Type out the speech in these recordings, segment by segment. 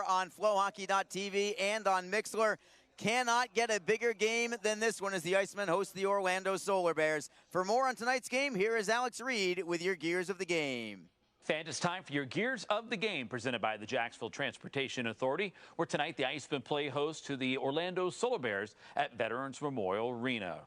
On FlowHockey.tv and on Mixlr. Cannot get a bigger game than this one as the Icemen host the Orlando Solar Bears. For more on tonight's game, here is Alex Reed with your Gears of the Game. Fan, it's time for your Gears of the Game presented by the Jacksonville Transportation Authority, where tonight the Icemen play host to the Orlando Solar Bears at Veterans Memorial Arena.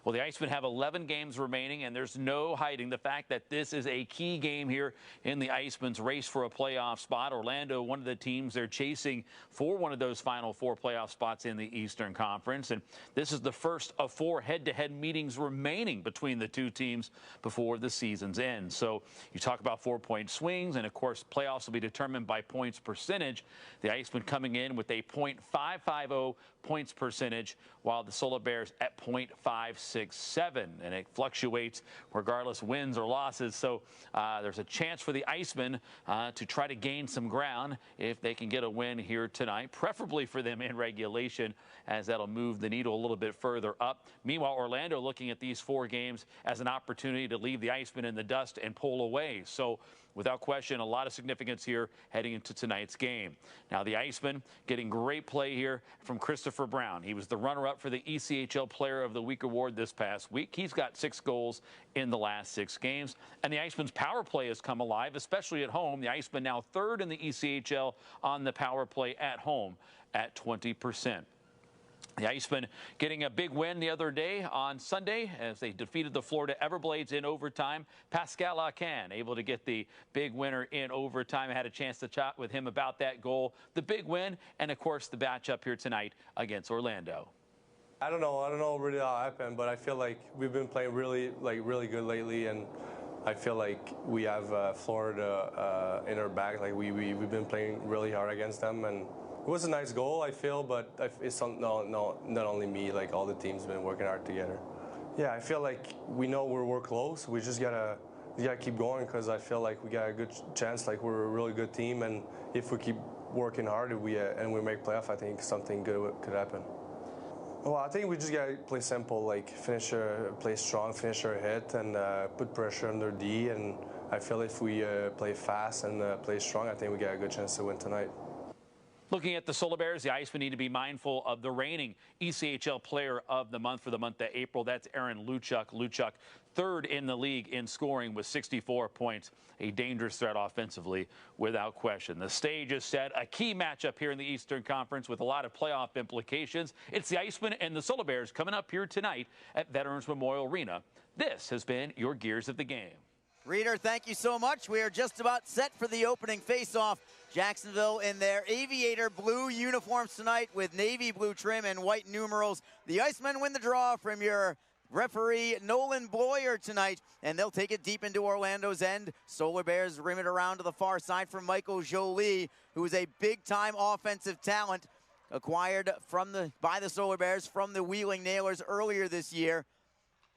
Well, the Icemen have 11 games remaining, and there's no hiding the fact that this is a key game here in the Icemen's race for a playoff spot. Orlando, one of the teams they're chasing for one of those final 4 playoff spots in the Eastern Conference. And this is the first of 4 head-to-head meetings remaining between the two teams before the season's end. So you talk about 4-point swings, and of course, playoffs will be determined by points percentage. The Icemen coming in with a .550 points percentage, while the Solar Bears at .567, and it fluctuates regardless wins or losses. So there's a chance for the Icemen to try to gain some ground if they can get a win here tonight, preferably for them in regulation, as that'll move the needle a little bit further up. Meanwhile, Orlando looking at these 4 games as an opportunity to leave the Icemen in the dust and pull away. So without question, a lot of significance here heading into tonight's game. Now, the Icemen getting great play here from Christopher Brown. He was the runner-up for the ECHL Player of the Week award this past week. He's got 6 goals in the last 6 games. And the Icemen's power play has come alive, especially at home. The Icemen now 3rd in the ECHL on the power play at home at 20%. The Icemen getting a big win the other day on Sunday as they defeated the Florida Everblades in overtime. Pascal Acan able to get the big winner in overtime. I had a chance to chat with him about that goal, the big win, and of course the matchup here tonight against Orlando. I don't know really how it happened, but I feel like we've been playing really good lately, and I feel like we have Florida in our back. Like we've been playing really hard against them, and it was a nice goal, I feel, but it's not only me, like all the teams have been working hard together. Yeah, I feel like we know we're close. We just gotta keep going, because I feel like we got a good chance. Like we're a really good team, and if we keep working hard and we make playoff, I think something good could happen. Well, I think we just gotta play simple, like play strong, finish our hit, and put pressure on their D. And I feel if we play fast and play strong, I think we got a good chance to win tonight. Looking at the Solar Bears, the Icemen need to be mindful of the reigning ECHL Player of the Month for the month of April. That's Aaron Luchuk. Luchuk, 3rd in the league in scoring with 64 points. A dangerous threat offensively, without question. The stage is set. A key matchup here in the Eastern Conference with a lot of playoff implications. It's the Icemen and the Solar Bears coming up here tonight at Veterans Memorial Arena. This has been your Gears of the Game. Reader, thank you so much. We are just about set for the opening face-off. Jacksonville in their aviator blue uniforms tonight with navy blue trim and white numerals. The Icemen win the draw from your referee Nolan Boyer tonight, and they'll take it deep into Orlando's end. Solar Bears rim it around to the far side from Michael Jolie, who is a big-time offensive talent acquired by the Solar Bears from the Wheeling Nailers earlier this year.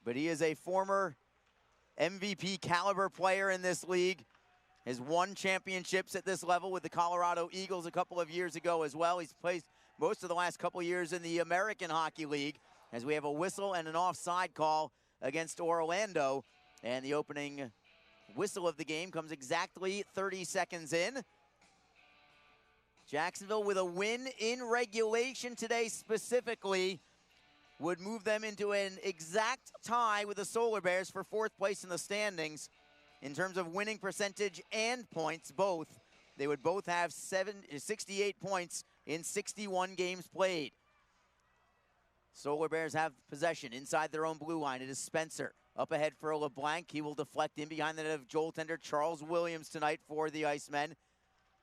But he is a former MVP caliber player in this league. Has won championships at this level with the Colorado Eagles a couple of years ago as well. He's played most of the last couple years in the American Hockey League, as we have a whistle and an offside call against Orlando. And the opening whistle of the game comes exactly 30 seconds in. Jacksonville with a win in regulation today specifically would move them into an exact tie with the Solar Bears for 4th place in the standings in terms of winning percentage and points both. They would both have 68 points in 61 games played. Solar Bears have possession inside their own blue line. It is Spencer up ahead for LeBlanc. He will deflect in behind the net of goaltender Charles Williams tonight for the Icemen,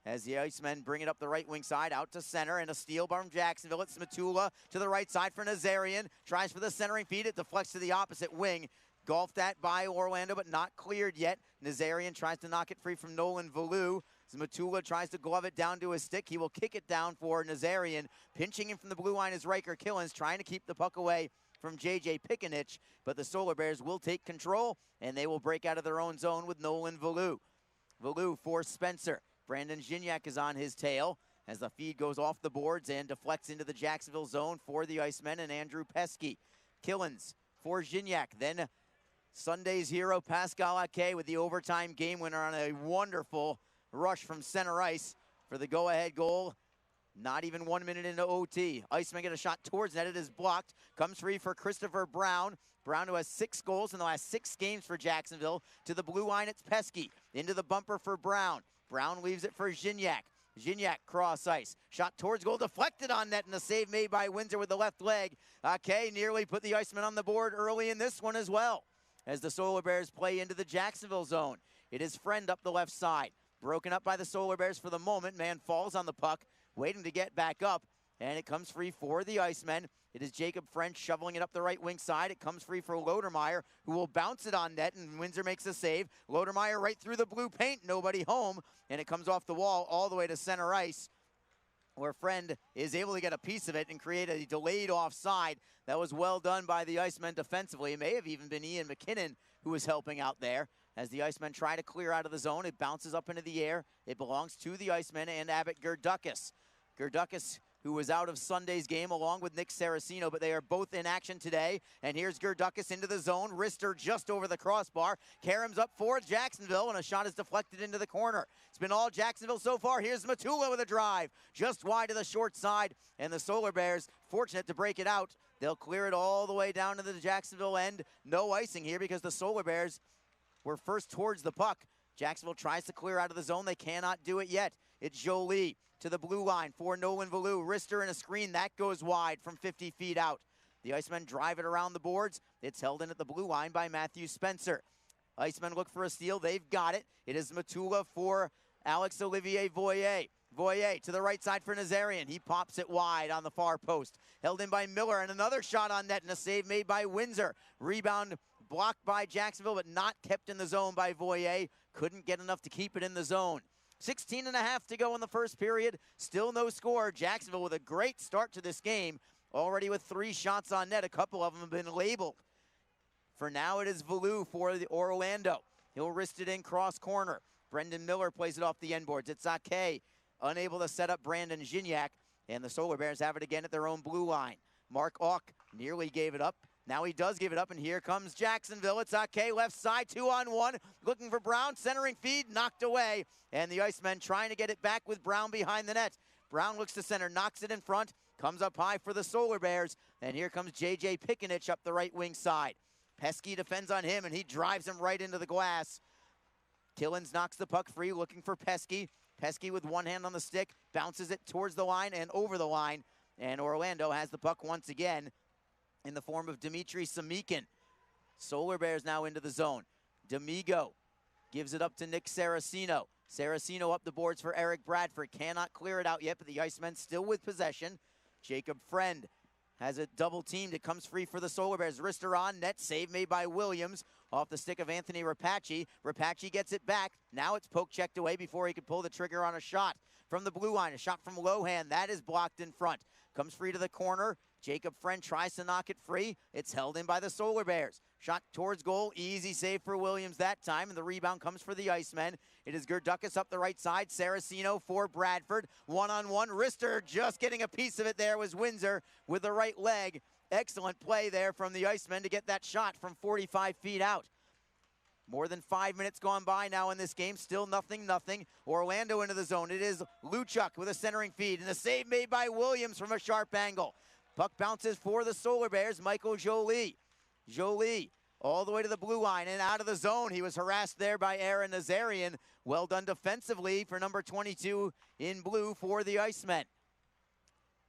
as the Icemen bring it up the right wing side, out to center, and a steal from Jacksonville. It's Matula to the right side for Nazarian. Tries for the centering feed. It deflects to the opposite wing. Golfed at by Orlando, but not cleared yet. Nazarian tries to knock it free from Nolan Valou. Matula tries to glove it down to his stick. He will kick it down for Nazarian. Pinching in from the blue line is Riker Killens, trying to keep the puck away from J.J. Pickenich, but the Solar Bears will take control, and they will break out of their own zone with Nolan Valou. Valou for Spencer. Brandon Gignac is on his tail as the feed goes off the boards and deflects into the Jacksonville zone for the Icemen and Andrew Pesky. Killens for Gignac. Then Sunday's hero, Pascal Ake, with the overtime game winner on a wonderful rush from center ice for the go-ahead goal Not even 1 minute into OT. Icemen get a shot towards net. It is blocked. Comes free for Christopher Brown. Brown, who has 6 goals in the last 6 games for Jacksonville. To the blue line, it's Pesky. Into the bumper for Brown. Brown leaves it for Gignac. Gignac cross ice. Shot towards goal, deflected on net, and a save made by Windsor with the left leg. Ake nearly put the Icemen on the board early in this one as well. As the Solar Bears play into the Jacksonville zone. It is Friend up the left side. Broken up by the Solar Bears for the moment. Man falls on the puck, waiting to get back up, and it comes free for the Icemen. It is Jacob French shoveling it up the right wing side. It comes free for Lodermeyer, who will bounce it on net, and Windsor makes a save. Lodermeyer right through the blue paint, nobody home, and it comes off the wall all the way to center ice, where Friend is able to get a piece of it and create a delayed offside. That was well done by the Icemen defensively. It may have even been Ian McKinnon who was helping out there. As the Icemen try to clear out of the zone, it bounces up into the air. It belongs to the Icemen and Abbott Gerdukas. Gerdukas, who was out of Sunday's game along with Nick Saraceno, but they are both in action today. And here's Gerdukas into the zone. Wrister just over the crossbar. Karam's up for Jacksonville, and a shot is deflected into the corner. It's been all Jacksonville so far. Here's Matula with a drive, just wide of the short side, and the Solar Bears fortunate to break it out. They'll clear it all the way down to the Jacksonville end. No icing here because the Solar Bears were first towards the puck. Jacksonville tries to clear out of the zone. They cannot do it yet. It's Jolie to the blue line for Nolan Valou. Wrister in a screen. That goes wide from 50 feet out. The Icemen drive it around the boards. It's held in at the blue line by Matthew Spencer. Icemen look for a steal. They've got it. It is Matula for Alex Olivier Voyer. Voyer to the right side for Nazarian. He pops it wide on the far post. Held in by Miller, and another shot on net, and a save made by Windsor. Rebound blocked by Jacksonville, but not kept in the zone by Voyer. Couldn't get enough to keep it in the zone. 16 and a half to go in the first period. Still no score. Jacksonville with a great start to this game. Already with 3 shots on net. A couple of them have been labeled. For now, it is Valou for the Orlando. He'll wrist it in cross corner. Brendan Miller plays it off the end boards. It's Ake, unable to set up Brandon Gignac. And the Solar Bears have it again at their own blue line. Mark Auk nearly gave it up. Now he does give it up, and here comes Jacksonville. It's Ake, left side, 2-on-1. Looking for Brown, centering feed, knocked away. And the Icemen trying to get it back with Brown behind the net. Brown looks to center, knocks it in front, comes up high for the Solar Bears. And here comes J.J. Pickenich up the right wing side. Pesky defends on him, and he drives him right into the glass. Killens knocks the puck free, looking for Pesky. Pesky with one hand on the stick, bounces it towards the line and over the line. And Orlando has the puck once again in the form of Dmitry Samikin. Solar Bears now into the zone. D'Amigo gives it up to Nick Saraceno. Saraceno up the boards for Eric Bradford. Cannot clear it out yet, but the Icemen still with possession. Jacob Friend has it double teamed. It comes free for the Solar Bears. Wrister on net, save made by Williams off the stick of Anthony Rapace. Rapace gets it back. Now it's poke checked away before he could pull the trigger on a shot from the blue line. A shot from Lohan. That is blocked in front. Comes free to the corner. Jacob Friend tries to knock it free. It's held in by the Solar Bears. Shot towards goal. Easy save for Williams that time, and the rebound comes for the Icemen. It is Gerdukas up the right side. Saraceno for Bradford. One-on-one. Wrister just getting a piece of it there was Windsor with the right leg. Excellent play there from the Icemen to get that shot from 45 feet out. More than 5 minutes gone by now in this game. Still nothing. Orlando into the zone. It is Luchuk with a centering feed, and a save made by Williams from a sharp angle. Puck bounces for the Solar Bears. Michael Jolie. Jolie all the way to the blue line and out of the zone. He was harassed there by Aaron Nazarian. Well done defensively for number 22 in blue for the Icemen.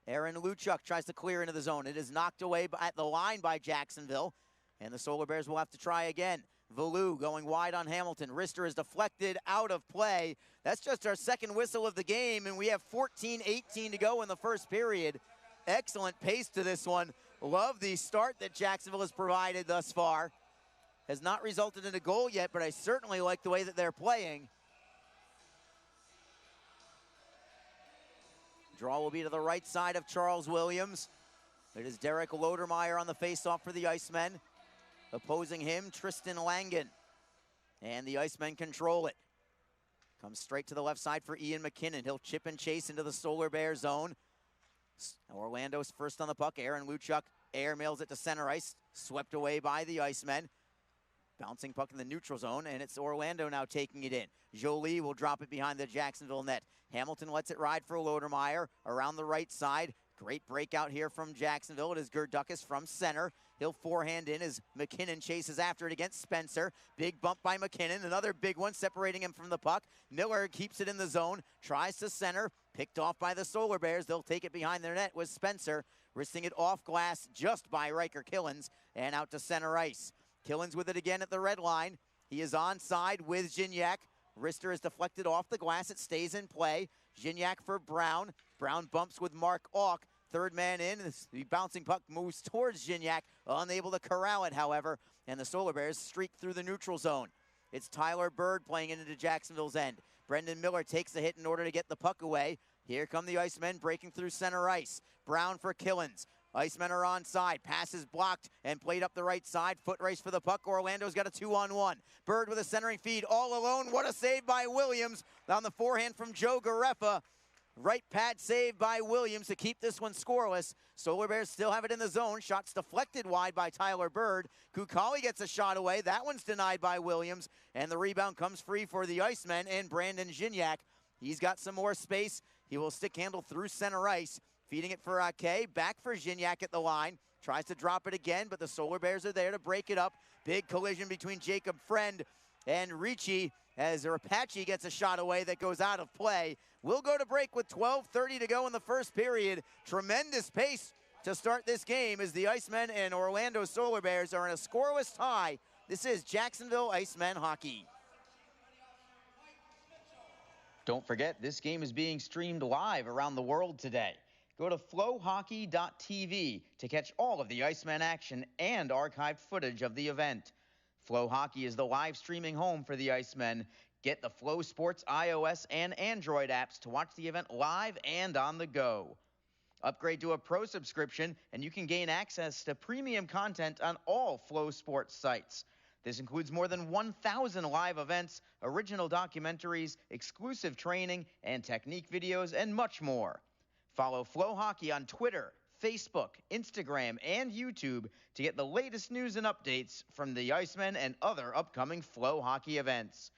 Aaron Luchuk tries to clear into the zone. It is knocked away at the line by Jacksonville, and the Solar Bears will have to try again. Valou going wide on Hamilton. Wrister is deflected out of play. That's just our second whistle of the game, and we have 14-18 to go in the first period. Excellent pace to this one. Love the start that Jacksonville has provided thus far. Has not resulted in a goal yet, but I certainly like the way that they're playing. Draw will be to the right side of Charles Williams. It is Derek Lodermeyer on the faceoff for the Icemen. Opposing him, Tristan Langen. And the Icemen control it. Comes straight to the left side for Ian McKinnon. He'll chip and chase into the Solar Bear zone. Orlando's first on the puck. Aaron Luchuk airmails it to center ice. Swept away by the Icemen. Bouncing puck in the neutral zone, and it's Orlando now taking it in. Jolie will drop it behind the Jacksonville net. Hamilton lets it ride for Lodermeyer around the right side. Great breakout here from Jacksonville. It is Gerdukas from center. He'll forehand in as McKinnon chases after it against Spencer. Big bump by McKinnon. Another big one separating him from the puck. Miller keeps it in the zone. Tries to center. Picked off by the Solar Bears. They'll take it behind their net with Spencer. Wristing it off glass just by Riker Killens. And out to center ice. Killens with it again at the red line. He is onside with Gignac. Wrister is deflected off the glass. It stays in play. Gignac for Brown. Brown bumps with Mark Auk. Third man in. The bouncing puck moves towards Gignac. Unable to corral it, however. And the Solar Bears streak through the neutral zone. It's Tyler Bird playing it into Jacksonville's end. Brendan Miller takes the hit in order to get the puck away. Here come the Icemen breaking through center ice. Brown for Killens. Icemen are onside. Pass is blocked and played up the right side. Foot race for the puck. Orlando's got a 2-on-1. Bird with a centering feed all alone. What a save by Williams on the forehand from Joe Gareffa. Right pad save by Williams to keep this one scoreless. Solar Bears still have it in the zone. Shots deflected wide by Tyler Bird. Kukali gets a shot away. That one's denied by Williams. And the rebound comes free for the Icemen and Brandon Gignac. He's got some more space. He will stick handle through center ice. Feeding it for Ake. Back for Gignac at the line. Tries to drop it again, but the Solar Bears are there to break it up. Big collision between Jacob Friend and Ricci as Rapace gets a shot away that goes out of play. We'll go to break with 12:30 to go in the first period. Tremendous pace to start this game as the Icemen and Orlando Solar Bears are in a scoreless tie. This is Jacksonville Icemen hockey. Don't forget, this game is being streamed live around the world today. Go to flowhockey.tv to catch all of the Icemen action and archived footage of the event. Flow Hockey is the live streaming home for the Icemen. Get the Flow Sports iOS and Android apps to watch the event live and on the go. Upgrade to a pro subscription and you can gain access to premium content on all Flow Sports sites. This includes more than 1,000 live events, original documentaries, exclusive training and technique videos, and much more. Follow Flow Hockey on Twitter, Facebook, Instagram, and YouTube to get the latest news and updates from the Icemen and other upcoming Flow Hockey events.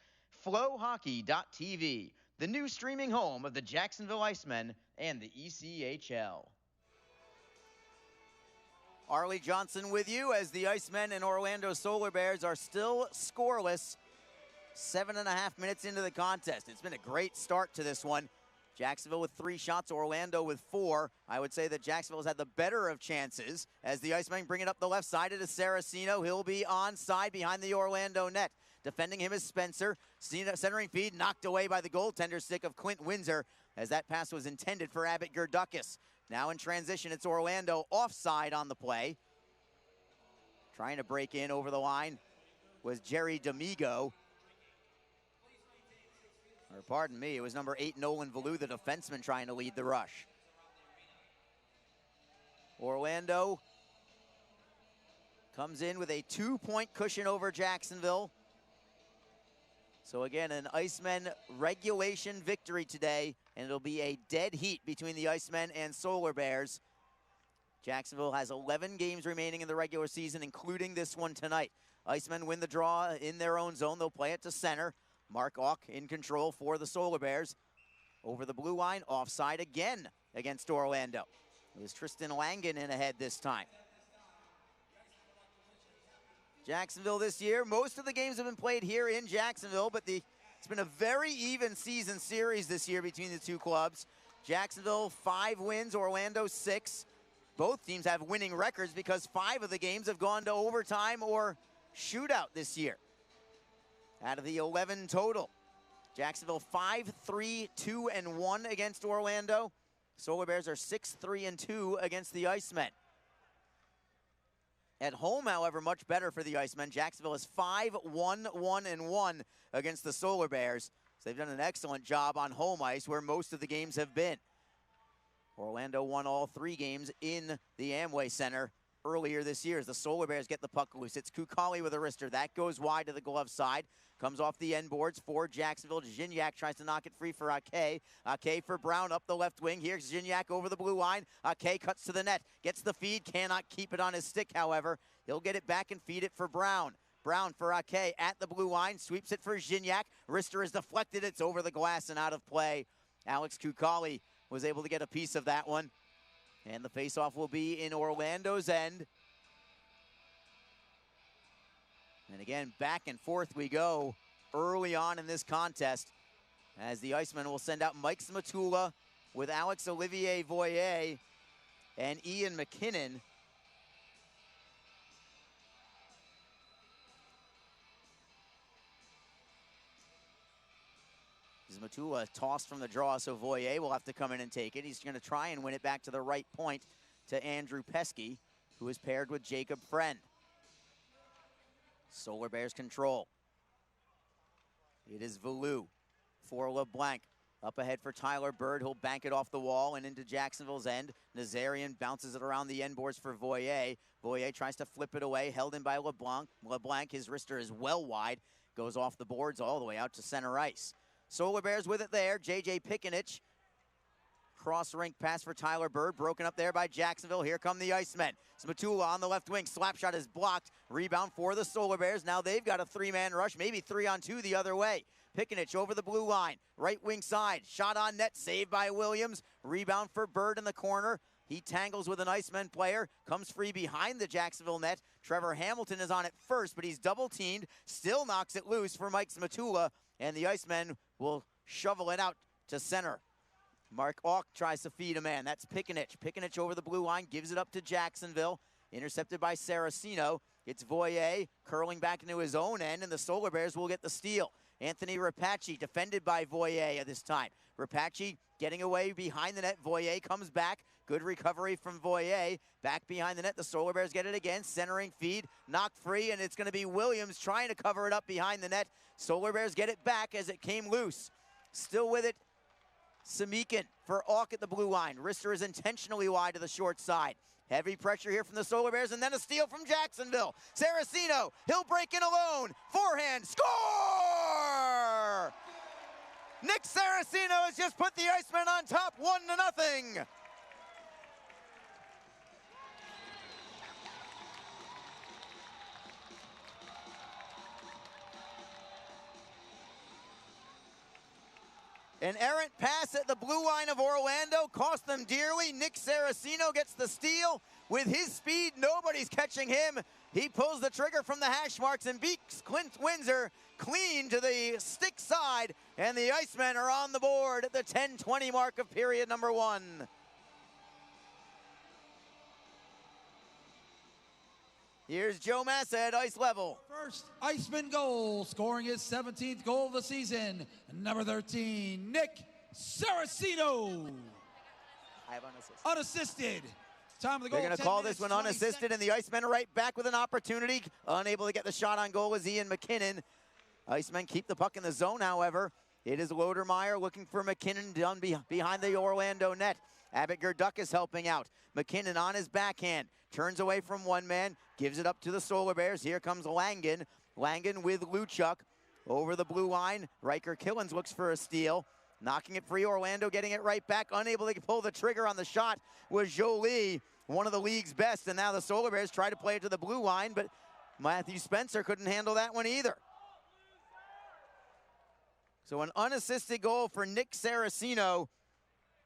Flowhockey.tv, the new streaming home of the Jacksonville Icemen and the ECHL. Arlie Johnson with you as the Icemen and Orlando Solar Bears are still scoreless. 7.5 minutes into the contest. It's been a great start to this one. Jacksonville with 3 shots, Orlando with 4. I would say that Jacksonville's had the better of chances as the Icemen bring it up the left side. It is Saraceno. He'll be onside behind the Orlando net. Defending him is Spencer. Centering feed knocked away by the goaltender stick of Clint Windsor as that pass was intended for Abbott Gerdukas. Now in transition, it's Orlando offside on the play. Trying to break in over the line was Jerry D'Amigo. Or pardon me, it was number 8, Nolan Valou, the defenseman, trying to lead the rush. Orlando comes in with a 2-point cushion over Jacksonville. So again, an Icemen regulation victory today, and it'll be a dead heat between the Icemen and Solar Bears. Jacksonville has 11 games remaining in the regular season, including this one tonight. Icemen win the draw in their own zone. They'll play it to center. Mark Auk in control for the Solar Bears. Over the blue line, offside again against Orlando. It was Tristan Langen in ahead this time. Jacksonville this year, most of the games have been played here in Jacksonville, but it's been a very even season series this year between the two clubs. Jacksonville 5 wins, Orlando 6. Both teams have winning records because 5 of the games have gone to overtime or shootout this year. Out of the 11 total, Jacksonville 5-3-2-1 against Orlando. Solar Bears are 6-3-2 against the Icemen. At home, however, much better for the Icemen. Jacksonville is 5-1-1-1 against the Solar Bears. So they've done an excellent job on home ice where most of the games have been. Orlando won all 3 games in the Amway Center earlier this year as the Solar Bears get the puck loose. It's Kukali with a wrister. That goes wide to the glove side. Comes off the end boards for Jacksonville. Gignac tries to knock it free for Ake. Ake for Brown up the left wing. Here's Gignac over the blue line. Ake cuts to the net. Gets the feed. Cannot keep it on his stick, however. He'll get it back and feed it for Brown. Brown for Ake at the blue line, sweeps it for Gignac. Wrister is deflected, it's over the glass and out of play. Alex Kukali was able to get a piece of that one. And the faceoff will be in Orlando's end. And again, back and forth we go early on in this contest, as the Icemen will send out Mike Smatula with Alex Olivier Voyer and Ian McKinnon. Matula tossed from the draw, so Voyer will have to come in and take it. He's going to try and win it back to the right point to Andrew Pesky, who is paired with Jacob Friend. Solar Bears control. It is Valou for LeBlanc. Up ahead for Tyler Bird. He'll bank it off the wall and into Jacksonville's end. Nazarian bounces it around the end boards for Voyer. Voyer tries to flip it away, held in by LeBlanc. LeBlanc, his wrister is well wide, goes off the boards all the way out to center ice. Solar Bears with it there. J.J. Pikinich. Cross-rink pass for Tyler Bird. Broken up there by Jacksonville. Here come the Icemen. Smatula on the left wing. Slap shot is blocked. Rebound for the Solar Bears. Now they've got a three-man rush. Maybe 3-on-2 the other way. Pikinich over the blue line. Right wing side. Shot on net. Saved by Williams. Rebound for Bird in the corner. He tangles with an Icemen player. Comes free behind the Jacksonville net. Trevor Hamilton is on it first, but he's double-teamed. Still knocks it loose for Mike Smatula. And the Icemen will shovel it out to center. Mark Auk tries to feed a man. That's Pikinich. Pikinich over the blue line, gives it up to Jacksonville. Intercepted by Saraceno. It's Voyer curling back into his own end, and the Solar Bears will get the steal. Anthony Rapace defended by Voyer at this time. Rapace getting away behind the net. Voyer comes back. Good recovery from Voyer. Back behind the net. The Solar Bears get it again. Centering feed. Knocked free, and it's going to be Williams trying to cover it up behind the net. Solar Bears get it back as it came loose. Still with it, Samikin for Auk at the blue line. Wrister is intentionally wide to the short side. Heavy pressure here from the Solar Bears, and then a steal from Jacksonville. Saraceno, he'll break in alone. Forehand, score! Nick Saraceno has just put the Icemen on top, 1-0. An errant pass at the blue line of Orlando cost them dearly. Nick Saraceno gets the steal. With his speed, nobody's catching him. He pulls the trigger from the hash marks and beats Clint Windsor clean to the stick side. And the Icemen are on the board at the 10:20 mark of period number 1. Here's Joe Massa at ice level. First Iceman goal, scoring his 17th goal of the season. Number 13, Nick Saraceno. I have unassisted. Unassisted. Time of the goal. They're going to call this one unassisted, and the Icemen are right back with an opportunity. Unable to get the shot on goal is Ian McKinnon. Icemen keep the puck in the zone, however. It is Lodermeyer looking for McKinnon down behind the Orlando net. Abbott Gerduck is helping out. McKinnon on his backhand. Turns away from one man. Gives it up to the Solar Bears. Here comes Langen. Langen with Luchuk over the blue line. Riker Killens looks for a steal. Knocking it free. Orlando getting it right back. Unable to pull the trigger on the shot was Jolie, one of the league's best. And now the Solar Bears try to play it to the blue line, but Matthew Spencer couldn't handle that one either. So an unassisted goal for Nick Saraceno.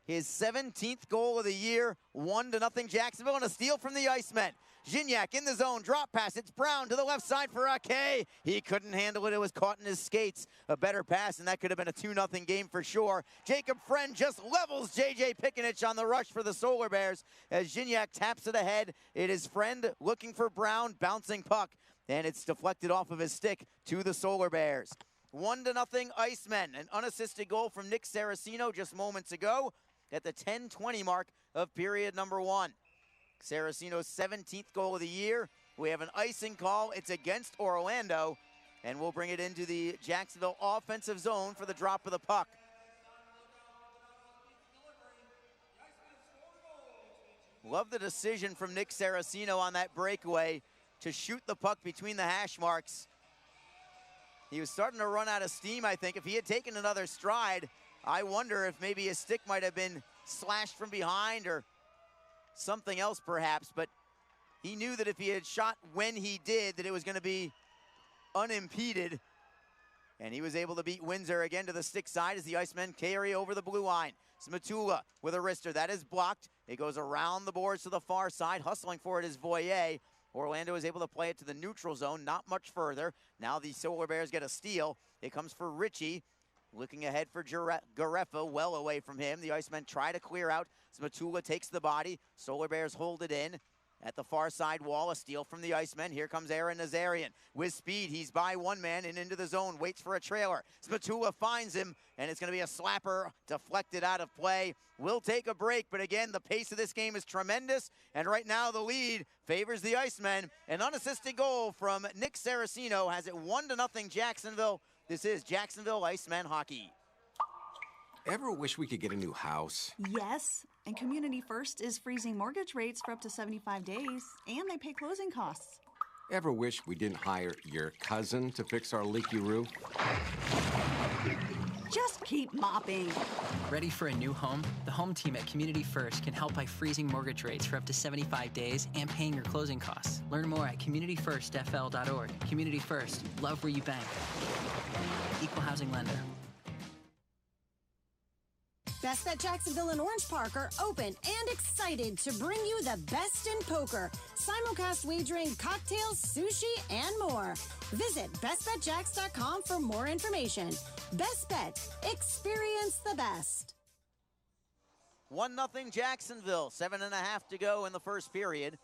His 17th goal of the year, 1-0 Jacksonville, and a steal from the Icemen. Gignac in the zone, drop pass, it's Brown to the left side for Ake. He couldn't handle it, it was caught in his skates. A better pass, and that could have been a 2-0 game for sure. Jacob Friend just levels J.J. Pikinich on the rush for the Solar Bears as Gignac taps it ahead. It is Friend looking for Brown, bouncing puck, and it's deflected off of his stick to the Solar Bears. 1-0 Icemen, an unassisted goal from Nick Saraceno just moments ago at the 10:20 mark of period number 1. Saraceno's 17th goal of the year. We have an icing call. It's against Orlando, and we'll bring it into the Jacksonville offensive zone for the drop of the puck. Love the decision from Nick Saraceno on that breakaway to shoot the puck between the hash marks. He was starting to run out of steam, I think. If he had taken another stride, I wonder if maybe his stick might have been slashed from behind or something else perhaps, but he knew that if he had shot when he did, that it was going to be unimpeded. And he was able to beat Windsor again to the stick side as the Icemen carry over the blue line. Smatula with a wrister. That is blocked. It goes around the boards to the far side. Hustling for it is Voyer. Orlando is able to play it to the neutral zone, not much further. Now the Solar Bears get a steal. It comes for Ritchie. Looking ahead for Gareffa, well away from him. The Icemen try to clear out. Smatula takes the body. Solar Bears hold it in. At the far side wall, a steal from the Icemen. Here comes Aaron Nazarian. With speed, he's by one man and into the zone. Waits for a trailer. Smatula finds him, and it's going to be a slapper deflected out of play. We'll take a break, but again, the pace of this game is tremendous. And right now, the lead favors the Icemen. An unassisted goal from Nick Saraceno has it 1-0 Jacksonville. This is Jacksonville Icemen hockey. Ever wish we could get a new house? Yes, and Community First is freezing mortgage rates for up to 75 days, and they pay closing costs. Ever wish we didn't hire your cousin to fix our leaky roof? Just keep mopping. Ready for a new home? The home team at Community First can help by freezing mortgage rates for up to 75 days and paying your closing costs. Learn more at communityfirstfl.org. Community First, love where you bank. Equal housing lender. Best Bet Jacksonville and Orange Park are open and excited to bring you the best in poker, simulcast wagering, cocktails, sushi, and more. Visit bestbetjacks.com for more information. Best Bet. Experience the best. 1-0 Jacksonville. 7.5 to go in the first period.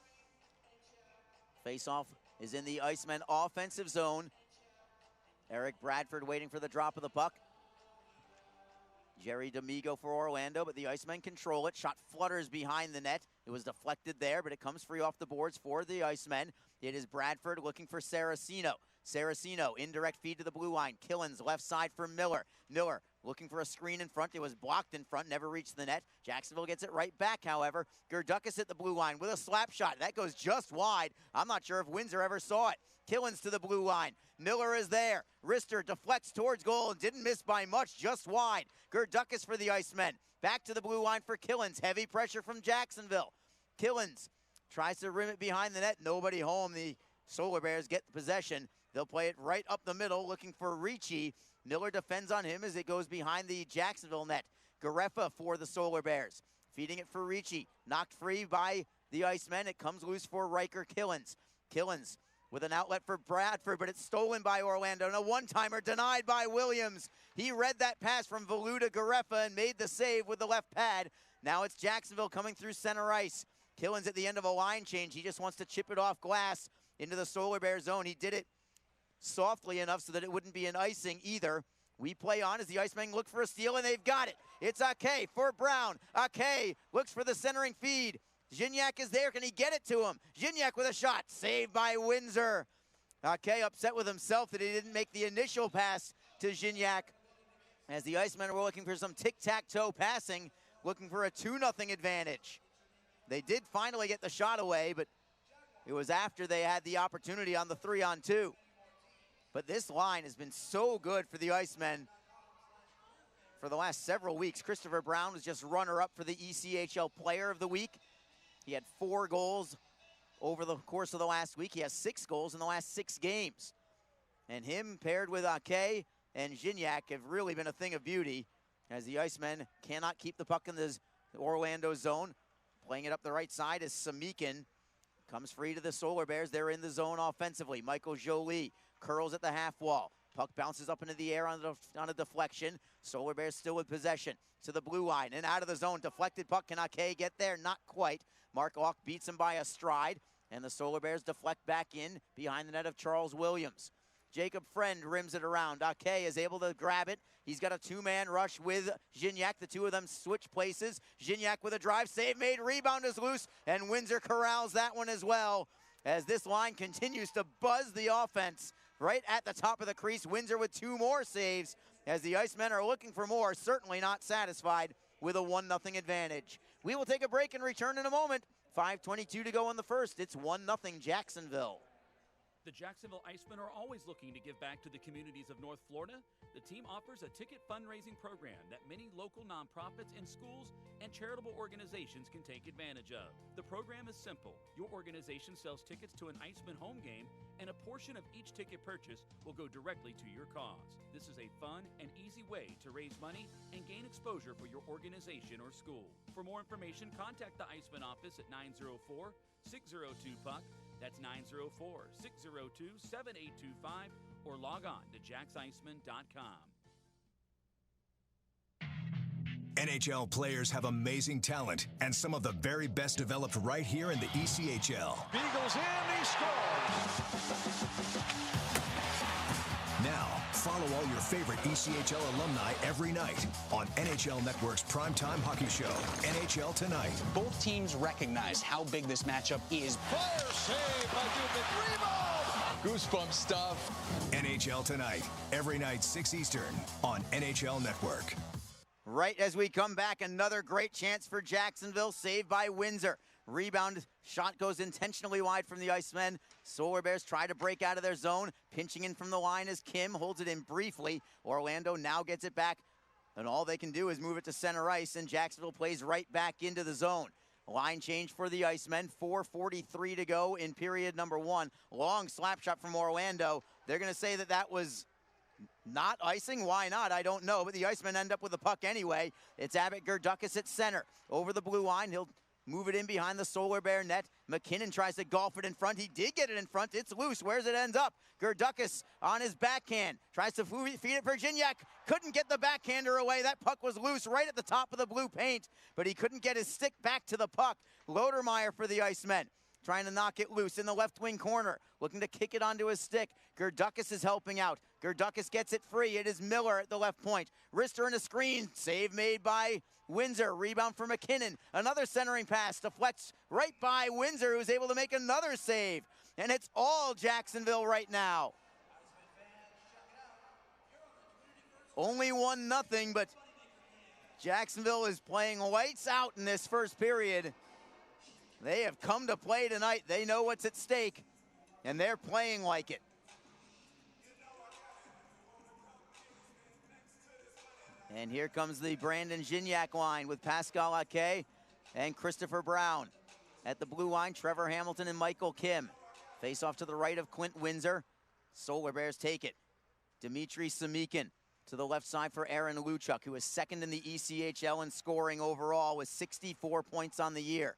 Face-off is in the Icemen offensive zone. Eric Bradford waiting for the drop of the puck. Jerry D'Amigo for Orlando, but the Icemen control it. Shot flutters behind the net. It was deflected there, but it comes free off the boards for the Icemen. It is Bradford looking for Saraceno. Saraceno, indirect feed to the blue line. Killens left side for Miller. Miller looking for a screen in front. It was blocked in front, never reached the net. Jacksonville gets it right back, however. Gerdukas at the blue line with a slap shot. That goes just wide. I'm not sure if Windsor ever saw it. Killens to the blue line. Miller is there. Rister deflects towards goal and didn't miss by much, just wide. Gerdukas for the Icemen. Back to the blue line for Killens. Heavy pressure from Jacksonville. Killens tries to rim it behind the net. Nobody home. The Solar Bears get the possession. They'll play it right up the middle, looking for Ricci. Miller defends on him as it goes behind the Jacksonville net. Gareffa for the Solar Bears. Feeding it for Ricci. Knocked free by the Icemen. It comes loose for Riker Killens. Killens with an outlet for Bradford, but it's stolen by Orlando. And a one-timer denied by Williams. He read that pass from Valu to Gareffa and made the save with the left pad. Now it's Jacksonville coming through center ice. Killens at the end of a line change. He just wants to chip it off glass into the Solar Bear zone. He did it softly enough so that it wouldn't be an icing either. We play on as the Icemen look for a steal, and they've got it. It's Ake for Brown. Ake looks for the centering feed. Gignac is there. Can he get it to him? Gignac with a shot. Saved by Windsor. Ake upset with himself that he didn't make the initial pass to Gignac, as the Icemen were looking for some tic-tac-toe passing, looking for a 2-0 advantage. They did finally get the shot away, but it was after they had the opportunity on the 3-on-2. But this line has been so good for the Icemen for the last several weeks. Christopher Brown was just runner-up for the ECHL Player of the Week. He had 4 goals over the course of the last week. He has 6 goals in the last 6 games. And him paired with Ake and Gignac have really been a thing of beauty, as the Icemen cannot keep the puck in the Orlando zone. Playing it up the right side is Samikin. Comes free to the Solar Bears. They're in the zone offensively. Michael Jolie curls at the half wall. Puck bounces up into the air on a deflection. Solar Bears still with possession to the blue line and out of the zone. Deflected puck. Can Ake get there? Not quite. Mark Auk beats him by a stride, and the Solar Bears deflect back in behind the net of Charles Williams. Jacob Friend rims it around. Ake is able to grab it. He's got a 2-man rush with Gignac. The two of them switch places. Gignac with a drive. Save made. Rebound is loose, and Windsor corrals that one as well, as this line continues to buzz the offense right at the top of the crease. Windsor with 2 more saves, as the Icemen are looking for more, certainly not satisfied with a 1-0 advantage. We will take a break and return in a moment. 5:22 to go in the first. It's 1-0 Jacksonville. The Jacksonville Icemen are always looking to give back to the communities of North Florida. The team offers a ticket fundraising program that many local nonprofits and schools and charitable organizations can take advantage of. The program is simple. Your organization sells tickets to an Iceman home game, and a portion of each ticket purchase will go directly to your cause. This is a fun and easy way to raise money and gain exposure for your organization or school. For more information, contact the Iceman office at 904-602-PUCK. That's 904-602-7825, or log on to jacksiceman.com. NHL players have amazing talent, and some of the very best developed right here in the ECHL. Beagles in, he scores! Now, follow all your favorite ECHL alumni every night on NHL Network's primetime hockey show, NHL Tonight. Both teams recognize how big this matchup is. Fire save by Dubin. Rebound! Goosebump stuff. NHL Tonight, every night 6 Eastern on NHL Network. Right as we come back, another great chance for Jacksonville, saved by Windsor. Rebound shot goes intentionally wide from the Icemen. Solar Bears try to break out of their zone. Pinching in from the line as Kim holds it in briefly. Orlando now gets it back, and all they can do is move it to center ice, and Jacksonville plays right back into the zone. Line change for the Icemen, 4:43 to go in period number 1. Long slap shot from Orlando. They're going to say that that was not icing. Why not? I don't know, but the Icemen end up with the puck anyway. It's Abbott Gerdukis at center. Over the blue line, he'll move it in behind the Solar Bear net. McKinnon tries to golf it in front. He did get it in front. It's loose. Where's it ends up? Gerdukis on his backhand. Tries to feed it for Gignac. Couldn't get the backhander away. That puck was loose right at the top of the blue paint, but he couldn't get his stick back to the puck. Lodermeyer for the Icemen, trying to knock it loose in the left wing corner, looking to kick it onto his stick. Gerdukis is helping out. Gerdukis gets it free. It is Miller at the left point. Rister in a screen. Save made by Windsor. Rebound for McKinnon. Another centering pass deflects right by Windsor, who's able to make another save. And it's all Jacksonville right now. Only 1-0, but Jacksonville is playing lights out in this first period. They have come to play tonight. They know what's at stake, and they're playing like it. And here comes the Brandon Gignac line with Pascal Ake and Christopher Brown. At the blue line, Trevor Hamilton and Michael Kim. Face off to the right of Clint Windsor. Solar Bears take it. Dmitry Samikin to the left side for Aaron Luchuk, who is second in the ECHL in scoring overall with 64 points on the year.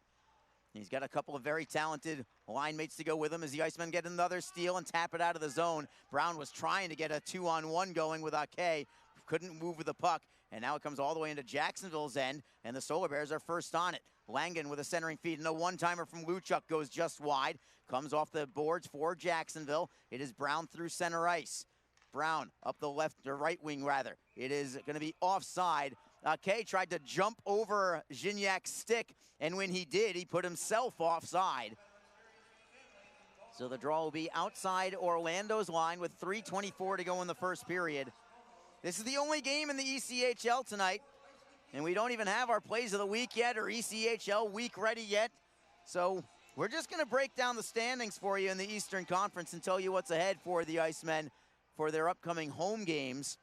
He's got a couple of very talented line mates to go with him as the Icemen get another steal and tap it out of the zone. Brown was trying to get a 2-on-1 going with Ake. Couldn't move with the puck, and now it comes all the way into Jacksonville's end, and the Solar Bears are first on it. Langen with a centering feed, and a one-timer from Luchuk goes just wide. Comes off the boards for Jacksonville. It is Brown through center ice. Brown up the left, or right wing rather. It is going to be offside. Kay tried to jump over Gignac's stick, and when he did, he put himself offside. So the draw will be outside Orlando's line with 3:24 to go in the first period. This is the only game in the ECHL tonight, and we don't even have our plays of the week yet or ECHL week ready yet. So we're just going to break down the standings for you in the Eastern Conference and tell you what's ahead for the Icemen for their upcoming home games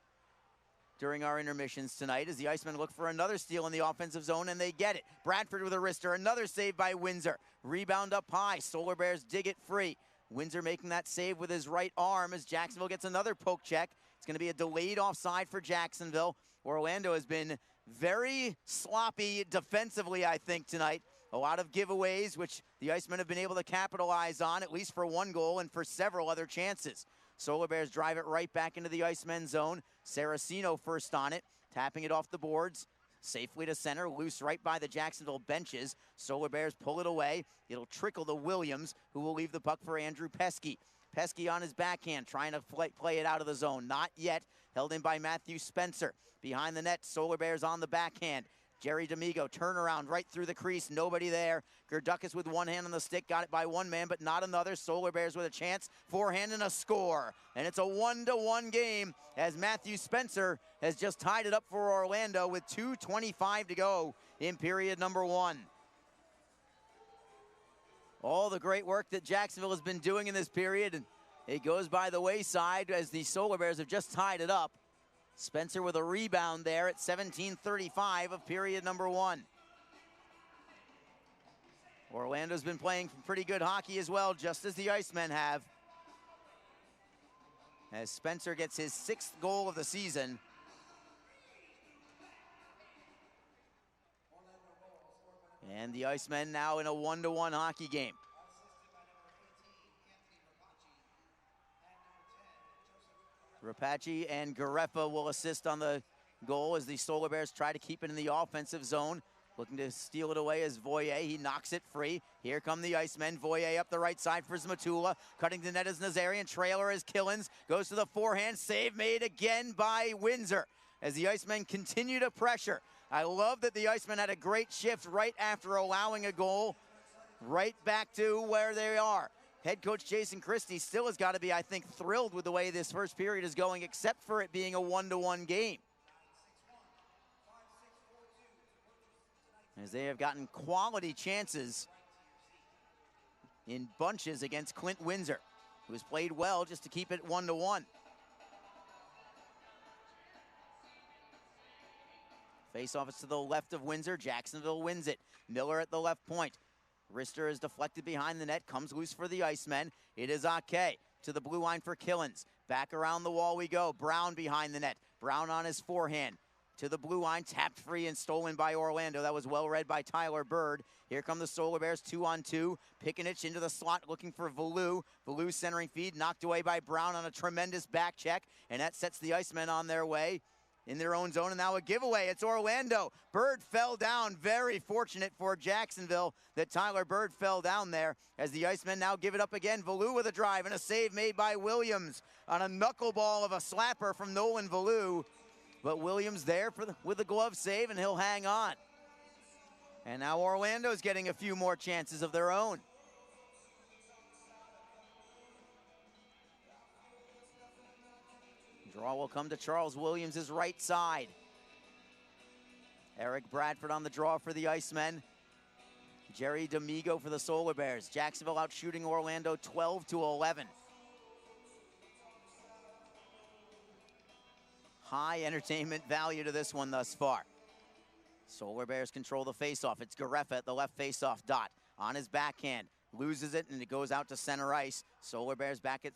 during our intermissions tonight, as the Icemen look for another steal in the offensive zone, and they get it. Bradford with a wrister, another save by Windsor. Rebound up high, Solar Bears dig it free. Windsor making that save with his right arm as Jacksonville gets another poke check. It's going to be a delayed offside for Jacksonville. Orlando has been very sloppy defensively, I think, tonight. A lot of giveaways, which the Icemen have been able to capitalize on, at least for one goal and for several other chances. Solar Bears drive it right back into the Icemen zone. Saraceno first on it, tapping it off the boards. Safely to center, loose right by the Jacksonville benches. Solar Bears pull it away. It'll trickle to Williams, who will leave the puck for Andrew Pesky. Pesky on his backhand, trying to play it out of the zone. Not yet. Held in by Matthew Spencer. Behind the net, Solar Bears on the backhand. Jerry D'Amigo, turnaround right through the crease. Nobody there. Gerdukis with one hand on the stick. Got it by one man, but not another. Solar Bears with a chance. Forehand and a score. And it's a 1-1 game as Matthew Spencer has just tied it up for Orlando with 2:25 to go in period number 1. All the great work that Jacksonville has been doing in this period, and It goes by the wayside as the Solar Bears have just tied it up. Spencer with a rebound there at 17:35 of period number 1. Orlando's been playing pretty good hockey as well, just as the Icemen have. As Spencer gets his 6th goal of the season. And the Icemen now in a 1-to-1 hockey game. Rapace and Garefa will assist on the goal as the Solar Bears try to keep it in the offensive zone. Looking to steal it away as Voyer. He knocks it free. Here come the Icemen. Voyer up the right side for Zmatula. Cutting the net is Nazarian. Trailer as Killens. Goes to the forehand. Save made again by Windsor as the Icemen continue to pressure. I love that the Icemen had a great shift right after allowing a goal. Right back to where they are. Head coach Jason Christie still has got to be, I think, thrilled with the way this first period is going, except for it being a 1-to-1 game. As they have gotten quality chances in bunches against Clint Windsor, who has played well just to keep it 1-to-1. Face-off is to the left of Windsor. Jacksonville wins it. Miller at the left point. Rister is deflected behind the net, comes loose for the Icemen. It is Ake to the blue line for Killens. Back around the wall we go. Brown behind the net. Brown on his forehand. To the blue line, tapped free and stolen by Orlando. That was well read by Tyler Bird. Here come the Solar Bears, 2-on-2. Pickenich into the slot, looking for Valou. Valou centering feed, knocked away by Brown on a tremendous back check. And that sets the Icemen on their way in their own zone, and now a giveaway. It's Orlando. Bird fell down. Very fortunate for Jacksonville that Tyler Bird fell down there as the Icemen now give it up again. Valou with a drive and a save made by Williams on a knuckleball of a slapper from Nolan Valou. But Williams there with the glove save, and he'll hang on. And now Orlando's getting a few more chances of their own. Draw will come to Charles Williams' right side. Eric Bradford on the draw for the Icemen. Jerry D'Amigo for the Solar Bears. Jacksonville out shooting Orlando 12-11. High entertainment value to this one thus far. Solar Bears control the faceoff. It's Garefa at the left faceoff dot. On his backhand. Loses it and it goes out to center ice. Solar Bears back at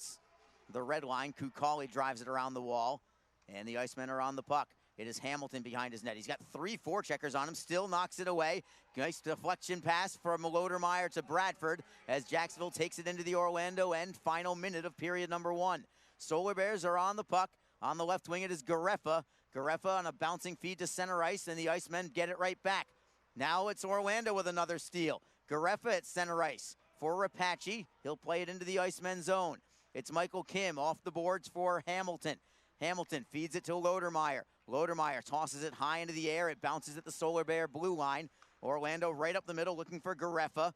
the red line. Kukali drives it around the wall. And the Icemen are on the puck. It is Hamilton behind his net. He's got 3 forecheckers on him. Still knocks it away. Nice deflection pass from Lodermeyer to Bradford as Jacksonville takes it into the Orlando end. Final minute of period number 1. Solar Bears are on the puck. On the left wing, it is Garefa. Garefa on a bouncing feed to center ice, and the Icemen get it right back. Now it's Orlando with another steal. Garefa at center ice for Rapace. He'll play it into the Icemen zone. It's Michael Kim off the boards for Hamilton. Hamilton feeds it to Lodermeyer. Lodermeyer tosses it high into the air. It bounces at the Solar Bear blue line. Orlando right up the middle looking for Garefa.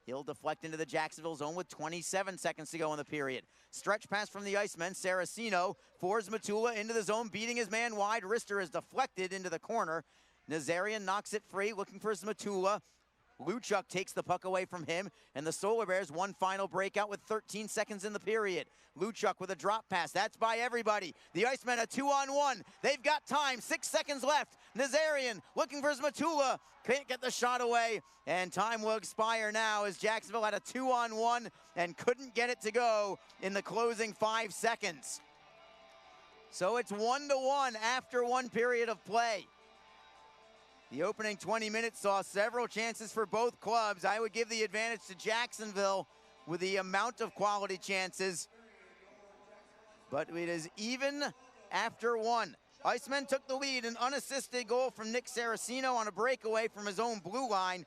He'll deflect into the Jacksonville zone with 27 seconds to go in the period. Stretch pass from the Icemen. Saracino forces Matula into the zone, beating his man wide. Rister is deflected into the corner. Nazarian knocks it free, looking for Matula. Luchuk takes the puck away from him, and the Solar Bears one final breakout with 13 seconds in the period. Luchuk with a drop pass. That's by everybody. The Icemen a 2-on-1. They've got time. 6 seconds left. Nazarian looking for Matula. Can't get the shot away, and time will expire now as Jacksonville had a 2-on-1 and couldn't get it to go in the closing 5 seconds. So it's 1-1 after one period of play. The opening 20 minutes saw several chances for both clubs. I would give the advantage to Jacksonville with the amount of quality chances. But it is even after one. Icemen took the lead, an unassisted goal from Nick Saracino on a breakaway from his own blue line.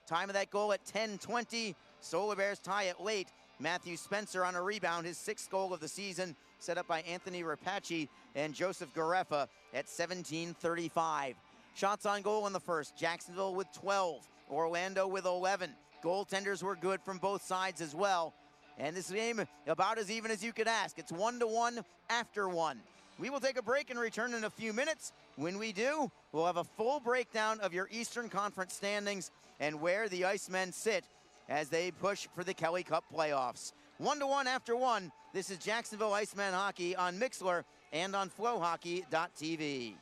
Time of that goal at 10:20. Solar Bears tie it late. Matthew Spencer on a rebound, his 6th goal of the season, set up by Anthony Rapace and Joseph Garefa at 17:35. Shots on goal in the first. Jacksonville with 12. Orlando with 11. Goaltenders were good from both sides as well. And this game about as even as you could ask. It's 1-1 after one. We will take a break and return in a few minutes. When we do, we'll have a full breakdown of your Eastern Conference standings and where the Icemen sit as they push for the Kelly Cup playoffs. 1-1 after one. This is Jacksonville Icemen hockey on Mixlr and on flowhockey.tv.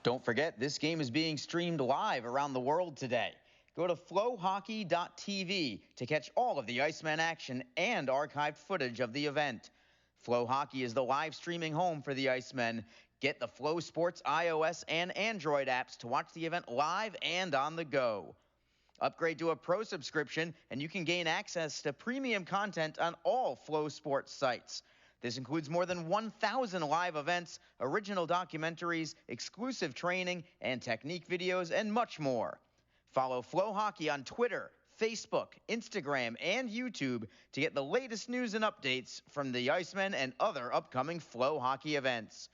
Don't forget, this game is being streamed live around the world today. Go to flowhockey.tv to catch all of the Icemen action and archived footage of the event. Flow Hockey is the live streaming home for the Icemen. Get the Flow Sports iOS and Android apps to watch the event live and on the go. Upgrade to a pro subscription and you can gain access to premium content on all Flow Sports sites. This includes more than 1,000 live events, original documentaries, exclusive training and technique videos, and much more. Follow Flow Hockey on Twitter, Facebook, Instagram, and YouTube to get the latest news and updates from the Icemen and other upcoming Flow Hockey events.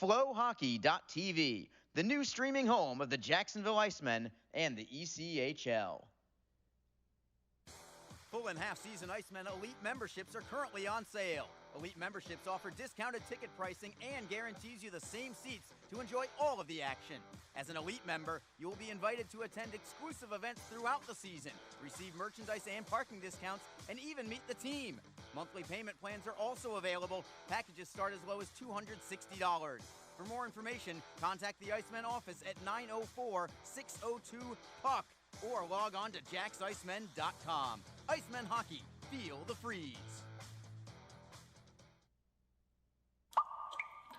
Flowhockey.tv, the new streaming home of the Jacksonville Icemen and the ECHL. Full and half-season Icemen Elite memberships are currently on sale. Elite memberships offer discounted ticket pricing and guarantees you the same seats to enjoy all of the action. As an Elite member, you will be invited to attend exclusive events throughout the season, receive merchandise and parking discounts, and even meet the team. Monthly payment plans are also available. Packages start as low as $260. For more information, contact the Icemen office at 904-602-PUCK or log on to jacksicemen.com. Icemen Hockey, feel the freeze.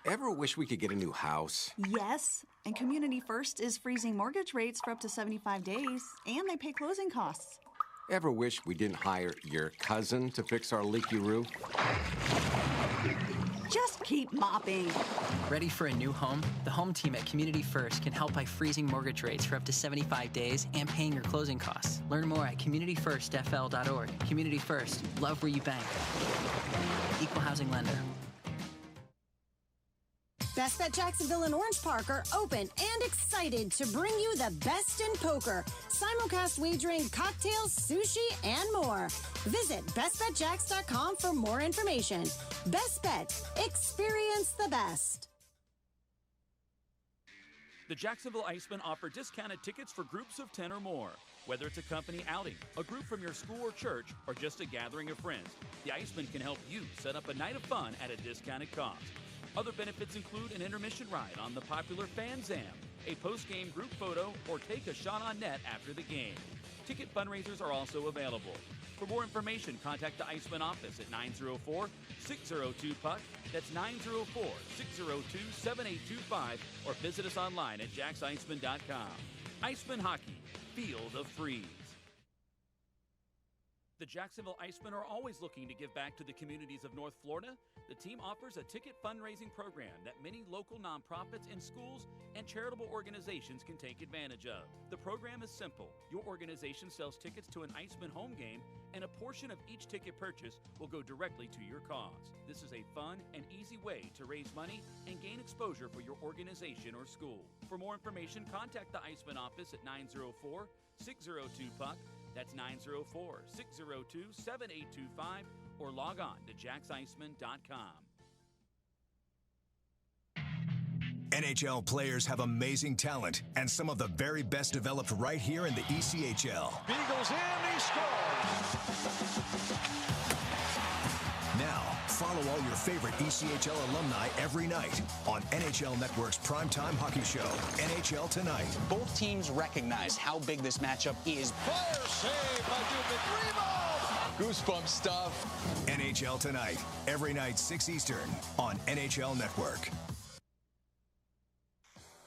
Ever wish we could get a new house? Yes, and Community First is freezing mortgage rates for up to 75 days, and they pay closing costs. Ever wish we didn't hire your cousin to fix our leaky roof? Just keep mopping. Ready for a new home? The home team at Community First can help by freezing mortgage rates for up to 75 days and paying your closing costs. Learn more at communityfirstfl.org. Community First, love where you bank. Equal housing lender. Best Bet Jacksonville and Orange Park are open and excited to bring you the best in poker, simulcast wagering, cocktails, sushi, and more. Visit bestbetjacks.com for more information. Best Bet. Experience the best. The Jacksonville Icemen offer discounted tickets for groups of 10 or more. Whether it's a company outing, a group from your school or church, or just a gathering of friends, the Icemen can help you set up a night of fun at a discounted cost. Other benefits include an intermission ride on the popular Fan Zam, a post-game group photo, or take a shot on net after the game. Ticket fundraisers are also available. For more information, contact the Icemen office at 904-602-PUCK. That's 904-602-7825, or visit us online at jacksicemen.com. Icemen Hockey, feel the freeze. The Jacksonville Icemen are always looking to give back to the communities of North Florida. The team offers a ticket fundraising program that many local nonprofits and schools and charitable organizations can take advantage of. The program is simple. Your organization sells tickets to an Icemen home game, and a portion of each ticket purchase will go directly to your cause. This is a fun and easy way to raise money and gain exposure for your organization or school. For more information, contact the Icemen office at 904-602-PUCK. That's 904-602-7825, or log on to jacksicemen.com. NHL players have amazing talent, and some of the very best developed right here in the ECHL. Beagles in, he scores! Now, follow all your favorite ECHL alumni every night on NHL Network's primetime hockey show, NHL Tonight. Both teams recognize how big this matchup is. Fire save by Dubnik. Rebound! Goosebump stuff. NHL Tonight, every night 6 Eastern on NHL Network.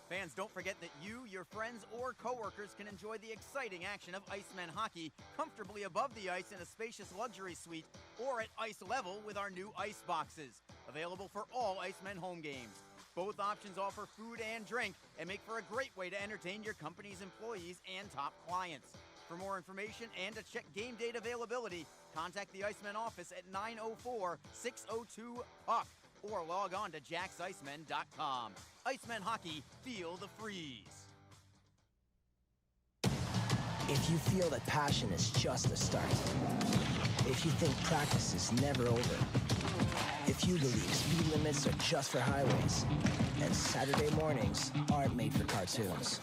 Fans, don't forget that you, your friends, or coworkers can enjoy the exciting action of Icemen hockey comfortably above the ice in a spacious luxury suite or at ice level with our new ice boxes, available for all Icemen home games. Both options offer food and drink and make for a great way to entertain your company's employees and top clients. For more information and to check game date availability, contact the Icemen office at 904-602-PUCK. or log on to jacksicemen.com. Icemen Hockey, feel the freeze. If you feel that passion is just a start, if you think practice is never over, if you believe speed limits are just for highways, and Saturday mornings aren't made for cartoons,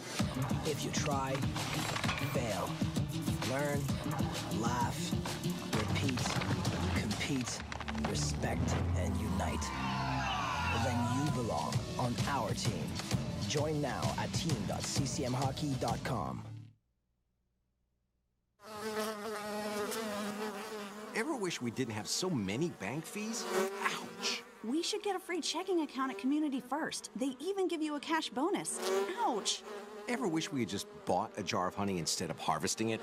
if you try, fail, learn, laugh, repeat, compete, respect, and unite, then you belong on our team. Join now at team.ccmhockey.com. Ever wish we didn't have so many bank fees? Ouch! We should get a free checking account at Community First. They even give you a cash bonus. Ouch! Ever wish we had just bought a jar of honey instead of harvesting it?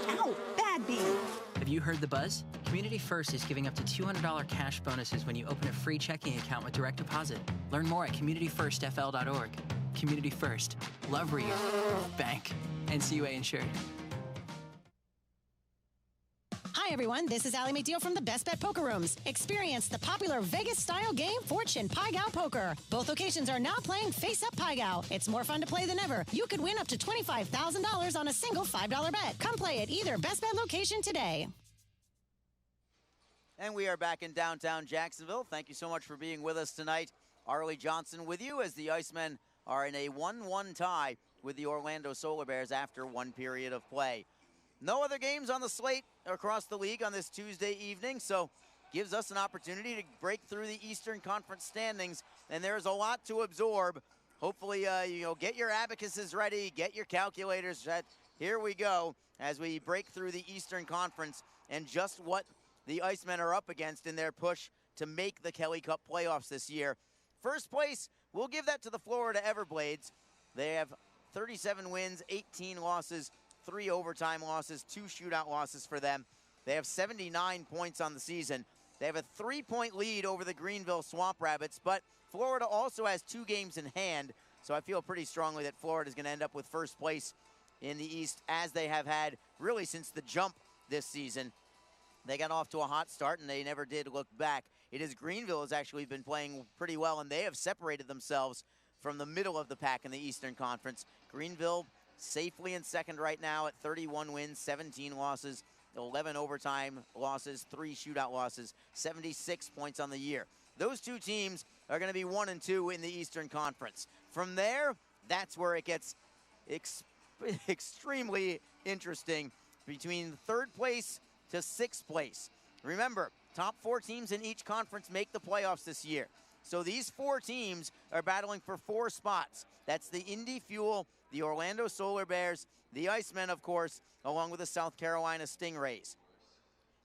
Ow! Bad bee! Have you heard the buzz? Community First is giving up to $200 cash bonuses when you open a free checking account with direct deposit. Learn more at communityfirstfl.org. Community First. Love where you bank. NCUA insured. Hi, everyone. This is Allie McDeal from the Best Bet Poker Rooms. Experience the popular Vegas-style game, Fortune Pai Gow Poker. Both locations are now playing Face-Up Pai Gow. It's more fun to play than ever. You could win up to $25,000 on a single $5 bet. Come play at either Best Bet location today. And we are back in downtown Jacksonville. Thank you so much for being with us tonight. Arlie Johnson with you as the Icemen are in a 1-1 tie with the Orlando Solar Bears after one period of play. No other games on the slate across the league on this Tuesday evening, so gives us an opportunity to break through the Eastern Conference standings, and there's a lot to absorb. Hopefully, get your abacuses ready, get your calculators set. Here we go as we break through the Eastern Conference and just what the Icemen are up against in their push to make the Kelly Cup playoffs this year. First place, we'll give that to the Florida Everblades. They have 37 wins, 18 losses, 3 overtime losses, 2 shootout losses for them. They have 79 points on the season. They have a 3-point lead over the Greenville Swamp Rabbits, but Florida also has 2 games in hand, so I feel pretty strongly that Florida is going to end up with first place in the East, as they have had really since the jump this season. They got off to a hot start, and they never did look back. It is Greenville has actually been playing pretty well, and they have separated themselves from the middle of the pack in the Eastern Conference. Greenville safely in second right now at 31 wins, 17 losses, 11 overtime losses, 3 shootout losses, 76 points on the year. Those 2 teams are going to be 1 and 2 in the Eastern Conference. From there, that's where it gets extremely interesting between 3rd place to 6th place. Remember, top 4 teams in each conference make the playoffs this year. So these 4 teams are battling for 4 spots. That's the Indy Fuel, the Orlando Solar Bears, the Icemen, of course, along with the South Carolina Stingrays.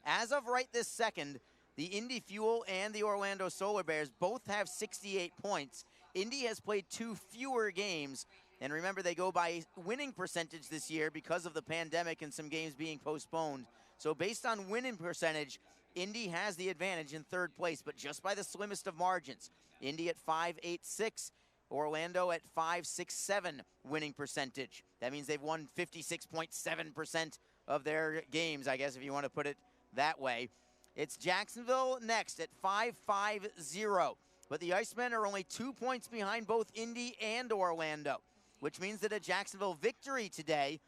As of right this second, the Indy Fuel and the Orlando Solar Bears both have 68 points. Indy has played 2 fewer games, and remember, they go by winning percentage this year because of the pandemic and some games being postponed. So based on winning percentage, Indy has the advantage in 3rd place, but just by the slimmest of margins. Indy at .586, Orlando at .567 winning percentage. That means they've won 56.7% of their games, I guess, if you want to put it that way. It's Jacksonville next at .550, but the Icemen are only 2 points behind both Indy and Orlando, which means that a Jacksonville victory today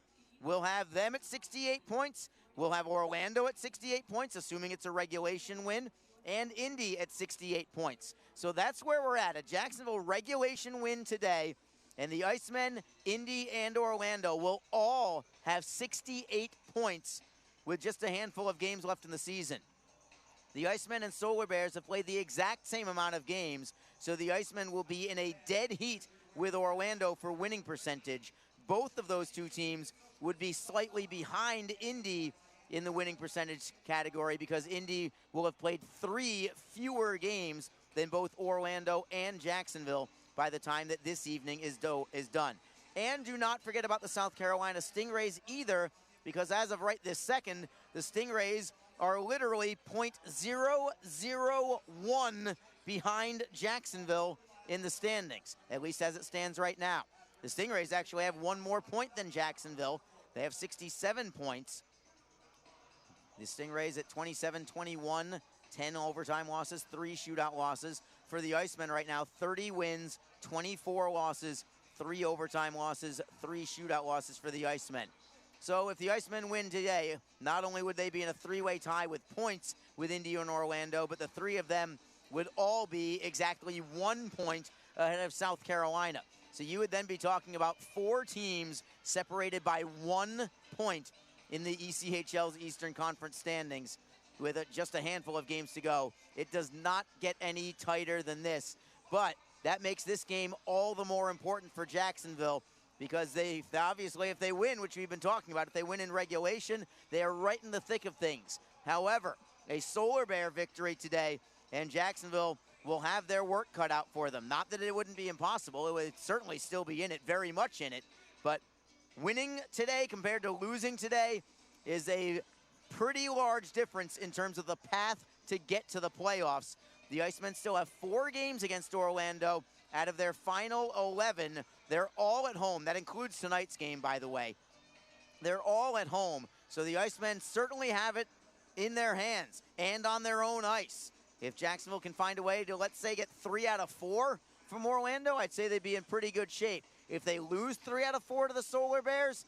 will have them at 68 points. We'll have Orlando at 68 points, assuming it's a regulation win, and Indy at 68 points. So that's where we're at, a Jacksonville regulation win today, and the Icemen, Indy, and Orlando will all have 68 points with just a handful of games left in the season. The Icemen and Solar Bears have played the exact same amount of games, so the Icemen will be in a dead heat with Orlando for winning percentage. Both of those 2 teams would be slightly behind Indy in the winning percentage category because Indy will have played 3 fewer games than both Orlando and Jacksonville by the time that this evening is done. And do not forget about the South Carolina Stingrays either, because as of right this second, the Stingrays are literally .001 behind Jacksonville in the standings, at least as it stands right now. The Stingrays actually have 1 more point than Jacksonville. They have 67 points. The Stingrays at 27-21, 10 overtime losses, 3 shootout losses. For the Icemen right now, 30 wins, 24 losses, 3 overtime losses, 3 shootout losses for the Icemen. So if the Icemen win today, not only would they be in a 3-way tie with points with Indy and Orlando, but the 3 of them would all be exactly 1 point ahead of South Carolina. So you would then be talking about 4 teams separated by 1 point in the ECHL's Eastern Conference standings, with just a handful of games to go. It does not get any tighter than this. But that makes this game all the more important for Jacksonville, because they obviously, if they win, which we've been talking about, if they win in regulation, they are right in the thick of things. However, a Solar Bear victory today, and Jacksonville will have their work cut out for them. Not that it wouldn't be impossible. It would certainly still be in it, very much in it. But winning today compared to losing today is a pretty large difference in terms of the path to get to the playoffs. The Icemen still have 4 games against Orlando. Out of their final 11, they're all at home. That includes tonight's game, by the way. They're all at home. So the Icemen certainly have it in their hands and on their own ice. If Jacksonville can find a way to, let's say, get 3 out of 4 from Orlando, I'd say they'd be in pretty good shape. If they lose 3 out of 4 to the Solar Bears,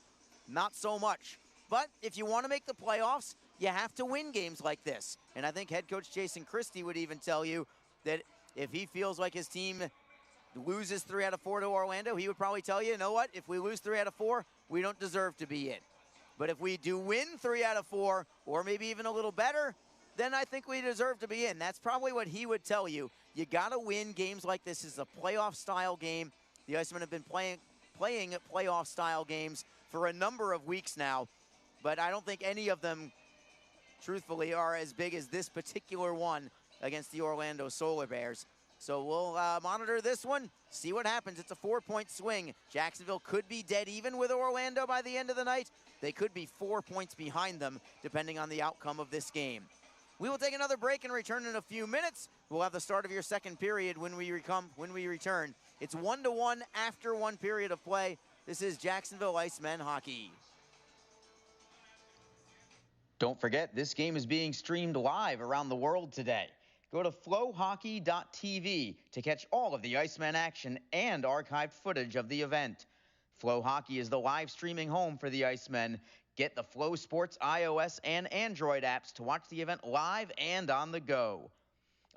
not so much. But if you want to make the playoffs, you have to win games like this. And I think head coach Jason Christie would even tell you that if he feels like his team loses 3 out of 4 to Orlando, he would probably tell you, you know what, if we lose 3 out of 4, we don't deserve to be in. But if we do win 3 out of 4, or maybe even a little better, then I think we deserve to be in. That's probably what he would tell you. You got to win games like this. This is a playoff-style game. The Icemen have been playing playoff-style games for a number of weeks now, but I don't think any of them, truthfully, are as big as this particular one against the Orlando Solar Bears. So we'll monitor this one, see what happens. It's a 4-point swing. Jacksonville could be dead even with Orlando by the end of the night. They could be 4 points behind them, depending on the outcome of this game. We will take another break and return in a few minutes. We'll have the start of your second period when we return. It's 1-1 after one period of play. This is Jacksonville Icemen hockey. Don't forget, this game is being streamed live around the world today. Go to flowhockey.tv to catch all of the Icemen action and archived footage of the event. Flow Hockey is the live streaming home for the Icemen. Get the Flow Sports iOS and Android apps to watch the event live and on the go.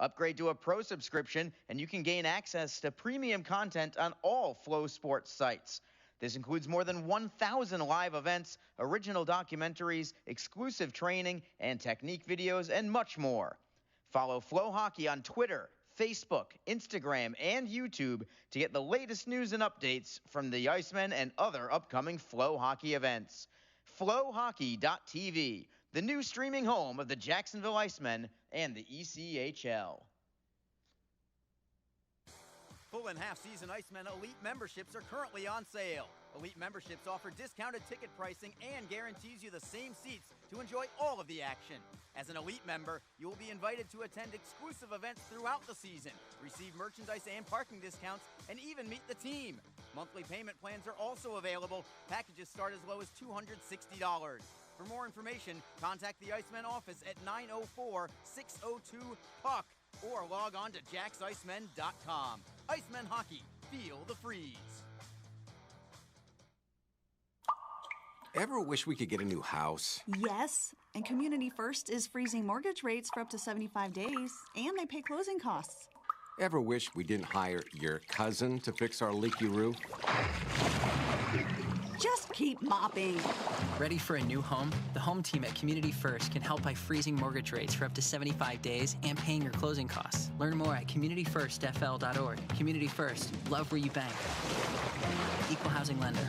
Upgrade to a pro subscription and you can gain access to premium content on all Flow Sports sites. This includes more than 1,000 live events, original documentaries, exclusive training and technique videos, and much more. Follow Flow Hockey on Twitter, Facebook, Instagram, and YouTube to get the latest news and updates from the Icemen and other upcoming Flow Hockey events. Flowhockey.tv, the new streaming home of the Jacksonville Icemen and the ECHL. Full and half-season Icemen Elite memberships are currently on sale. Elite memberships offer discounted ticket pricing and guarantees you the same seats to enjoy all of the action. As an Elite member, you will be invited to attend exclusive events throughout the season, receive merchandise and parking discounts, and even meet the team. Monthly payment plans are also available. Packages start as low as $260. For more information, contact the Icemen office at 904-602-PUCK or log on to jacksicemen.com. Icemen Hockey, feel the freeze. Ever wish we could get a new house? Yes, and Community First is freezing mortgage rates for up to 75 days, and they pay closing costs. Ever wish we didn't hire your cousin to fix our leaky roof? Just keep mopping. Ready for a new home? The home team at Community First can help by freezing mortgage rates for up to 75 days and paying your closing costs. Learn more at communityfirstfl.org. Community First, love where you bank. Equal housing lender.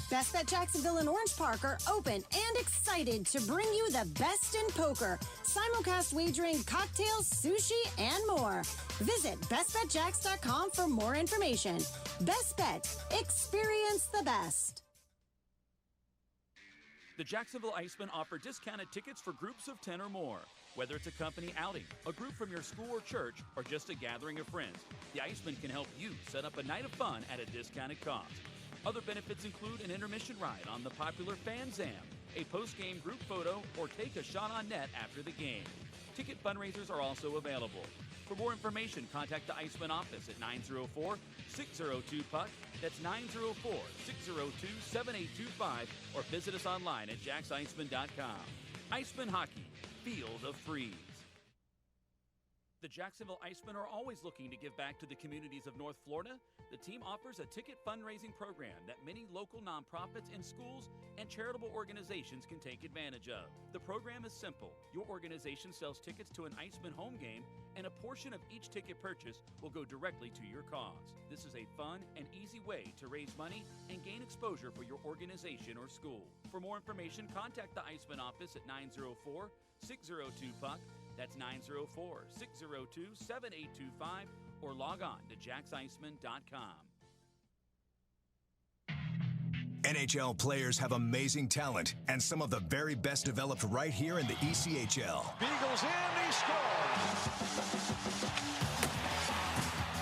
Best Bet Jacksonville and Orange Park are open and excited to bring you the best in poker, simulcast wagering, cocktails, sushi, and more. Visit bestbetjacks.com for more information. Best Bet. Experience the best. The Jacksonville Icemen offer discounted tickets for groups of 10 or more. Whether it's a company outing, a group from your school or church, or just a gathering of friends, the Icemen can help you set up a night of fun at a discounted cost. Other benefits include an intermission ride on the popular Fan Zam, a post-game group photo, or take a shot on net after the game. Ticket fundraisers are also available. For more information, contact the Icemen office at 904-602-PUCK. That's 904-602-7825, or visit us online at jacksicemen.com. Icemen Hockey, feel the freeze. The Jacksonville Icemen are always looking to give back to the communities of North Florida. The team offers a ticket fundraising program that many local nonprofits and schools and charitable organizations can take advantage of. The program is simple. Your organization sells tickets to an Iceman home game, and a portion of each ticket purchase will go directly to your cause. This is a fun and easy way to raise money and gain exposure for your organization or school. For more information, contact the Iceman office at 904-602-PUCK. That's 904-602-7825, or log on to jacksiceman.com. NHL players have amazing talent, and some of the very best developed right here in the ECHL. Beagles in, he scores!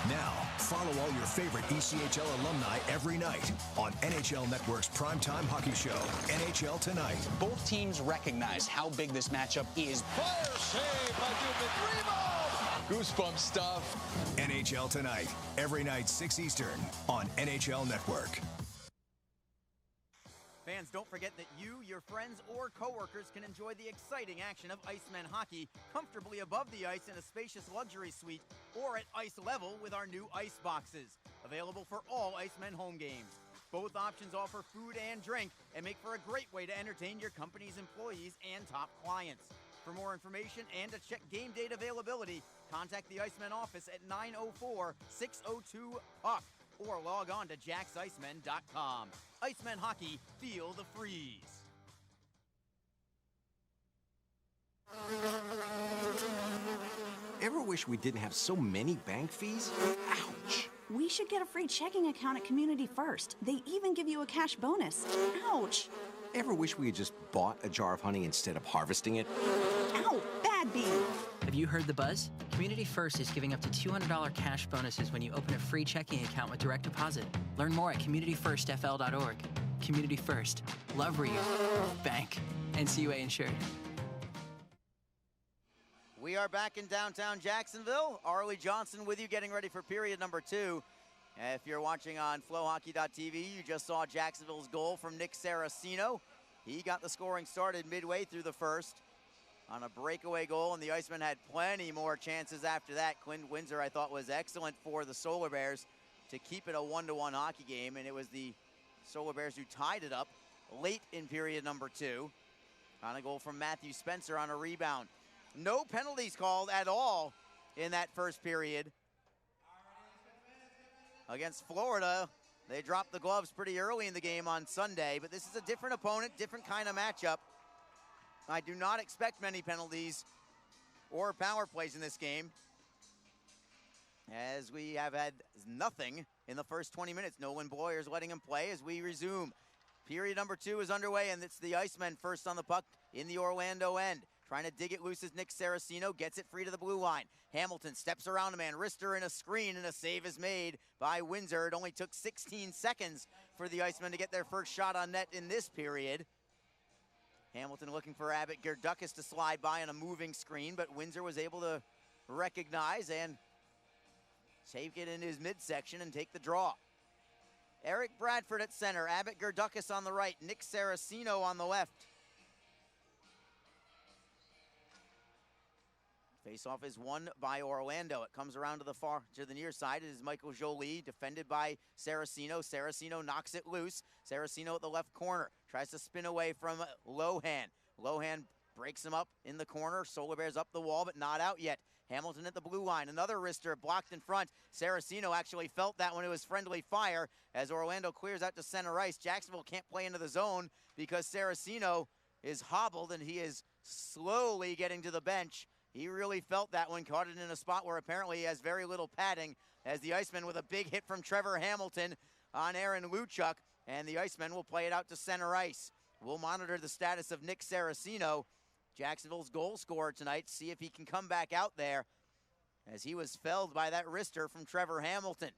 Now, follow all your favorite ECHL alumni every night on NHL Network's primetime hockey show, NHL Tonight. Both teams recognize how big this matchup is. Fire save by Dubnik. Rebound! Goosebump stuff. NHL Tonight, every night 6 Eastern on NHL Network. Fans, don't forget that you, your friends, or coworkers can enjoy the exciting action of Icemen hockey comfortably above the ice in a spacious luxury suite or at ice level with our new ice boxes, available for all Icemen home games. Both options offer food and drink and make for a great way to entertain your company's employees and top clients. For more information and to check game date availability, contact the Icemen office at 904-602-PUCK. or log on to jacksicemen.com. Icemen hockey, feel the freeze. Ever wish we didn't have so many bank fees? Ouch! We should get a free checking account at Community First. They even give you a cash bonus. Ouch! Ever wish we had just bought a jar of honey instead of harvesting it? Ow! Bad bee! Have you heard the buzz? Community First is giving up to $200 cash bonuses when you open a free checking account with direct deposit. Learn more at communityfirstfl.org. Community First. Love where you bank. NCUA insured. We are back in downtown Jacksonville. Arlie Johnson with you, getting ready for period number 2. If you're watching on flowhockey.tv, you just saw Jacksonville's goal from Nick Saracino. He got the scoring started midway through the first on a breakaway goal, and the Icemen had plenty more chances after that. Quinn Windsor, I thought, was excellent for the Solar Bears to keep it a 1-1 hockey game, and it was the Solar Bears who tied it up late in period number 2 on a goal from Matthew Spencer on a rebound. No penalties called at all in that first period. Against Florida, they dropped the gloves pretty early in the game on Sunday, but this is a different opponent, different kind of matchup. I do not expect many penalties or power plays in this game, as we have had nothing in the first 20 minutes. Nolan Boyer's letting him play as we resume. Period number 2 is underway, and it's the Icemen first on the puck in the Orlando end. Trying to dig it loose is Nick Saracino, gets it free to the blue line. Hamilton steps around a man, wrister in a screen, and a save is made by Windsor. It only took 16 seconds for the Icemen to get their first shot on net in this period. Hamilton looking for Abbott Gerdukas to slide by on a moving screen, but Windsor was able to recognize and take it in his midsection and take the draw. Eric Bradford at center, Abbott Gerdukas on the right, Nick Saracino on the left. Face-off is won by Orlando. It comes around to the near side. It is Michael Jolie, defended by Saracino. Saracino knocks it loose. Saracino at the left corner, tries to spin away from Lohan. Lohan breaks him up in the corner. Solar Bears up the wall, but not out yet. Hamilton at the blue line. Another wrister blocked in front. Saracino actually felt that when it was friendly fire as Orlando clears out to center ice. Jacksonville can't play into the zone because Saracino is hobbled and he is slowly getting to the bench. He really felt that one, caught it in a spot where apparently he has very little padding, as the Icemen with a big hit from Trevor Hamilton on Aaron Luchuk, and the Icemen will play it out to center ice. We'll monitor the status of Nick Saracino, Jacksonville's goal scorer tonight, see if he can come back out there, as he was felled by that wrister from Trevor Hamilton.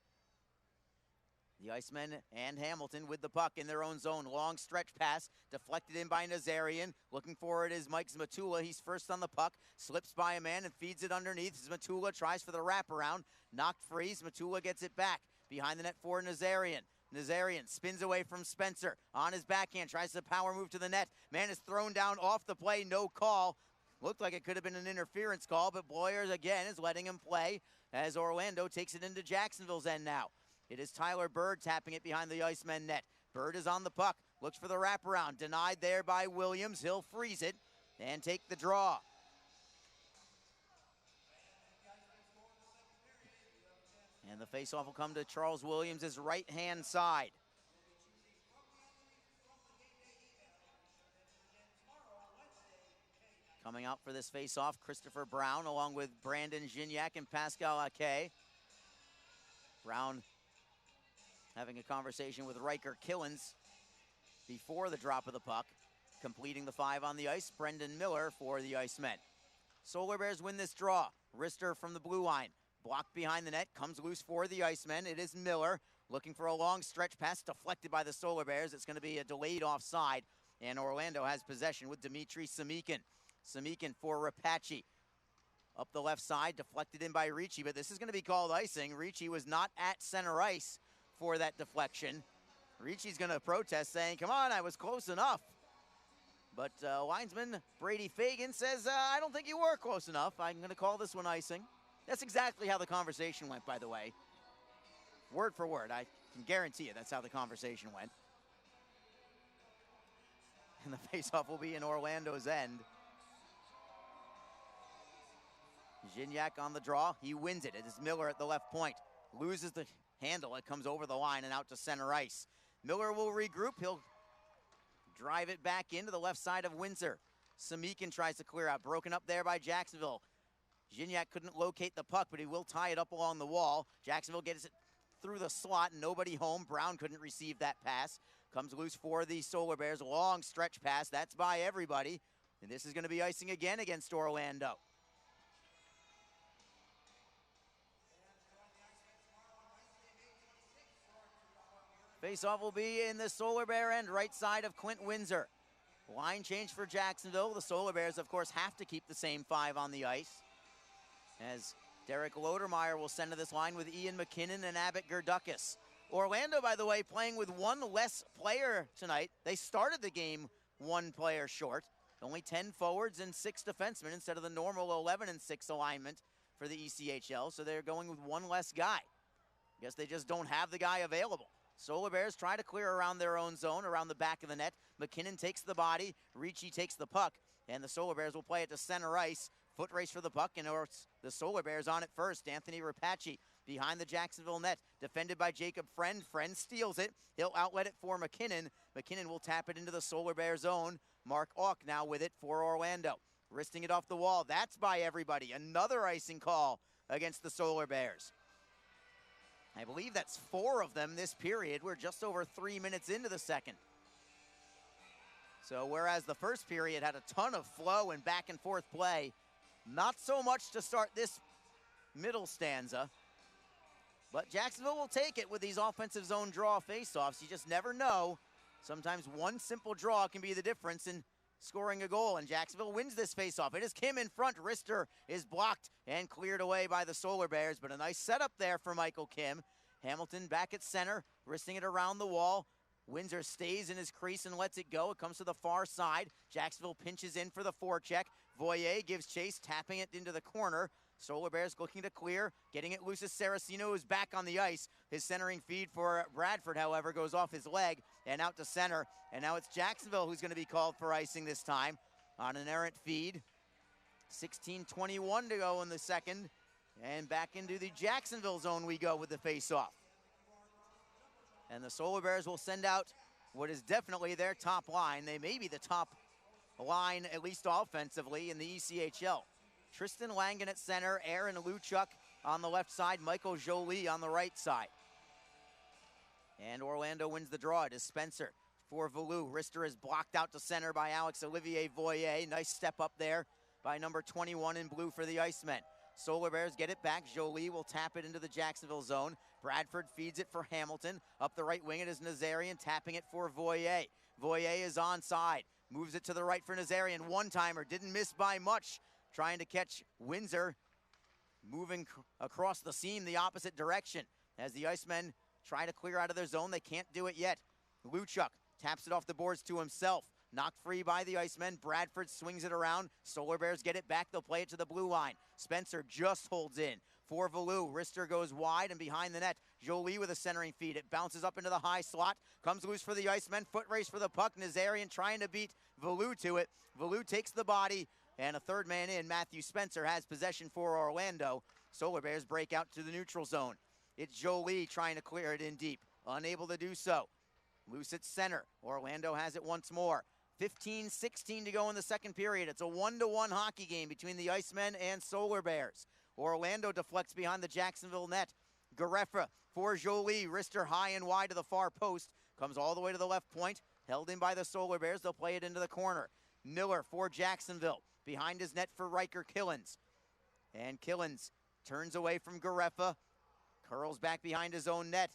The Icemen and Hamilton with the puck in their own zone. Long stretch pass, deflected in by Nazarian. Looking for it is Mike Zmatula. He's first on the puck, slips by a man and feeds it underneath. Zmatula tries for the wraparound, knocked free. Zmatula gets it back behind the net for Nazarian. Nazarian spins away from Spencer. On his backhand, tries to power move to the net. Man is thrown down off the play, no call. Looked like it could have been an interference call, but Boyers again is letting him play as Orlando takes it into Jacksonville's end now. It is Tyler Bird tapping it behind the Icemen net. Bird is on the puck, looks for the wraparound, denied there by Williams. He'll freeze it and take the draw. And the faceoff will come to Charles Williams' right-hand side. Coming out for this faceoff, Christopher Brown along with Brandon Gignac and Pascal Ake. Brown having a conversation with Riker Killens before the drop of the puck. Completing the 5 on the ice, Brendan Miller for the Icemen. Solar Bears win this draw. Rister from the blue line. Blocked behind the net, comes loose for the Icemen. It is Miller looking for a long stretch pass, deflected by the Solar Bears. It's going to be a delayed offside, and Orlando has possession with Dmitry Samikin. Samikin for Rapace. Up the left side, deflected in by Ricci, but this is going to be called icing. Ricci was not at center ice for that deflection. Ricci's going to protest, saying, come on, I was close enough. But linesman Brady Fagan says, I don't think you were close enough. I'm going to call this one icing. That's exactly how the conversation went, by the way. Word for word. I can guarantee you that's how the conversation went. And the faceoff will be in Orlando's end. Gignac on the draw. He wins it. It is Miller at the left point. Loses the handle. It comes over the line and out to center ice. Miller will regroup. He'll drive it back into the left side of Windsor. Samikin tries to clear out. Broken up there by Jacksonville. Gignac couldn't locate the puck, but he will tie it up along the wall. Jacksonville gets it through the slot. Nobody home. Brown couldn't receive that pass. Comes loose for the Solar Bears. Long stretch pass. That's by everybody. And this is going to be icing again against Orlando. Faceoff will be in the Solar Bear end, right side of Clint Windsor. Line change for Jacksonville. The Solar Bears, of course, have to keep the same 5 on the ice, as Derek Lodermeyer will send to this line with Ian McKinnon and Abbott Gerdukis. Orlando, by the way, playing with 1 less player tonight. They started the game 1 player short. Only 10 forwards and 6 defensemen instead of the normal 11 and 6 alignment for the ECHL. So they're going with 1 less guy. Guess they just don't have the guy available. Solar Bears try to clear around their own zone, around the back of the net. McKinnon takes the body. Ricci takes the puck. And the Solar Bears will play it to center ice. Foot race for the puck, and the Solar Bears on it first. Anthony Rapace behind the Jacksonville net, defended by Jacob Friend. Friend steals it. He'll outlet it for McKinnon. McKinnon will tap it into the Solar Bears zone. Mark Auk now with it for Orlando. Wristing it off the wall. That's by everybody. Another icing call against the Solar Bears. I believe that's 4 of them this period. We're just over 3 minutes into the second. So whereas the first period had a ton of flow and back and forth play, not so much to start this middle stanza. But Jacksonville will take it with these offensive zone draw faceoffs. You just never know. Sometimes one simple draw can be the difference in scoring a goal, and Jacksonville wins this faceoff. It is Kim in front. Rister is blocked and cleared away by the Solar Bears, but a nice setup there for Michael Kim. Hamilton back at center, wristing it around the wall. Windsor stays in his crease and lets it go. It comes to the far side. Jacksonville pinches in for the forecheck. Voyer gives chase, tapping it into the corner. Solar Bears looking to clear, getting it loose as Saraceno is back on the ice. His centering feed for Bradford, however, goes off his leg and out to center. And now it's Jacksonville who's going to be called for icing this time on an errant feed. 16:21 to go in the second. And back into the Jacksonville zone we go with the faceoff. And the Solar Bears will send out what is definitely their top line. They may be the top line, at least offensively, in the ECHL. Tristan Langen at center, Aaron Luchuk on the left side, Michael Jolie on the right side. And Orlando wins the draw. It is Spencer for Valou. Rister is blocked out to center by Alex Olivier Voyer. Nice step up there by number 21 in blue for the Icemen. Solar Bears get it back. Jolie will tap it into the Jacksonville zone. Bradford feeds it for Hamilton. Up the right wing it is Nazarian tapping it for Voyer. Voyer is onside. Moves it to the right for Nazarian. One-timer. Didn't miss by much. Trying to catch Windsor. Moving across the seam the opposite direction. As the Icemen try to clear out of their zone, they can't do it yet. Luchuk taps it off the boards to himself. Knocked free by the Icemen. Bradford swings it around. Solar Bears get it back. They'll play it to the blue line. Spencer just holds in for Valou. Rister goes wide and behind the net. Jolie with a centering feed. It bounces up into the high slot. Comes loose for the Icemen. Foot race for the puck. Nazarian trying to beat Valou to it. Valou takes the body. And a third man in, Matthew Spencer, has possession for Orlando. Solar Bears break out to the neutral zone. It's Jolie trying to clear it in deep. Unable to do so. Loose at center. Orlando has it once more. 15-16 to go in the second period. It's a 1-1 hockey game between the Icemen and Solar Bears. Orlando deflects behind the Jacksonville net. Gareffa for Jolie. Rister high and wide to the far post. Comes all the way to the left point. Held in by the Solar Bears. They'll play it into the corner. Miller for Jacksonville. Behind his net for Riker Killens. And Killens turns away from Gareffa. Curls back behind his own net.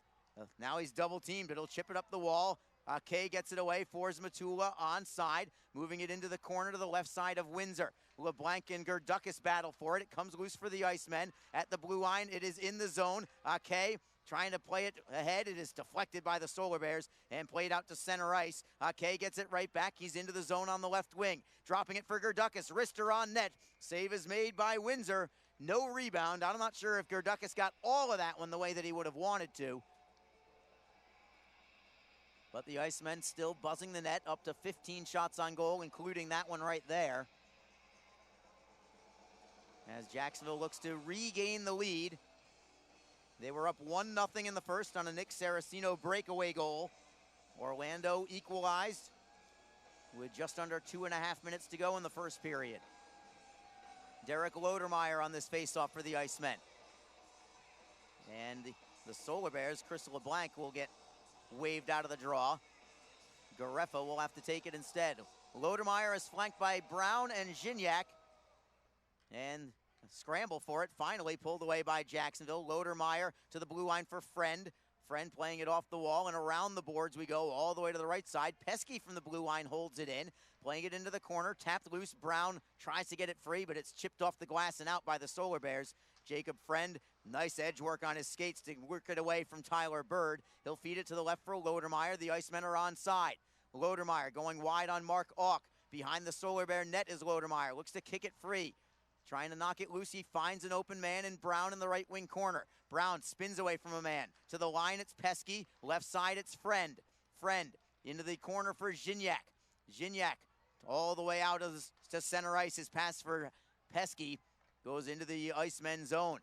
Now he's double teamed, but he'll chip it up the wall. Kay gets it away, Forz Matula onside, moving it into the corner to the left side of Windsor. LeBlanc and Gerdukas battle for it. It comes loose for the Icemen at the blue line. It is in the zone. Kay trying to play it ahead. It is deflected by the Solar Bears and played out to center ice. Kay gets it right back. He's into the zone on the left wing. Dropping it for Gerdukas. Rister on net. Save is made by Windsor. No rebound. I'm not sure if Gerdukas got all of that one the way that he would have wanted to. But the Icemen still buzzing the net, up to 15 shots on goal, including that one right there. As Jacksonville looks to regain the lead. They were up 1-0 in the first on a Nick Saraceno breakaway goal. Orlando equalized with just under 2.5 minutes to go in the first period. Derek Lodermeyer on this faceoff for the Icemen. And the Solar Bears, Chris LeBlanc, will get waved out of the draw. Gareffa will have to take it instead. Lodermeyer is flanked by Brown and Gignac. And a scramble for it, finally pulled away by Jacksonville. Lodermeyer to the blue line for Friend. Friend playing it off the wall, and around the boards we go all the way to the right side. Pesky from the blue line holds it in, playing it into the corner, tapped loose. Brown tries to get it free, but it's chipped off the glass and out by the Solar Bears. Jacob Friend, nice edge work on his skates to work it away from Tyler Bird. He'll feed it to the left for Lodermeyer. The Icemen are onside. Lodermeyer going wide on Mark Auk. Behind the Solar Bear net is Lodermeyer. Looks to kick it free. Trying to knock it loose, he finds an open man in Brown in the right wing corner. Brown spins away from a man. To the line, it's Pesky. Left side, it's Friend. Friend into the corner for Gignac. Gignac all the way out to center ice. His pass for Pesky goes into the Icemen zone.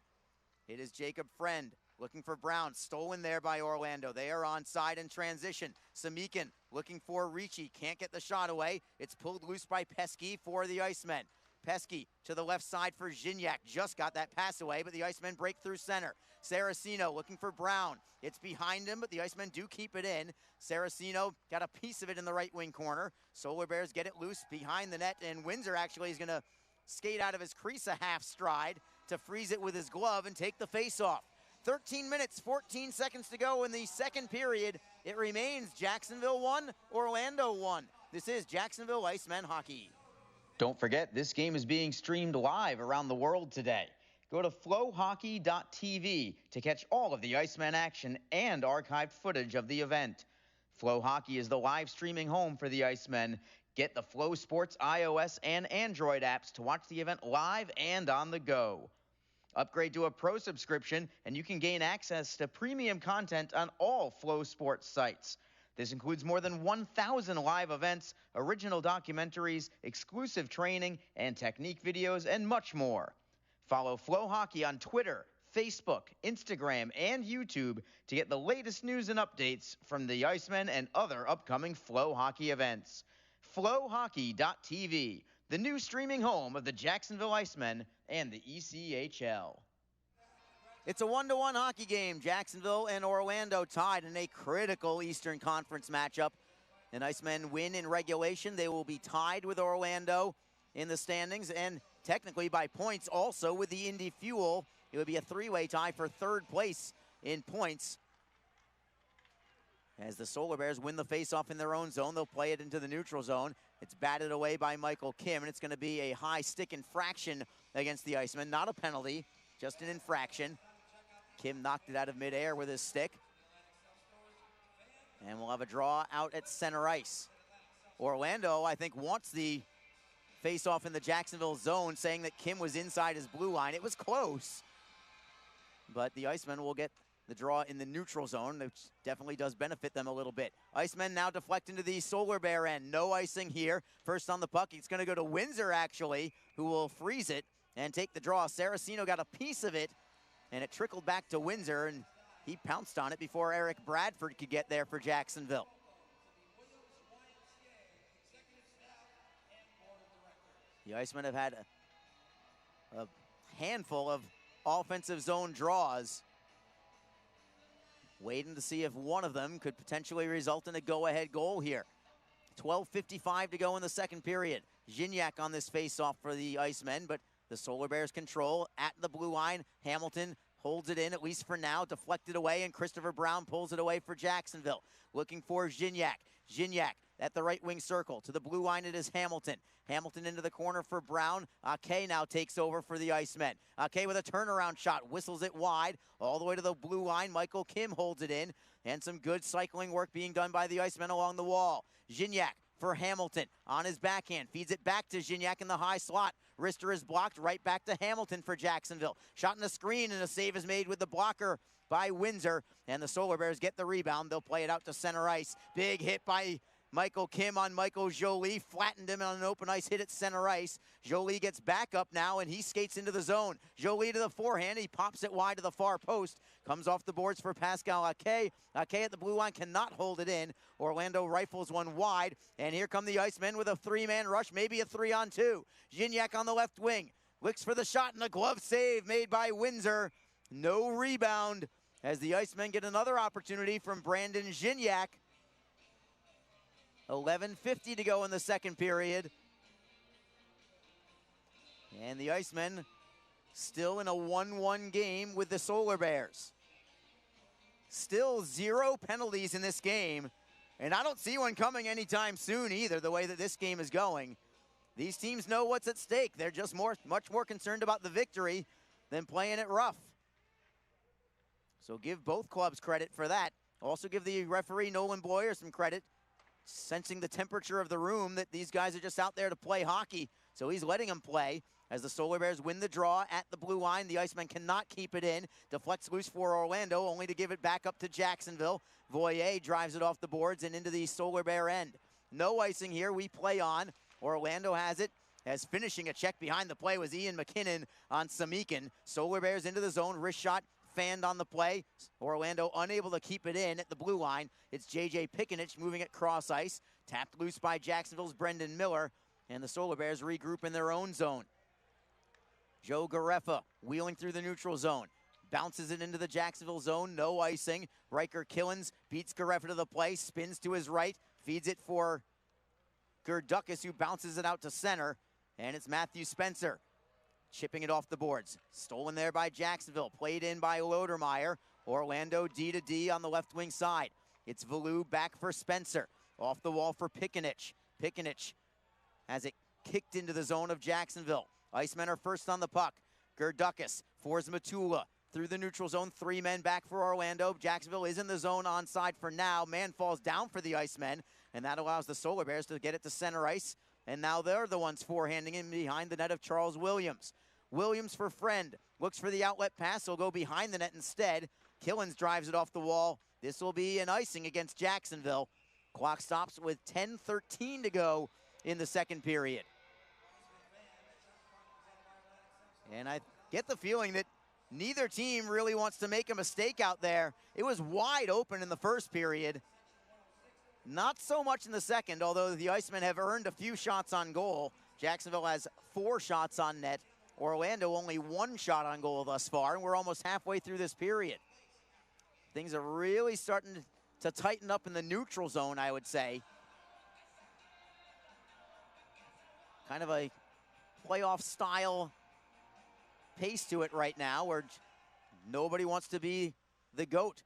It is Jacob Friend looking for Brown. Stolen there by Orlando. They are onside in transition. Samikin looking for Ricci. Can't get the shot away. It's pulled loose by Pesky for the Icemen. Pesky to the left side for Gignac. Just got that pass away, but the Icemen break through center. Saraceno looking for Brown. It's behind him, but the Icemen do keep it in. Saraceno got a piece of it in the right wing corner. Solar Bears get it loose behind the net, and Windsor actually is going to skate out of his crease a half stride to freeze it with his glove and take the face-off. 13 minutes, 14 seconds to go in the second period. It remains Jacksonville 1, Orlando 1. This is Jacksonville Icemen hockey. Don't forget, this game is being streamed live around the world today. Go to flowhockey.tv to catch all of the Icemen action and archived footage of the event. Flow Hockey is the live streaming home for the Icemen. Get the Flow Sports iOS and Android apps to watch the event live and on the go. Upgrade to a pro subscription and you can gain access to premium content on all Flow Sports sites. This includes more than 1,000 live events, original documentaries, exclusive training and technique videos, and much more. Follow Flow Hockey on Twitter, Facebook, Instagram, and YouTube to get the latest news and updates from the Icemen and other upcoming Flow Hockey events. Flowhockey.tv, the new streaming home of the Jacksonville Icemen and the ECHL. It's a 1-1 hockey game. Jacksonville and Orlando tied in a critical Eastern Conference matchup. An Icemen win in regulation. They will be tied with Orlando in the standings, and technically by points also with the Indy Fuel. It would be a three-way tie for third place in points. As the Solar Bears win the faceoff in their own zone, they'll play it into the neutral zone. It's batted away by Michael Kim, and it's going to be a high stick infraction against the Icemen. Not a penalty, just an infraction. Kim knocked it out of midair with his stick. And we'll have a draw out at center ice. Orlando, I think, wants the face-off in the Jacksonville zone, saying that Kim was inside his blue line. It was close, but the Icemen will get the draw in the neutral zone, which definitely does benefit them a little bit. Icemen now deflect into the Solar Bear end. No icing here. First on the puck, it's going to go to Windsor, actually, who will freeze it and take the draw. Saraceno got a piece of it, and it trickled back to Windsor, and he pounced on it before Eric Bradford could get there for Jacksonville. The Icemen have had a handful of offensive zone draws, waiting to see if one of them could potentially result in a go-ahead goal here. 12:55 to go in the second period. Gignac on this face-off for the Icemen, but the Solar Bears control at the blue line. Hamilton holds it in, at least for now, deflected away, and Christopher Brown pulls it away for Jacksonville. Looking for Gignac. Gignac at the right wing circle. To the blue line, it is Hamilton. Hamilton into the corner for Brown. Ake now takes over for the Icemen. Ake with a turnaround shot, whistles it wide, all the way to the blue line. Michael Kim holds it in, and some good cycling work being done by the Icemen along the wall. Gignac for Hamilton on his backhand, feeds it back to Gignac in the high slot. Wrister is blocked, right back to Hamilton for Jacksonville. Shot in the screen, and a save is made with the blocker by Windsor, and the Solar Bears get the rebound. They'll play it out to center ice. Big hit by Michael Kim on Michael Jolie, flattened him on an open ice hit at center ice. Jolie gets back up now, and he skates into the zone. Jolie to the forehand, he pops it wide to the far post. Comes off the boards for Pascal Ake. Ake at the blue line cannot hold it in. Orlando rifles one wide, and here come the Icemen with a three-man rush, maybe a 3-on-2. Gignac on the left wing, looks for the shot, and a glove save made by Windsor. No rebound, as the Icemen get another opportunity from Brandon Gignac. 11:50 to go in the second period. And the Icemen still in a 1-1 game with the Solar Bears. Still 0 penalties in this game, and I don't see one coming anytime soon either, the way that this game is going. These teams know what's at stake. They're just much more concerned about the victory than playing it rough. So give both clubs credit for that. Also give the referee, Nolan Boyer, some credit, sensing the temperature of the room that these guys are just out there to play hockey. So he's letting them play as the Solar Bears win the draw at the blue line. The Icemen cannot keep it in. Deflects loose for Orlando, only to give it back up to Jacksonville. Voyer drives it off the boards and into the Solar Bear end. No icing here. We play on. Orlando has it, as finishing a check behind the play was Ian McKinnon on Samikin. Solar Bears into the zone. Wrist shot fanned on the play. Orlando unable to keep it in at the blue line. It's J.J. Pickenich moving it cross ice. Tapped loose by Jacksonville's Brendan Miller. And the Solar Bears regroup in their own zone. Joe Gareffa wheeling through the neutral zone. Bounces it into the Jacksonville zone. No icing. Riker Killens beats Gareffa to the play. Spins to his right. Feeds it for Gerdukas, who bounces it out to center. And it's Matthew Spencer chipping it off the boards. Stolen there by Jacksonville. Played in by Lodermeyer. Orlando D to D on the left wing side. It's Valou back for Spencer. Off the wall for Pickenich. Pickenich has it kicked into the zone of Jacksonville. Icemen are first on the puck. Gerdukas for Matula through the neutral zone. 3 men back for Orlando. Jacksonville is in the zone onside for now. Man falls down for the Icemen, and that allows the Solar Bears to get it to center ice. And now they're the ones forehanding in behind the net of Charles Williams. Williams for Friend. Looks for the outlet pass. He'll go behind the net instead. Killens drives it off the wall. This will be an icing against Jacksonville. Clock stops with 10:13 to go in the second period. And I get the feeling that neither team really wants to make a mistake out there. It was wide open in the first period. Not so much in the second, although the Icemen have earned a few shots on goal. Jacksonville has 4 shots on net. Orlando only 1 shot on goal thus far, and we're almost halfway through this period. Things are really starting to tighten up in the neutral zone, I would say. Kind of a playoff style pace to it right now, where nobody wants to be the GOAT.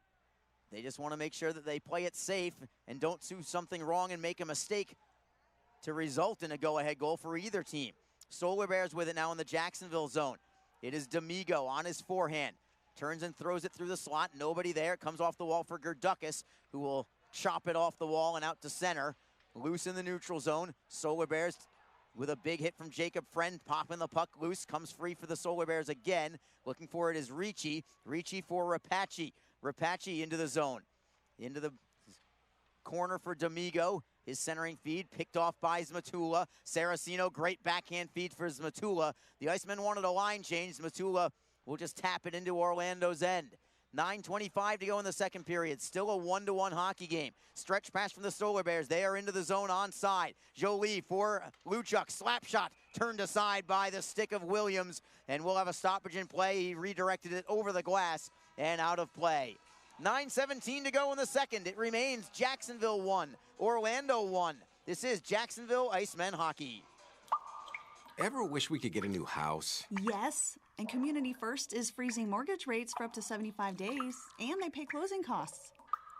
They just want to make sure that they play it safe and don't do something wrong and make a mistake to result in a go-ahead goal for either team. Solar Bears with it now in the Jacksonville zone. It is D'Amigo on his forehand. Turns and throws it through the slot. Nobody there. It comes off the wall for Gerdukas, who will chop it off the wall and out to center. loose in the neutral zone. Solar Bears with a big hit from Jacob Friend, popping the puck loose, comes free for the Solar Bears again. Looking for it is Ricci. Ricci for Rapace. Rapace into the zone. Into the corner for D'Amigo. His centering feed picked off by Zmatula. Saraceno, great backhand feed for Zmatula. The Icemen wanted a line change. Zmatula will just tap it into Orlando's end. 9:25 to go in the second period. Still a 1-1 hockey game. Stretch pass from the Solar Bears. They are into the zone onside. Jolie for Luchuk. Slap shot turned aside by the stick of Williams. And we'll have a stoppage in play. He redirected it over the glass and out of play. 9:17 to go in the second. It remains Jacksonville 1, Orlando 1. This is Jacksonville Icemen hockey. Ever wish we could get a new house? Yes, and Community First is freezing mortgage rates for up to 75 days, and they pay closing costs.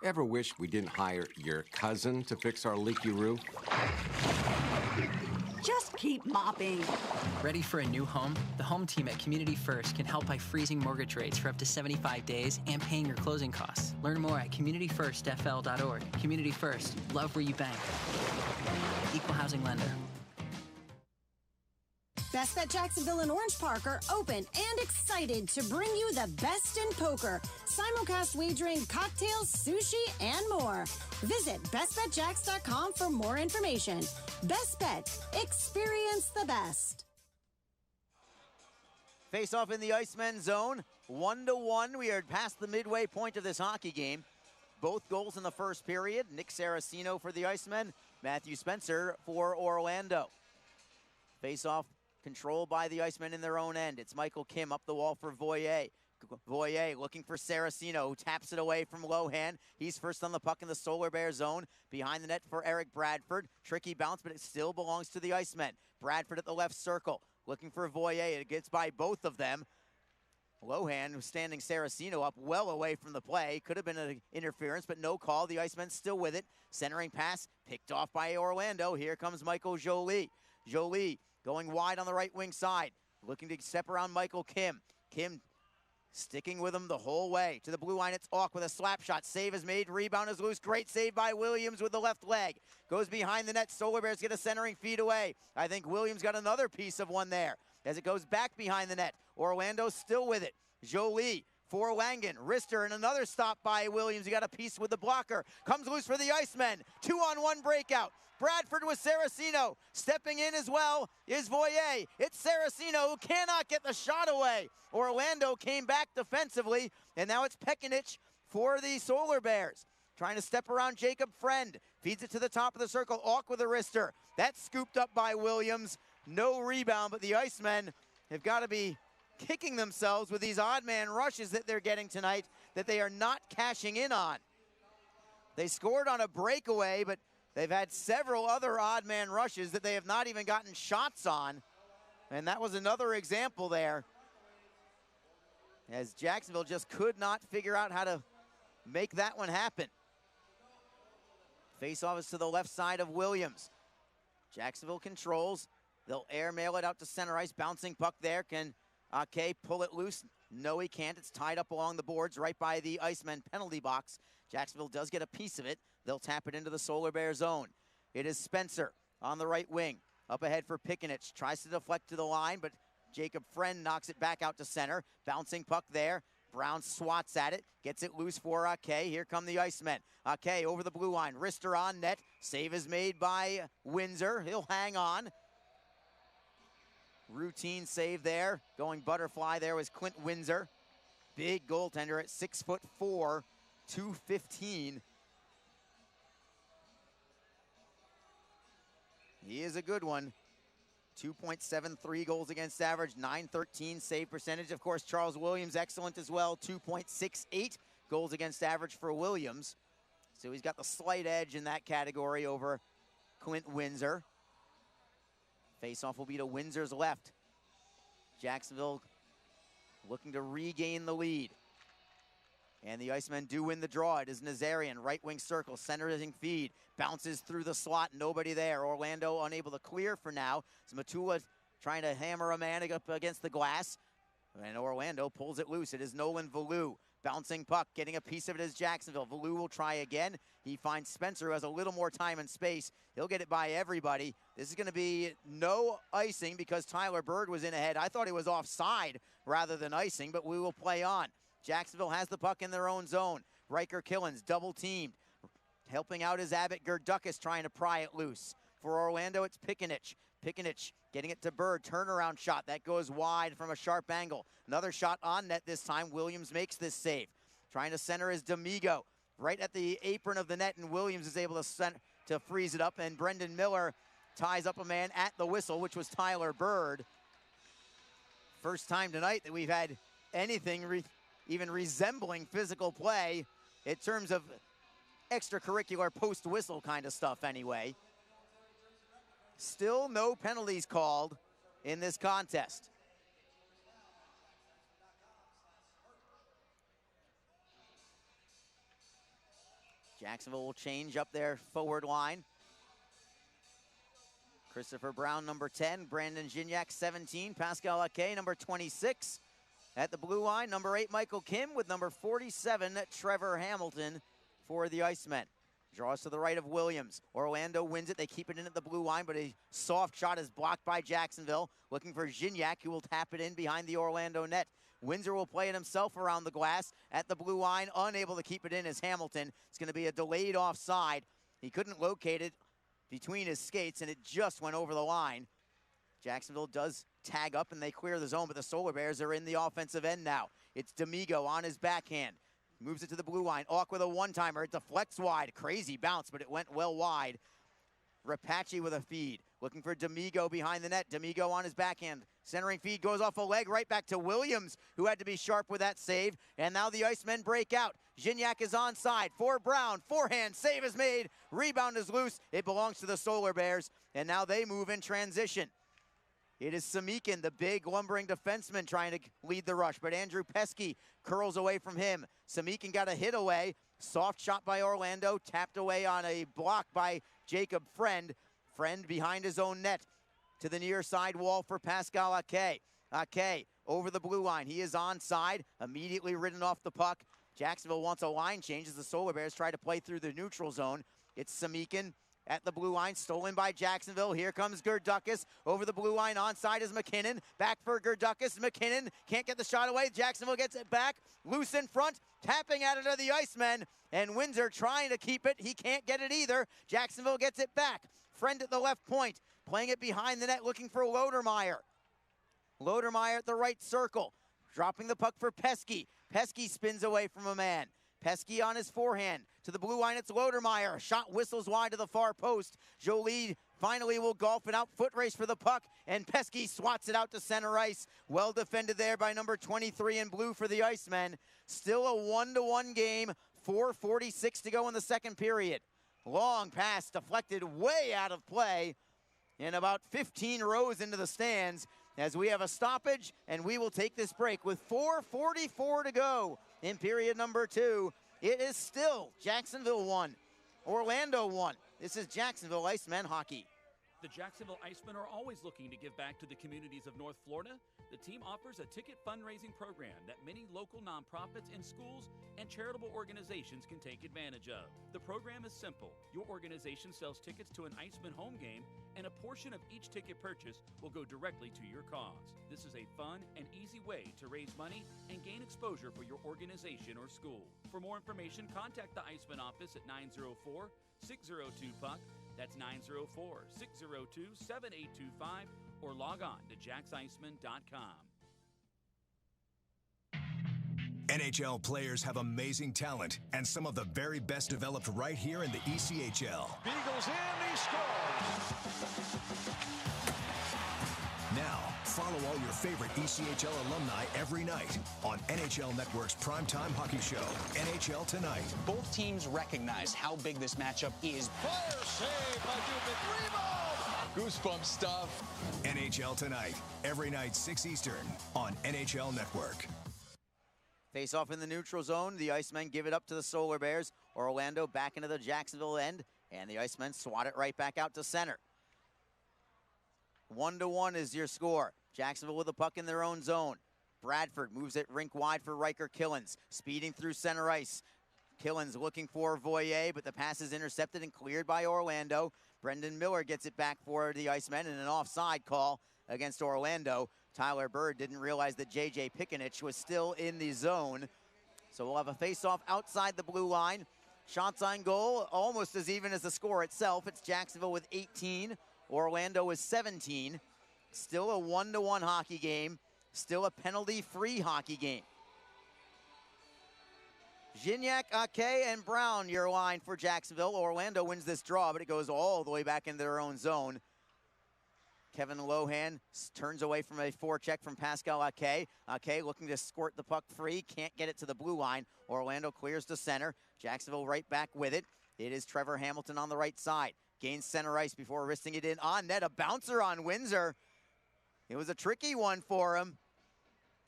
Ever wish we didn't hire your cousin to fix our leaky roof? Just keep mopping. Ready for a new home? The home team at Community First can help by freezing mortgage rates for up to 75 days and paying your closing costs. Learn more at communityfirstfl.org. Community First, love where you bank. Equal housing lender. Best Bet Jacksonville and Orange Park are open and excited to bring you the best in poker, simulcast wagering, cocktails, sushi, and more. Visit bestbetjacks.com for more information. Best Bet, experience the best. Face off in the Icemen zone, 1-1. We are past the midway point of this hockey game. Both goals in the first period. Nick Saraceno for the Icemen, Matthew Spencer for Orlando. Face off controlled by the Icemen in their own end. It's Michael Kim up the wall for Voyer. Voyer looking for Saraceno, who taps it away from Lohan. He's first on the puck in the Solar Bear zone. Behind the net for Eric Bradford. Tricky bounce, but it still belongs to the Icemen. Bradford at the left circle, looking for Voyer. It gets by both of them. Lohan, who's standing Saraceno up well away from the play. Could have been an interference, but no call. The Icemen still with it. Centering pass picked off by Orlando. Here comes Michael Jolie. Jolie going wide on the right wing side, looking to step around Michael Kim. Kim sticking with him the whole way. To the blue line, it's Auk with a slap shot. Save is made, rebound is loose. Great save by Williams with the left leg. Goes behind the net. Solar Bears get a centering feed away. I think Williams got another piece of one there as it goes back behind the net. Orlando still with it. Jolie for Langen. Rister and another stop by Williams. He got a piece with the blocker. Comes loose for the Icemen. 2-on-1 breakout. Bradford with Saraceno. Stepping in as well is Voyer. It's Saraceno who cannot get the shot away. Orlando came back defensively, and now it's Pekinich for the Solar Bears. Trying to step around Jacob Friend. Feeds it to the top of the circle. Auk with a wrister. That's scooped up by Williams. No rebound, but the Icemen have got to be kicking themselves with these odd man rushes that they're getting tonight that they are not cashing in on. They scored on a breakaway, but they've had several other odd man rushes that they have not even gotten shots on. And that was another example there, as Jacksonville just could not figure out how to make that one happen. Face-off is to the left side of Williams. Jacksonville controls. They'll airmail it out to center ice. Bouncing puck there. Can Ake pull it loose? No, he can't. It's tied up along the boards right by the Icemen penalty box. Jacksonville does get a piece of it. They'll tap it into the Solar Bear zone. It is Spencer on the right wing. Up ahead for Pekinich. Tries to deflect to the line, but Jacob Friend knocks it back out to center. Bouncing puck there. Brown swats at it. Gets it loose for Ake. Here come the Icemen. Ake over the blue line. Rister on net. Save is made by Windsor. He'll hang on. Routine save there. Going butterfly there was Clint Windsor. Big goaltender at 6'4", 215. He is a good one. 2.73 goals against average, 913 save percentage. Of course, Charles Williams, excellent as well. 2.68 goals against average for Williams. So he's got the slight edge in that category over Clint Windsor. Face-off will be to Windsor's left. Jacksonville looking to regain the lead. And the Icemen do win the draw. It is Nazarian, right wing circle, centering feed. Bounces through the slot, nobody there. Orlando unable to clear for now. Zmatula trying to hammer a man up against the glass. And Orlando pulls it loose. It is Nolan Valou. Bouncing puck, getting a piece of it is Jacksonville. Valou will try again. He finds Spencer, who has a little more time and space. He'll get it by everybody. This is going to be no icing because Tyler Bird was in ahead. I thought he was offside rather than icing, but we will play on. Jacksonville has the puck in their own zone. Riker Killens double teamed. Helping out is Abbott Gerdukas trying to pry it loose. For Orlando, it's Pikanich. Pikanich getting it to Bird. Turnaround shot. That goes wide from a sharp angle. Another shot on net this time. Williams makes this save. Trying to center is D'Amigo. Right at the apron of the net, and Williams is able to freeze it up, and Brendan Miller ties up a man at the whistle, which was Tyler Bird. First time tonight that we've had anything even resembling physical play in terms of extracurricular post-whistle kind of stuff anyway. Still no penalties called in this contest. Jacksonville will change up their forward line. Christopher Brown, number 10. Brandon Gignac, 17. Pascal Ake, number 26. At the blue line, number 8, Michael Kim, with number 47, Trevor Hamilton for the Icemen. Draws to the right of Williams. Orlando wins it. They keep it in at the blue line, but a soft shot is blocked by Jacksonville. Looking for Gignac, who will tap it in behind the Orlando net. Windsor will play it himself around the glass at the blue line. Unable to keep it in is Hamilton. It's going to be a delayed offside. He couldn't locate it between his skates, and it just went over the line. Jacksonville does tag up, and they clear the zone, but the Solar Bears are in the offensive end now. It's D'Amigo on his backhand. Moves it to the blue line. Auk with a one-timer. It deflects wide. Crazy bounce, but it went well wide. Rapace with a feed. Looking for D'Amigo behind the net. D'Amigo on his backhand. Centering feed goes off a leg right back to Williams, who had to be sharp with that save. And now the Icemen break out. Gignac is onside for Brown. Forehand. Save is made. Rebound is loose. It belongs to the Solar Bears. And now they move in transition. It is Samikin, the big lumbering defenseman, trying to lead the rush, but Andrew Pesky curls away from him. Samikin got a hit away. Soft shot by Orlando, tapped away on a block by Jacob Friend. Friend behind his own net to the near side wall for Pascal Ake. Ake over the blue line. He is onside, immediately ridden off the puck. Jacksonville wants a line change as the Solar Bears try to play through the neutral zone. It's Samikin at the blue line, stolen by Jacksonville. Here comes Gerdukas over the blue line. Onside is McKinnon. Back for Gerdukas. McKinnon can't get the shot away. Jacksonville gets it back. Loose in front. Tapping at it are the Icemen. And Windsor trying to keep it. He can't get it either. Jacksonville gets it back. Friend at the left point. Playing it behind the net, looking for Lodermeyer. Lodermeyer at the right circle. Dropping the puck for Pesky. Pesky spins away from a man. Pesky on his forehand. To the blue line, it's Lodermeyer. Shot whistles wide to the far post. Jolie finally will golf it out. Foot race for the puck, and Pesky swats it out to center ice. Well defended there by number 23 in blue for the Icemen. Still a 1-1 game. 4:46 to go in the second period. Long pass deflected way out of play and about 15 rows into the stands as we have a stoppage, and we will take this break with 4:44 to go in period number 2. It is still Jacksonville 1, Orlando 1. This is Jacksonville Icemen hockey. The Jacksonville Icemen are always looking to give back to the communities of North Florida. The team offers a ticket fundraising program that many local nonprofits and schools and charitable organizations can take advantage of. The program is simple. Your organization sells tickets to an Icemen home game, and a portion of each ticket purchase will go directly to your cause. This is a fun and easy way to raise money and gain exposure for your organization or school. For more information, contact the Icemen office at 904-602-PUCK. That's 904-602-7825, or log on to jacksiceman.com. NHL players have amazing talent, and some of the very best developed right here in the ECHL. Beagles in, he scores! Now, follow all your favorite ECHL alumni every night on NHL Network's primetime hockey show, NHL Tonight. Both teams recognize how big this matchup is. Fire save by Dubik. Rebound! Goosebump stuff. NHL Tonight, every night 6 Eastern on NHL Network. Face off in the neutral zone. The Icemen give it up to the Solar Bears. Orlando back into the Jacksonville end, and the Icemen swat it right back out to center. 1-1 is your score. Jacksonville with the puck in their own zone. Bradford moves it rink wide for Riker Killens, speeding through center ice. Killens looking for Voyer, but the pass is intercepted and cleared by Orlando. Brendan Miller gets it back for the Icemen, and an offside call against Orlando. Tyler Bird didn't realize that J.J. Pikanich was still in the zone. So we'll have a face-off outside the blue line. Shots on goal, almost as even as the score itself. It's Jacksonville with 18, Orlando with 17. Still a 1-1 hockey game, still a penalty-free hockey game. Gignac, Ake, and Brown, your line for Jacksonville. Orlando wins this draw, but it goes all the way back into their own zone. Kevin Lohan turns away from a forecheck from Pascal Ake. Ake looking to squirt the puck free, can't get it to the blue line. Orlando clears to center. Jacksonville right back with it. It is Trevor Hamilton on the right side. Gains center ice before wristing it in on net. A bouncer on Windsor. It was a tricky one for him.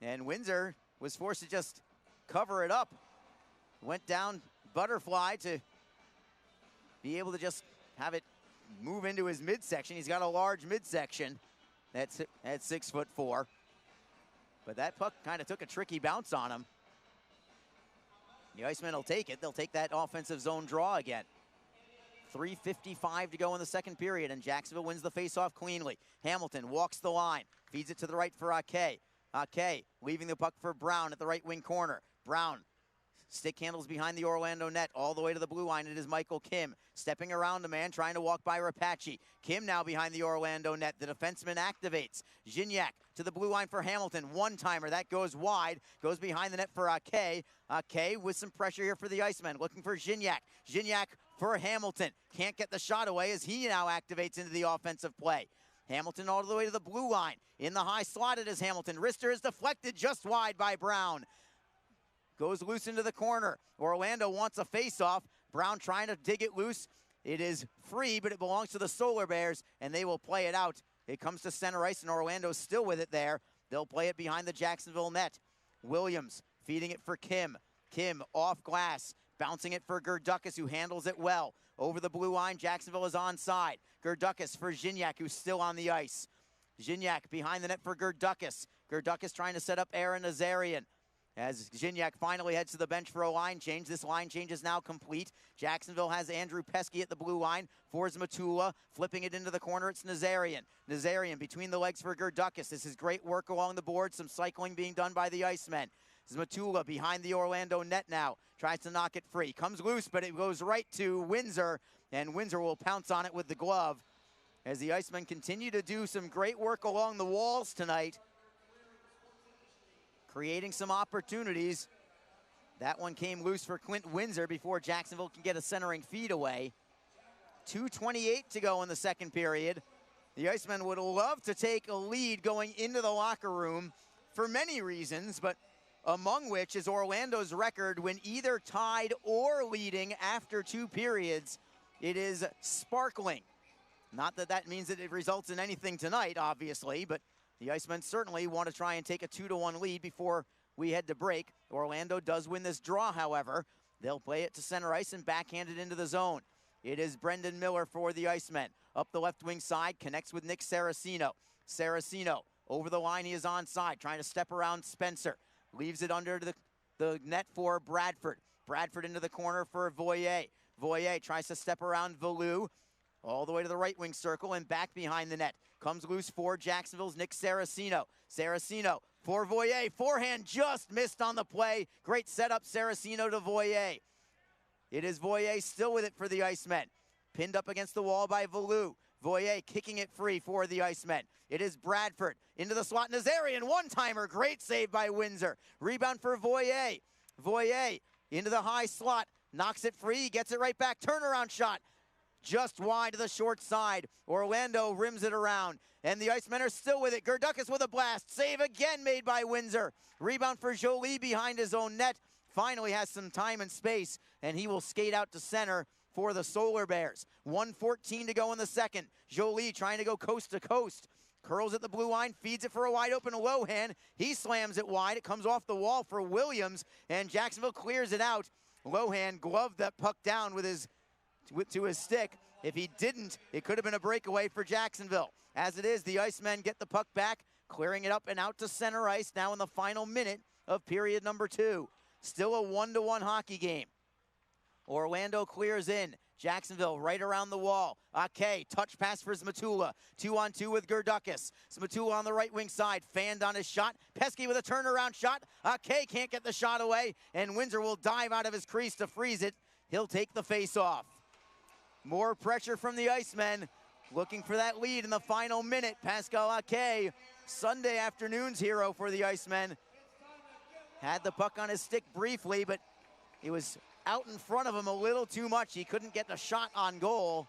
And Windsor was forced to just cover it up. Went down butterfly to be able to just have it move into his midsection. He's got a large midsection at 6'4". But that puck kind of took a tricky bounce on him. The Icemen will take it. They'll take that offensive zone draw again. 3:55 to go in the second period, and Jacksonville wins the faceoff cleanly. Hamilton walks the line, feeds it to the right for Ake. Ake leaving the puck for Brown at the right wing corner. Brown stick handles behind the Orlando net all the way to the blue line. It is Michael Kim stepping around a man, trying to walk by Rapace. Kim now behind the Orlando net. The defenseman activates. Gignac to the blue line for Hamilton. One-timer. That goes wide. Goes behind the net for Ake. Ake with some pressure here for the Icemen. Looking for Gignac. Gignac for Hamilton. Can't get the shot away as he now activates into the offensive play. Hamilton all the way to the blue line. In the high slot it is Hamilton. Wrister is deflected just wide by Brown. Goes loose into the corner. Orlando wants a face-off. Brown trying to dig it loose. It is free, but it belongs to the Solar Bears, and they will play it out. It comes to center ice, and Orlando's still with it there. They'll play it behind the Jacksonville net. Williams feeding it for Kim. Kim off glass, bouncing it for Gerdukas, who handles it well. Over the blue line, Jacksonville is onside. Gerdukas for Gignac, who's still on the ice. Gignac behind the net for Gerdukas. Gerdukas trying to set up Aaron Nazarian. As Gignac finally heads to the bench for a line change. This line change is now complete. Jacksonville has Andrew Pesky at the blue line. Forza Matula flipping it into the corner. It's Nazarian. Nazarian between the legs for Gerdukas. This is great work along the board. Some cycling being done by the Icemen. This is Matula behind the Orlando net now. Tries to knock it free. Comes loose, but it goes right to Windsor. And Windsor will pounce on it with the glove. As the Icemen continue to do some great work along the walls tonight, creating some opportunities. That one came loose for Clint Windsor before Jacksonville can get a centering feed away. 2:28 to go in the second period. The Icemen would love to take a lead going into the locker room for many reasons, but among which is Orlando's record when either tied or leading after 2 periods. It is sparkling. Not that that means that it results in anything tonight, obviously, but the Icemen certainly want to try and take a 2-1 lead before we head to break. Orlando does win this draw, however. They'll play it to center ice and backhand it into the zone. It is Brendan Miller for the Icemen. Up the left wing side, connects with Nick Saracino. Saracino over the line, he is onside, trying to step around Spencer. Leaves it under the net for Bradford. Bradford into the corner for Voyer. Voyer tries to step around Valou. All the way to the right wing circle and back behind the net. Comes loose for Jacksonville's Nick Saracino. Saracino for Voyer. Forehand just missed on the play. Great setup, Saracino to Voyer. It is Voyer still with it for the Icemen. Pinned up against the wall by Valou. Voyer kicking it free for the Icemen. It is Bradford into the slot. Nazarian, one-timer. Great save by Windsor. Rebound for Voyer. Voyer into the high slot. Knocks it free. Gets it right back. Turnaround shot. Just wide to the short side. Orlando rims it around. And the Icemen are still with it. Gerdukas with a blast. Save again made by Windsor. Rebound for Jolie behind his own net. Finally has some time and space. And he will skate out to center for the Solar Bears. 1:14 to go in the second. Jolie trying to go coast to coast. Curls at the blue line. Feeds it for a wide open Lohan. He slams it wide. It comes off the wall for Williams. And Jacksonville clears it out. Lohan gloved that puck down with his to his stick. If he didn't, it could have been a breakaway for Jacksonville. As it is, the Icemen get the puck back. clearing it up and out to center ice now in the final minute of period number 2. Still a 1-1 hockey game. Orlando clears in. Jacksonville right around the wall. Ake, touch pass for Zmatula. 2-on-2 with Gerdukis. Zmatula on the right wing side. Fanned on his shot. Pesky with a turnaround shot. Ake can't get the shot away. And Windsor will dive out of his crease to freeze it. He'll take the face-off. More pressure from the Icemen. Looking for that lead in the final minute. Pascal Ake, Sunday afternoon's hero for the Icemen. Had the puck on his stick briefly, but it was out in front of him a little too much. He couldn't get the shot on goal.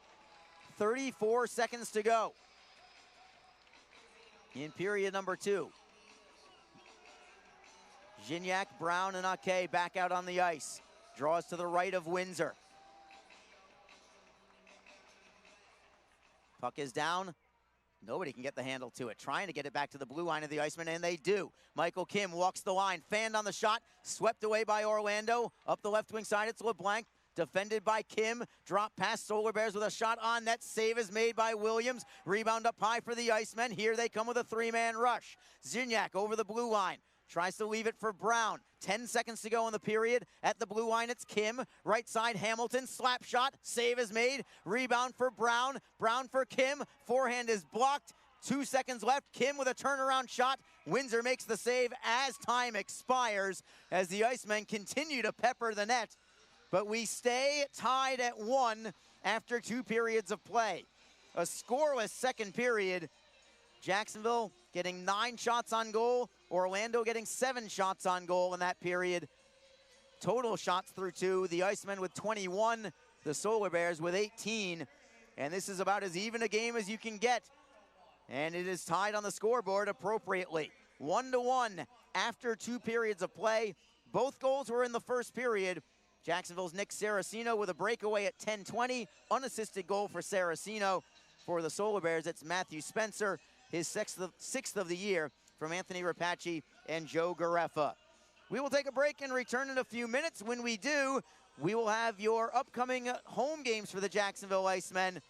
34 seconds to go in period number 2. Gignac, Brown, and Ake back out on the ice. Draws to the right of Windsor. Puck is down. Nobody can get the handle to it. Trying to get it back to the blue line of the Icemen, and they do. Michael Kim walks the line, fanned on the shot, swept away by Orlando. Up the left wing side, it's LeBlanc, defended by Kim. Drop past Solar Bears with a shot on net. Save is made by Williams. Rebound up high for the Icemen. Here they come with a 3-man rush. Gignac over the blue line. Tries to leave it for Brown. 10 seconds to go in the period. At the blue line, it's Kim. Right side, Hamilton. Slap shot. Save is made. Rebound for Brown. Brown for Kim. Forehand is blocked. 2 seconds left. Kim with a turnaround shot. Windsor makes the save as time expires, as the Icemen continue to pepper the net. But we stay tied at 1 after 2 periods of play. A scoreless second period. Jacksonville getting 9 shots on goal. Orlando getting 7 shots on goal in that period. Total shots through 2. The Icemen with 21. The Solar Bears with 18. And this is about as even a game as you can get. And it is tied on the scoreboard appropriately. 1-1 after 2 periods of play. Both goals were in the first period. Jacksonville's Nick Saraceno with a breakaway at 10:20. Unassisted goal for Saraceno. For the Solar Bears, it's Matthew Spencer, his sixth of the year, from Anthony Rapace and Joe Gareffa. We will take a break and return in a few minutes. When we do, we will have your upcoming home games for the Jacksonville Icemen.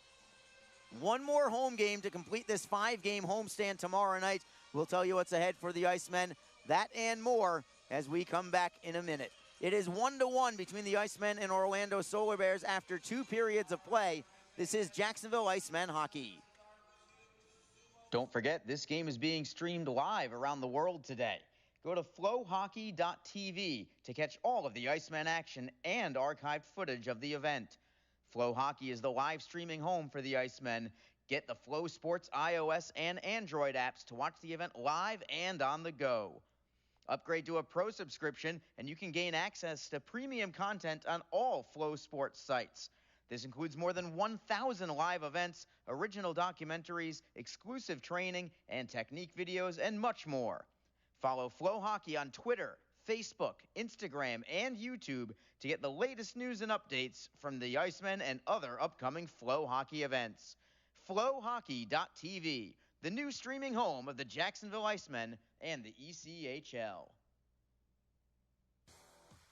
One more home game to complete this 5-game homestand tomorrow night. We'll tell you what's ahead for the Icemen. That and more as we come back in a minute. It is 1-1 between the Icemen and Orlando Solar Bears after 2 periods of play. This is Jacksonville Icemen hockey. Don't forget, this game is being streamed live around the world today. Go to flowhockey.tv to catch all of the Icemen action and archived footage of the event. Flow Hockey is the live streaming home for the Icemen. Get the Flow Sports iOS and Android apps to watch the event live and on the go. Upgrade to a pro subscription and you can gain access to premium content on all Flow Sports sites. This includes more than 1,000 live events, original documentaries, exclusive training and technique videos, and much more. Follow Flow Hockey on Twitter, Facebook, Instagram, and YouTube to get the latest news and updates from the Icemen and other upcoming Flow Hockey events. Flowhockey.tv, the new streaming home of the Jacksonville Icemen and the ECHL.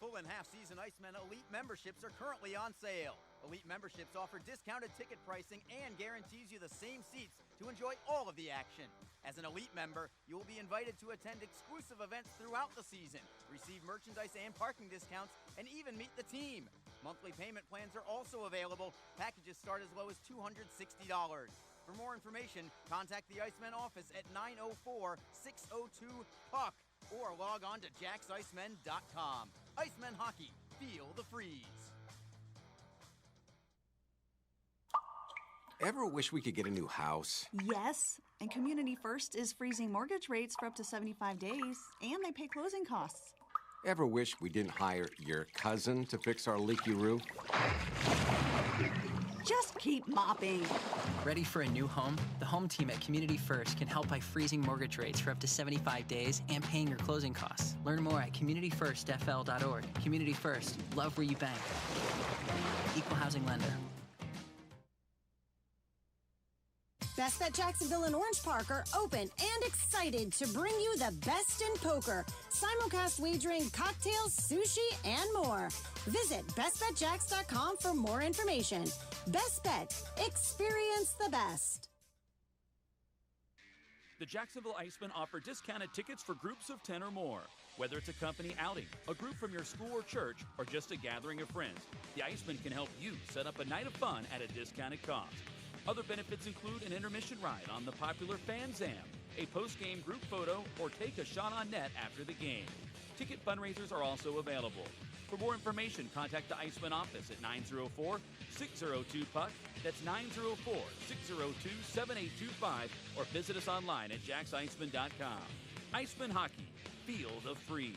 Full and half-season Icemen Elite memberships are currently on sale. Elite memberships offer discounted ticket pricing and guarantees you the same seats to enjoy all of the action. As an Elite member, you will be invited to attend exclusive events throughout the season, receive merchandise and parking discounts, and even meet the team. Monthly payment plans are also available. Packages start as low as $260. For more information, contact the Icemen office at 904-602-PUCK or log on to jaxicemen.com. Icemen Hockey, feel the freeze. Ever wish we could get a new house? Yes, and Community First is freezing mortgage rates for up to 75 days, and they pay closing costs. Ever wish we didn't hire your cousin to fix our leaky roof? Just keep mopping. Ready for a new home? The home team at Community First can help by freezing mortgage rates for up to 75 days and paying your closing costs. Learn more at communityfirstfl.org. Community First, love where you bank. Equal housing lender. Best Bet Jacksonville and Orange Park are open and excited to bring you the best in poker. Simulcast wagering, cocktails, sushi, and more. Visit bestbetjacks.com for more information. Best Bet. Experience the best. The Jacksonville Icemen offer discounted tickets for groups of 10 or more. Whether it's a company outing, a group from your school or church, or just a gathering of friends, the Icemen can help you set up a night of fun at a discounted cost. Other benefits include an intermission ride on the popular Fan Zam, a post-game group photo, or take a shot on net after the game. Ticket fundraisers are also available. For more information, contact the Icemen office at 904-602-PUCK. That's 904-602-7825, or visit us online at jacksicemen.com. Icemen Hockey, feel the freeze.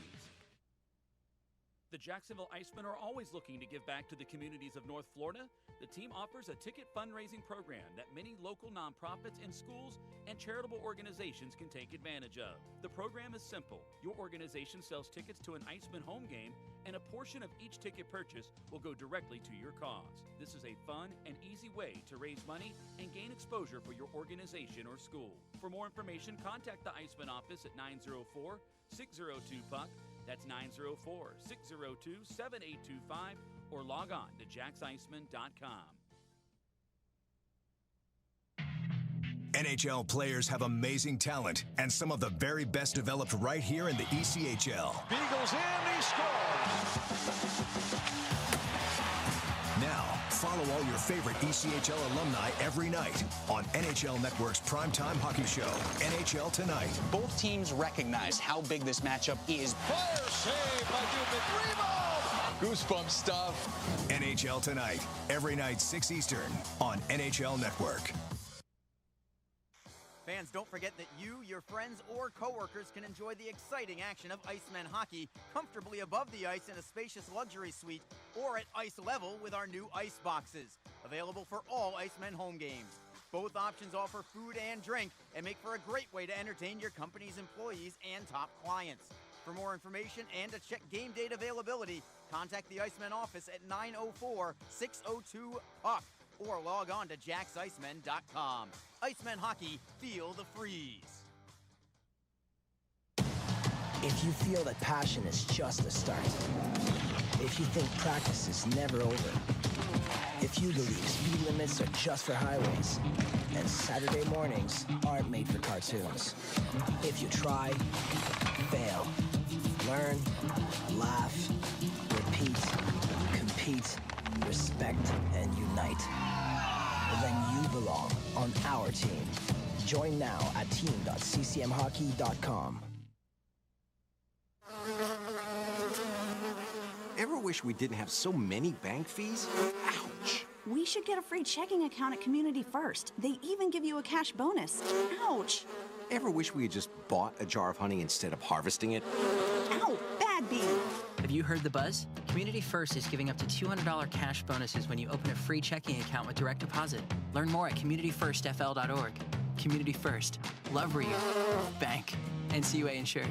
The Jacksonville Icemen are always looking to give back to the communities of North Florida. The team offers a ticket fundraising program that many local nonprofits and schools and charitable organizations can take advantage of. The program is simple. Your organization sells tickets to an Icemen home game, and a portion of each ticket purchase will go directly to your cause. This is a fun and easy way to raise money and gain exposure for your organization or school. For more information, contact the Icemen office at 904-602-PUCK. That's 904-602-7825, or log on to jacksicemen.com. NHL players have amazing talent, and some of the very best developed right here in the ECHL. Beagles in, he scores! Now, follow all your favorite ECHL alumni every night on NHL Network's primetime hockey show, NHL Tonight. Both teams recognize how big this matchup is. Fire save by Dubnik. Rebound! Goosebump stuff. NHL Tonight, every night 6 Eastern on NHL Network. Fans, don't forget that you, your friends, or coworkers can enjoy the exciting action of Icemen hockey comfortably above the ice in a spacious luxury suite or at ice level with our new ice boxes, available for all Icemen home games. Both options offer food and drink and make for a great way to entertain your company's employees and top clients. For more information and to check game date availability, contact the Icemen office at 904-602-PUCK. or log on to jacksicemen.com. Icemen Hockey, feel the freeze. If you feel that passion is just a start, if you think practice is never over, if you believe speed limits are just for highways, and Saturday mornings aren't made for cartoons, if you try, fail, learn, laugh, repeat, compete, respect, and unite, then you belong on our team. Join now at team.ccmhockey.com. Ever wish we didn't have so many bank fees? Ouch! We should get a free checking account at Community First. They even give you a cash bonus. Ouch! Ever wish we had just bought a jar of honey instead of harvesting it? Ow! Bad bee! Have you heard the buzz? Community First is giving up to $200 cash bonuses when you open a free checking account with direct deposit. Learn more at communityfirstfl.org. Community First. Love where you bank. NCUA insured.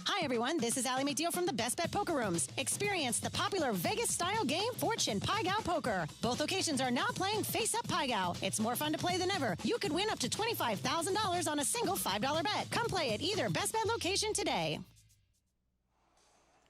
Hi, everyone. This is Allie McDeal from the Best Bet Poker Rooms. Experience the popular Vegas-style game, Fortune Pai Gow Poker. Both locations are now playing Face-Up Pai Gow. It's more fun to play than ever. You could win up to $25,000 on a single $5 bet. Come play at either Best Bet location today.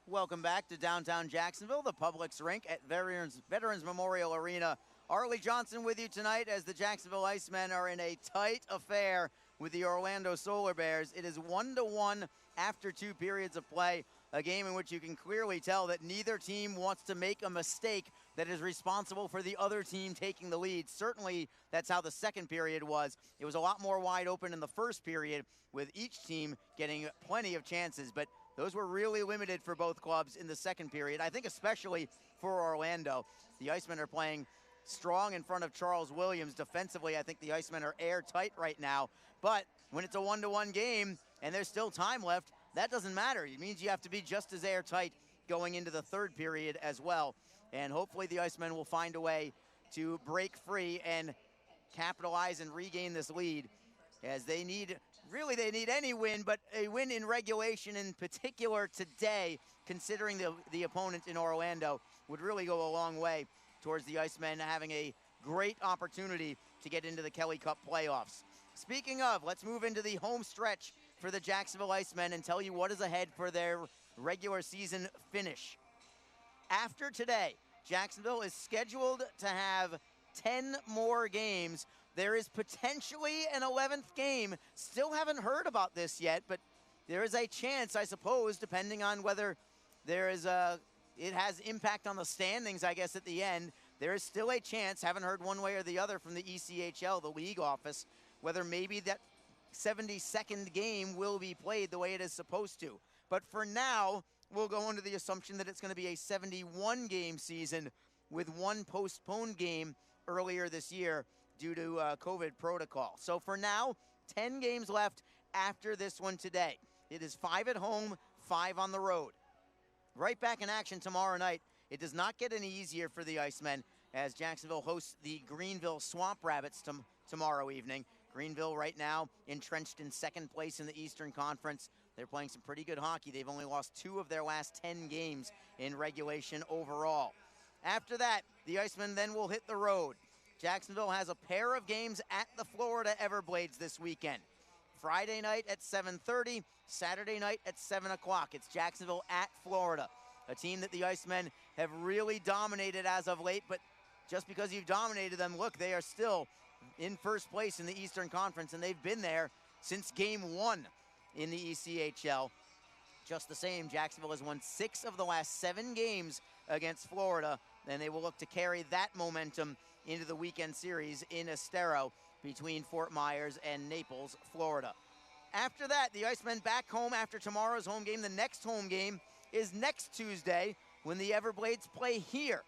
Welcome back to downtown Jacksonville, the Publix rink at Veterans Memorial Arena. Arlie Johnson with you tonight as the Jacksonville Icemen are in a tight affair with the Orlando Solar Bears. It is 1-1 after 2 periods of play, a game in which you can clearly tell that neither team wants to make a mistake that is responsible for the other team taking the lead. Certainly, that's how the second period was. It was a lot more wide open in the first period, with each team getting plenty of chances, but those were really limited for both clubs in the second period. I think especially for Orlando. The Icemen are playing strong in front of Charles Williams. Defensively, I think the Icemen are airtight right now. But when it's a 1-1 game and there's still time left, that doesn't matter. It means you have to be just as airtight going into the third period as well. And hopefully the Icemen will find a way to break free and capitalize and regain this lead, as they need any win, but a win in regulation in particular today, considering the opponent in Orlando, would really go a long way towards the Icemen having a great opportunity to get into the Kelly Cup playoffs. Speaking of, let's move into the home stretch for the Jacksonville Icemen and tell you what is ahead for their regular season finish. After today, Jacksonville is scheduled to have 10 more games there is potentially an 11th game. Still haven't heard about this yet, but there is a chance, I suppose, depending on whether there is it has impact on the standings, I guess, at the end. There is still a chance, haven't heard one way or the other from the ECHL, the league office, whether maybe that 72nd game will be played the way it is supposed to. But for now, we'll go under the assumption that it's going to be a 71-game season with one postponed game earlier this year due to COVID protocol. So for now, 10 games left after this one today. It is 5 at home, 5 on the road. Right back in action tomorrow night. It does not get any easier for the Icemen as Jacksonville hosts the Greenville Swamp Rabbits tomorrow evening. Greenville right now entrenched in second place in the Eastern Conference. They're playing some pretty good hockey. They've only lost 2 of their last 10 games in regulation overall. After that, the Icemen then will hit the road. Jacksonville has a pair of games at the Florida Everblades this weekend. Friday night at 7:30, Saturday night at 7 o'clock. It's Jacksonville at Florida, a team that the Icemen have really dominated as of late, but just because you've dominated them, look, they are still in first place in the Eastern Conference, and they've been there since game 1 in the ECHL. Just the same, Jacksonville has won 6 of the last 7 games against Florida, and they will look to carry that momentum into the weekend series in Estero between Fort Myers and Naples, Florida. After that, the Icemen back home after tomorrow's home game. The next home game is next Tuesday when the Everblades play here.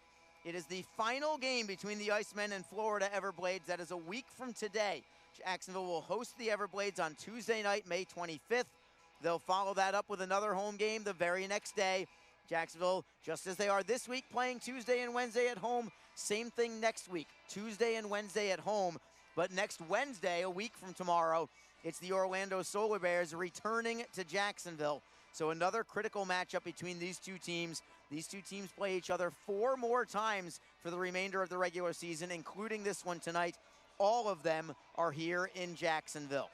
It is the final game between the Icemen and Florida Everblades. That is a week from today. Jacksonville will host the Everblades on Tuesday night, May 25th. They'll follow that up with another home game the very next day. Jacksonville, just as they are this week, playing Tuesday and Wednesday at home. Same thing next week, Tuesday and Wednesday at home. But next Wednesday, a week from tomorrow, it's the Orlando Solar Bears returning to Jacksonville. So another critical matchup between these two teams. These two teams play each other 4 more times for the remainder of the regular season, including this one tonight. All of them are here in Jacksonville.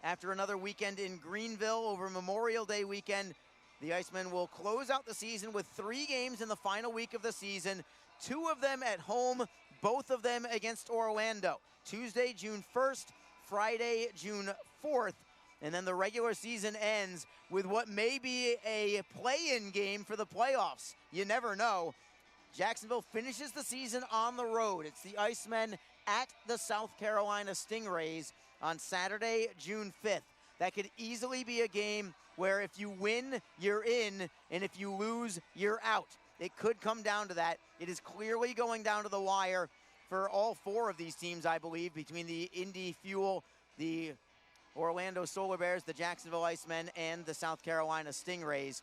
After another weekend in Greenville over Memorial Day weekend, the Icemen will close out the season with 3 games in the final week of the season, 2 of them at home, both of them against Orlando. Tuesday, June 1st, Friday, June 4th, and then the regular season ends with what may be a play-in game for the playoffs. You never know. Jacksonville finishes the season on the road. It's the Icemen at the South Carolina Stingrays on Saturday, June 5th. That could easily be a game where if you win, you're in, and if you lose, you're out. It could come down to that. It is clearly going down to the wire for all 4 of these teams, I believe, between the Indy Fuel, the Orlando Solar Bears, the Jacksonville Icemen, and the South Carolina Stingrays.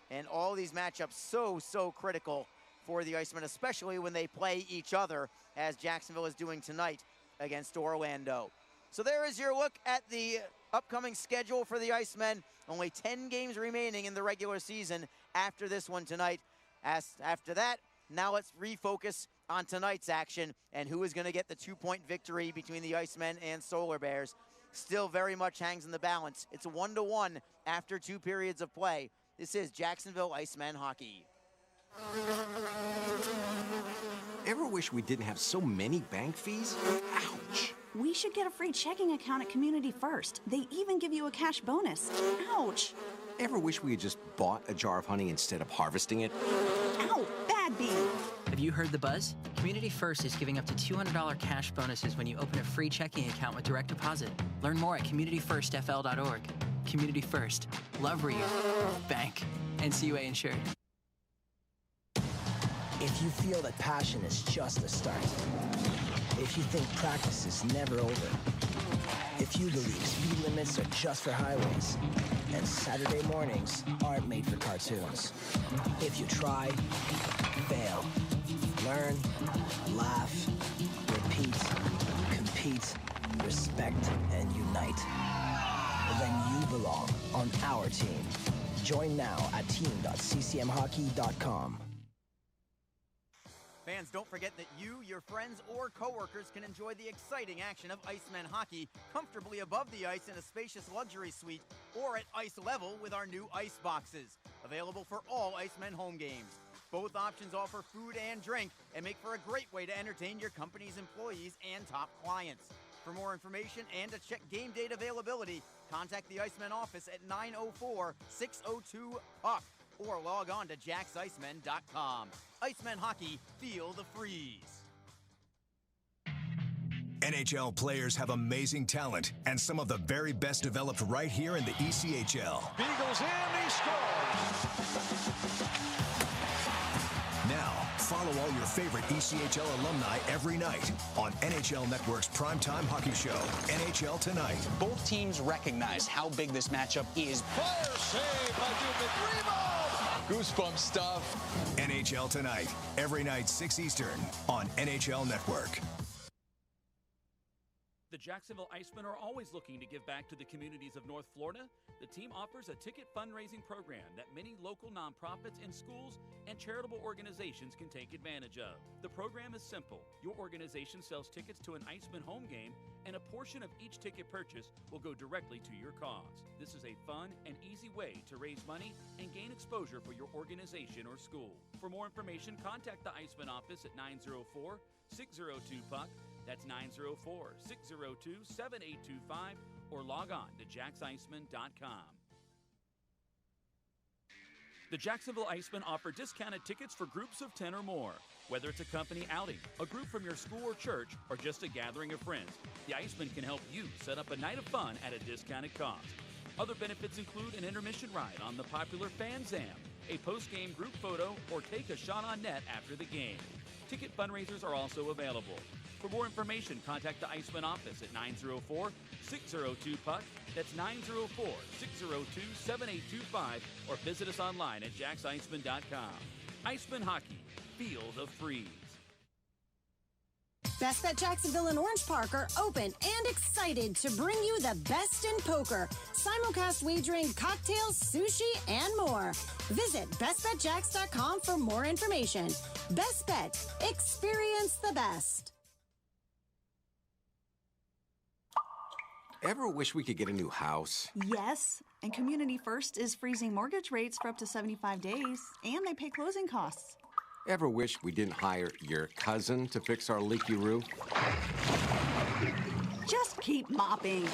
And all these matchups so critical for the Icemen, especially when they play each other, as Jacksonville is doing tonight against Orlando. So there is your look at the upcoming schedule for the Icemen. Only 10 games remaining in the regular season after this one tonight. After that, now let's refocus on tonight's action and who is going to get the 2-point victory between the Icemen and Solar Bears. Still very much hangs in the balance. It's 1-1 after 2 periods of play. This is Jacksonville Icemen hockey. Ever wish we didn't have so many bank fees? Ouch! We should get a free checking account at Community First. They even give you a cash bonus. Ouch! Ever wish we had just bought a jar of honey instead of harvesting it? Ow! Bad bee! Have you heard the buzz? Community First is giving up to $200 cash bonuses when you open a free checking account with direct deposit. Learn more at communityfirstfl.org. Community First. Love where you bank. NCUA insured. If you feel that passion is just a start, if you think practice is never over, if you believe speed limits are just for highways, and Saturday mornings aren't made for cartoons, if you try, fail, learn, laugh, repeat, compete, respect, and unite, then you belong on our team. Join now at team.ccmhockey.com. Fans, don't forget that you, your friends, or coworkers can enjoy the exciting action of Icemen hockey comfortably above the ice in a spacious luxury suite or at ice level with our new ice boxes, available for all Icemen home games. Both options offer food and drink and make for a great way to entertain your company's employees and top clients. For more information and to check game date availability, contact the Icemen office at 904-602-PUCK or log on to jacksicemen.com. Icemen Hockey, feel the freeze. NHL players have amazing talent, and some of the very best developed right here in the ECHL. Beagles in, he scores! Now, follow all your favorite ECHL alumni every night on NHL Network's primetime hockey show, NHL Tonight. Both teams recognize how big this matchup is. Fire save by Dubnik. Rebound! Goosebump stuff. NHL Tonight, every night 6 Eastern on NHL Network. The Jacksonville Icemen are always looking to give back to the communities of North Florida. The team offers a ticket fundraising program that many local nonprofits and schools and charitable organizations can take advantage of. The program is simple. Your organization sells tickets to an Icemen home game, and a portion of each ticket purchase will go directly to your cause. This is a fun and easy way to raise money and gain exposure for your organization or school. For more information, contact the Icemen office at 904-602-PUCK. That's 904-602-7825 or log on to jacksicemen.com. The Jacksonville Icemen offer discounted tickets for groups of 10 or more. Whether it's a company outing, a group from your school or church, or just a gathering of friends, the Icemen can help you set up a night of fun at a discounted cost. Other benefits include an intermission ride on the popular Fan Zam, a post-game group photo, or take a shot on net after the game. Ticket fundraisers are also available. For more information, contact the Icemen office at 904-602-PUCK. That's 904-602-7825, or visit us online at jacksicemen.com. Icemen Hockey, feel the freeze. Best Bet Jacksonville and Orange Park are open and excited to bring you the best in poker, simulcast wagering, cocktails, sushi, and more. Visit bestbetjacks.com for more information. Best Bet, experience the best. Ever wish we could get a new house? Yes, and Community First is freezing mortgage rates for up to 75 days, and they pay closing costs. Ever wish we didn't hire your cousin to fix our leaky roof? Just keep mopping.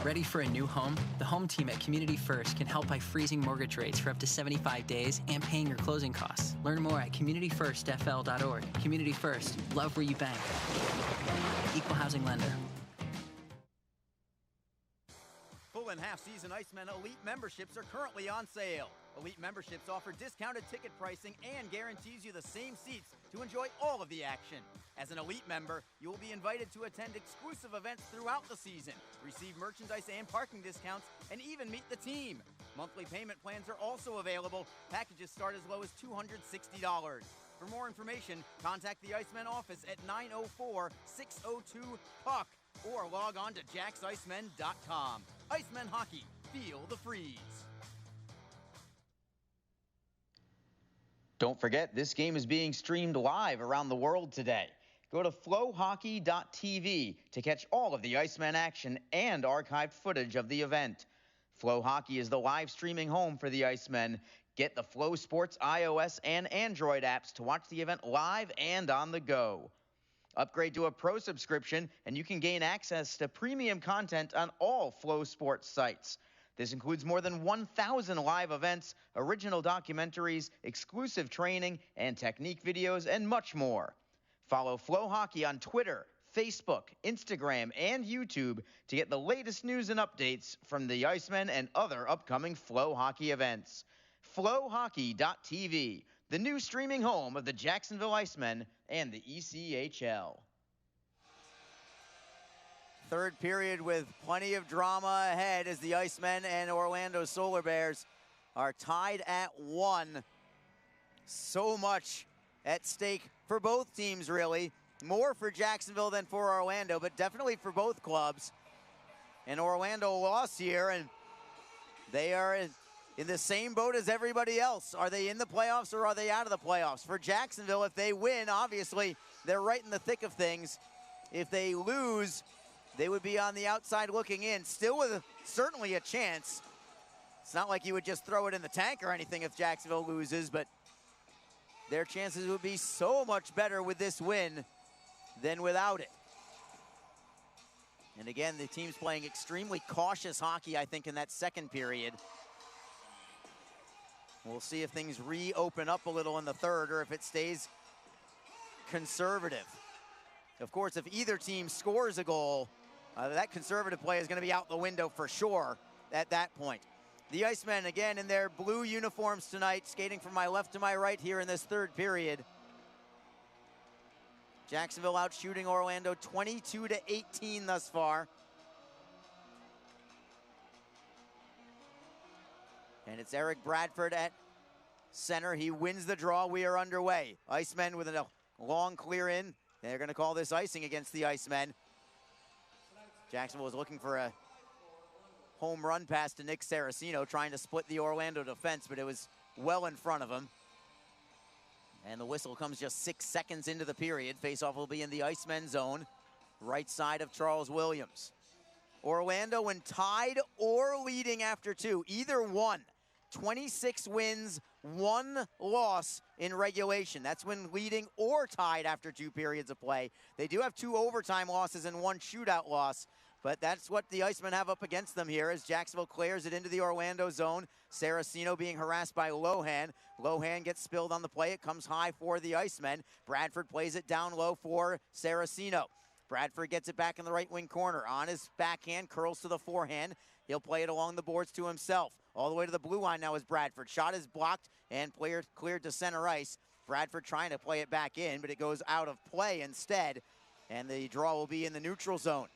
Ready for a new home? The home team at Community First can help by freezing mortgage rates for up to 75 days and paying your closing costs. Learn more at communityfirstfl.org. Community First, love where you bank. Equal housing lender. Full and half-season Icemen Elite memberships are currently on sale. Elite memberships offer discounted ticket pricing and guarantees you the same seats to enjoy all of the action. As an Elite member, you will be invited to attend exclusive events throughout the season, receive merchandise and parking discounts, and even meet the team. Monthly payment plans are also available. Packages start as low as $260. For more information, contact the Icemen office at 904-602-PUCK or log on to jacksicemen.com. Icemen Hockey, feel the freeze. Don't forget, this game is being streamed live around the world today. Go to flowhockey.tv to catch all of the Icemen action and archived footage of the event. Flow Hockey is the live streaming home for the Icemen. Get the Flow Sports iOS and Android apps to watch the event live and on the go. Upgrade to a pro subscription, and you can gain access to premium content on all Flow Sports sites. This includes more than 1,000 live events, original documentaries, exclusive training and technique videos, and much more. Follow Flow Hockey on Twitter, Facebook, Instagram, and YouTube to get the latest news and updates from the Icemen and other upcoming Flow Hockey events. Flowhockey.tv, the new streaming home of the Jacksonville Icemen and the ECHL. Third period with plenty of drama ahead as the Icemen and Orlando Solar Bears are tied at 1. So much at stake for both teams, really. More for Jacksonville than for Orlando, but definitely for both clubs. And Orlando lost here, and they are in the same boat as everybody else. Are they in the playoffs or are they out of the playoffs? For Jacksonville, if they win, obviously, they're right in the thick of things. If they lose, they would be on the outside looking in, still with certainly a chance. It's not like you would just throw it in the tank or anything if Jacksonville loses, but their chances would be so much better with this win than without it. And again, the team's playing extremely cautious hockey, I think, in that second period. We'll see if things reopen up a little in the third or if it stays conservative. Of course, if either team scores a goal, that conservative play is going to be out the window for sure at that point. The Icemen, again, in their blue uniforms tonight, skating from my left to my right here in this third period. Jacksonville out shooting Orlando 22-18 thus far. And it's Eric Bradford at center. He wins the draw. We are underway. Icemen with a long clear in. They're going to call this icing against the Icemen. Jacksonville was looking for a home run pass to Nick Saracino, trying to split the Orlando defense, but it was well in front of him. And the whistle comes just 6 seconds into the period. Faceoff will be in the Icemen zone, right side of Charles Williams. Orlando, when tied or leading after two, either one, 26 wins, 1 loss in regulation. That's when leading or tied after 2 periods of play. They do have 2 overtime losses and 1 shootout loss, but that's what the Icemen have up against them here as Jacksonville clears it into the Orlando zone. Saracino being harassed by Lohan. Lohan gets spilled on the play. It comes high for the Icemen. Bradford plays it down low for Saracino. Bradford gets it back in the right wing corner. On his backhand, curls to the forehand. He'll play it along the boards to himself. All the way to the blue line now is Bradford. Shot is blocked and player cleared to center ice. Bradford trying to play it back in, but it goes out of play instead. And the draw will be in the neutral zone.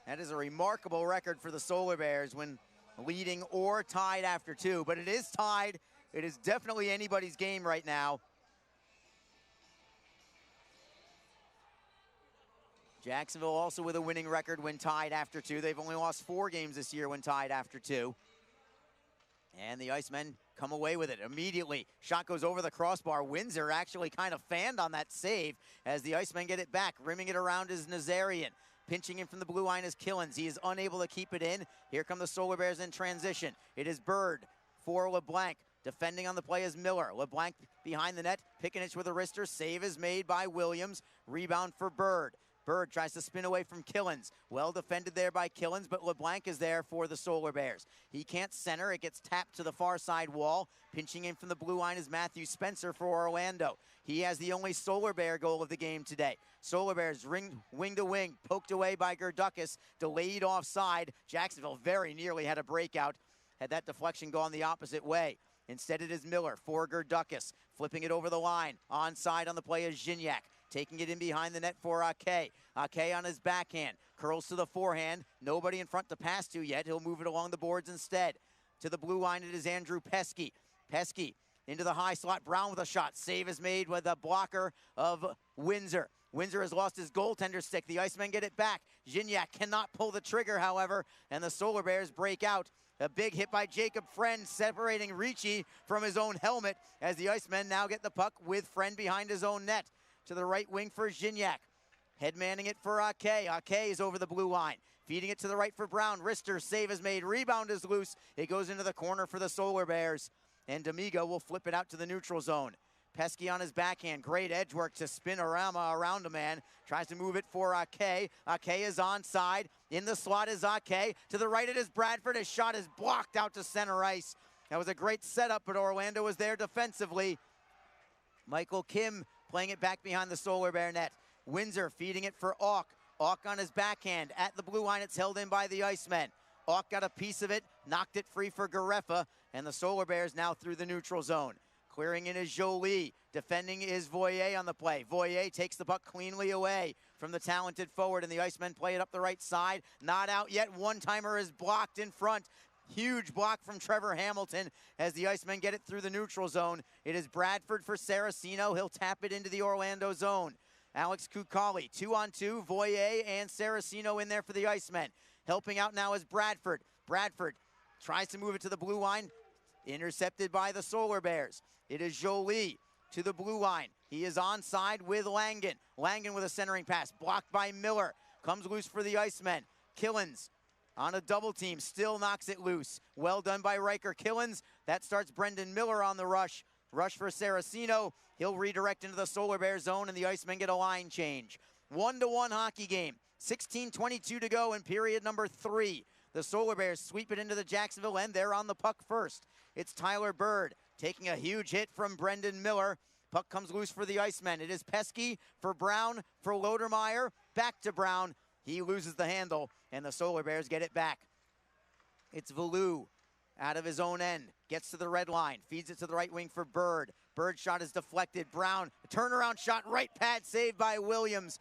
That is a remarkable record for the Solar Bears when leading or tied after 2. But it is tied. It is definitely anybody's game right now. Jacksonville also with a winning record when tied after 2. They've only lost 4 games this year when tied after 2. And the Icemen come away with it immediately. Shot goes over the crossbar. Windsor actually kind of fanned on that save as the Icemen get it back. Rimming it around is Nazarian. Pinching in from the blue line is Killens. He is unable to keep it in. Here come the Solar Bears in transition. It is Bird for LeBlanc. Defending on the play is Miller. LeBlanc behind the net. Pickenich with a wrister. Save is made by Williams. Rebound for Bird. Bird tries to spin away from Killens. Well defended there by Killens, but LeBlanc is there for the Solar Bears. He can't center. It gets tapped to the far side wall. Pinching in from the blue line is Matthew Spencer for Orlando. He has the only Solar Bear goal of the game today. Solar Bears wing to wing, poked away by Gerdukis, delayed offside. Jacksonville very nearly had a breakout, had that deflection gone the opposite way. Instead it is Miller for Gerdukis, flipping it over the line. Onside on the play is Gignac. Taking it in behind the net for Ake. Ake on his backhand. Curls to the forehand. Nobody in front to pass to yet. He'll move it along the boards instead. To the blue line, it is Andrew Pesky. Pesky into the high slot. Brown with a shot. Save is made with a blocker of Windsor. Windsor has lost his goaltender stick. The Icemen get it back. Gignac cannot pull the trigger, however, and the Solar Bears break out. A big hit by Jacob Friend, separating Ricci from his own helmet as the Icemen now get the puck with Friend behind his own net. To the right wing for Gignac. Headmanning it for Ake. Ake is over the blue line. Feeding it to the right for Brown. Rister, save is made. Rebound is loose. It goes into the corner for the Solar Bears. And D'Amigo will flip it out to the neutral zone. Pesky on his backhand. Great edge work to spin around a man. Tries to move it for Ake. Ake is onside. In the slot is Ake. To the right it is Bradford. His shot is blocked out to center ice. That was a great setup, but Orlando was there defensively. Michael Kim playing it back behind the Solar Bear net. Windsor feeding it for Auk. Auk on his backhand. At the blue line, it's held in by the Icemen. Auk got a piece of it, knocked it free for Garefa, and the Solar Bears now through the neutral zone. Clearing in is Jolie. Defending is Voyer on the play. Voyer takes the puck cleanly away from the talented forward, and the Icemen play it up the right side. Not out yet. One-timer is blocked in front. Huge block from Trevor Hamilton as the Icemen get it through the neutral zone. It is Bradford for Saracino. He'll tap it into the Orlando zone. Alex Kukali, 2-on-2, Voyer and Saracino in there for the Icemen. Helping out now is Bradford. Bradford tries to move it to the blue line. Intercepted by the Solar Bears. It is Jolie to the blue line. He is onside with Langen. Langen with a centering pass. Blocked by Miller. Comes loose for the Icemen. Killens On a double team, still knocks it loose. Well done by Riker Killens. That starts Brendan Miller on the rush. Rush for Saraceno. He'll redirect into the Solar Bear zone, and the Icemen get a line change. 1-1 hockey game. 16:22 to go in period number 3. The Solar Bears sweep it into the Jacksonville end. They're on the puck first. It's Tyler Bird taking a huge hit from Brendan Miller. Puck comes loose for the Icemen. It is Pesky for Brown for Lodermeyer. Back to Brown. He loses the handle, and the Solar Bears get it back. It's Valou out of his own end. Gets to the red line. Feeds it to the right wing for Bird. Bird's shot is deflected. Brown, a turnaround shot, right pad saved by Williams.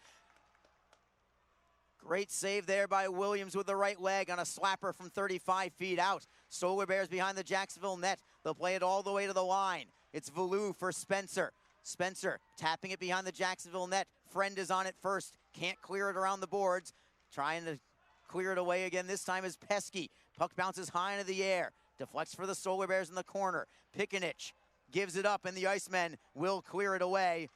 Great save there by Williams with the right leg on a slapper from 35 feet out. Solar Bears behind the Jacksonville net. They'll play it all the way to the line. It's Valou for Spencer. Spencer tapping it behind the Jacksonville net. Friend is on it first. Can't clear it around the boards. Trying to clear it away again. This time is Pesky. Puck bounces high into the air. Deflects for the Solar Bears in the corner. Pikanich gives it up, and the Icemen will clear it away.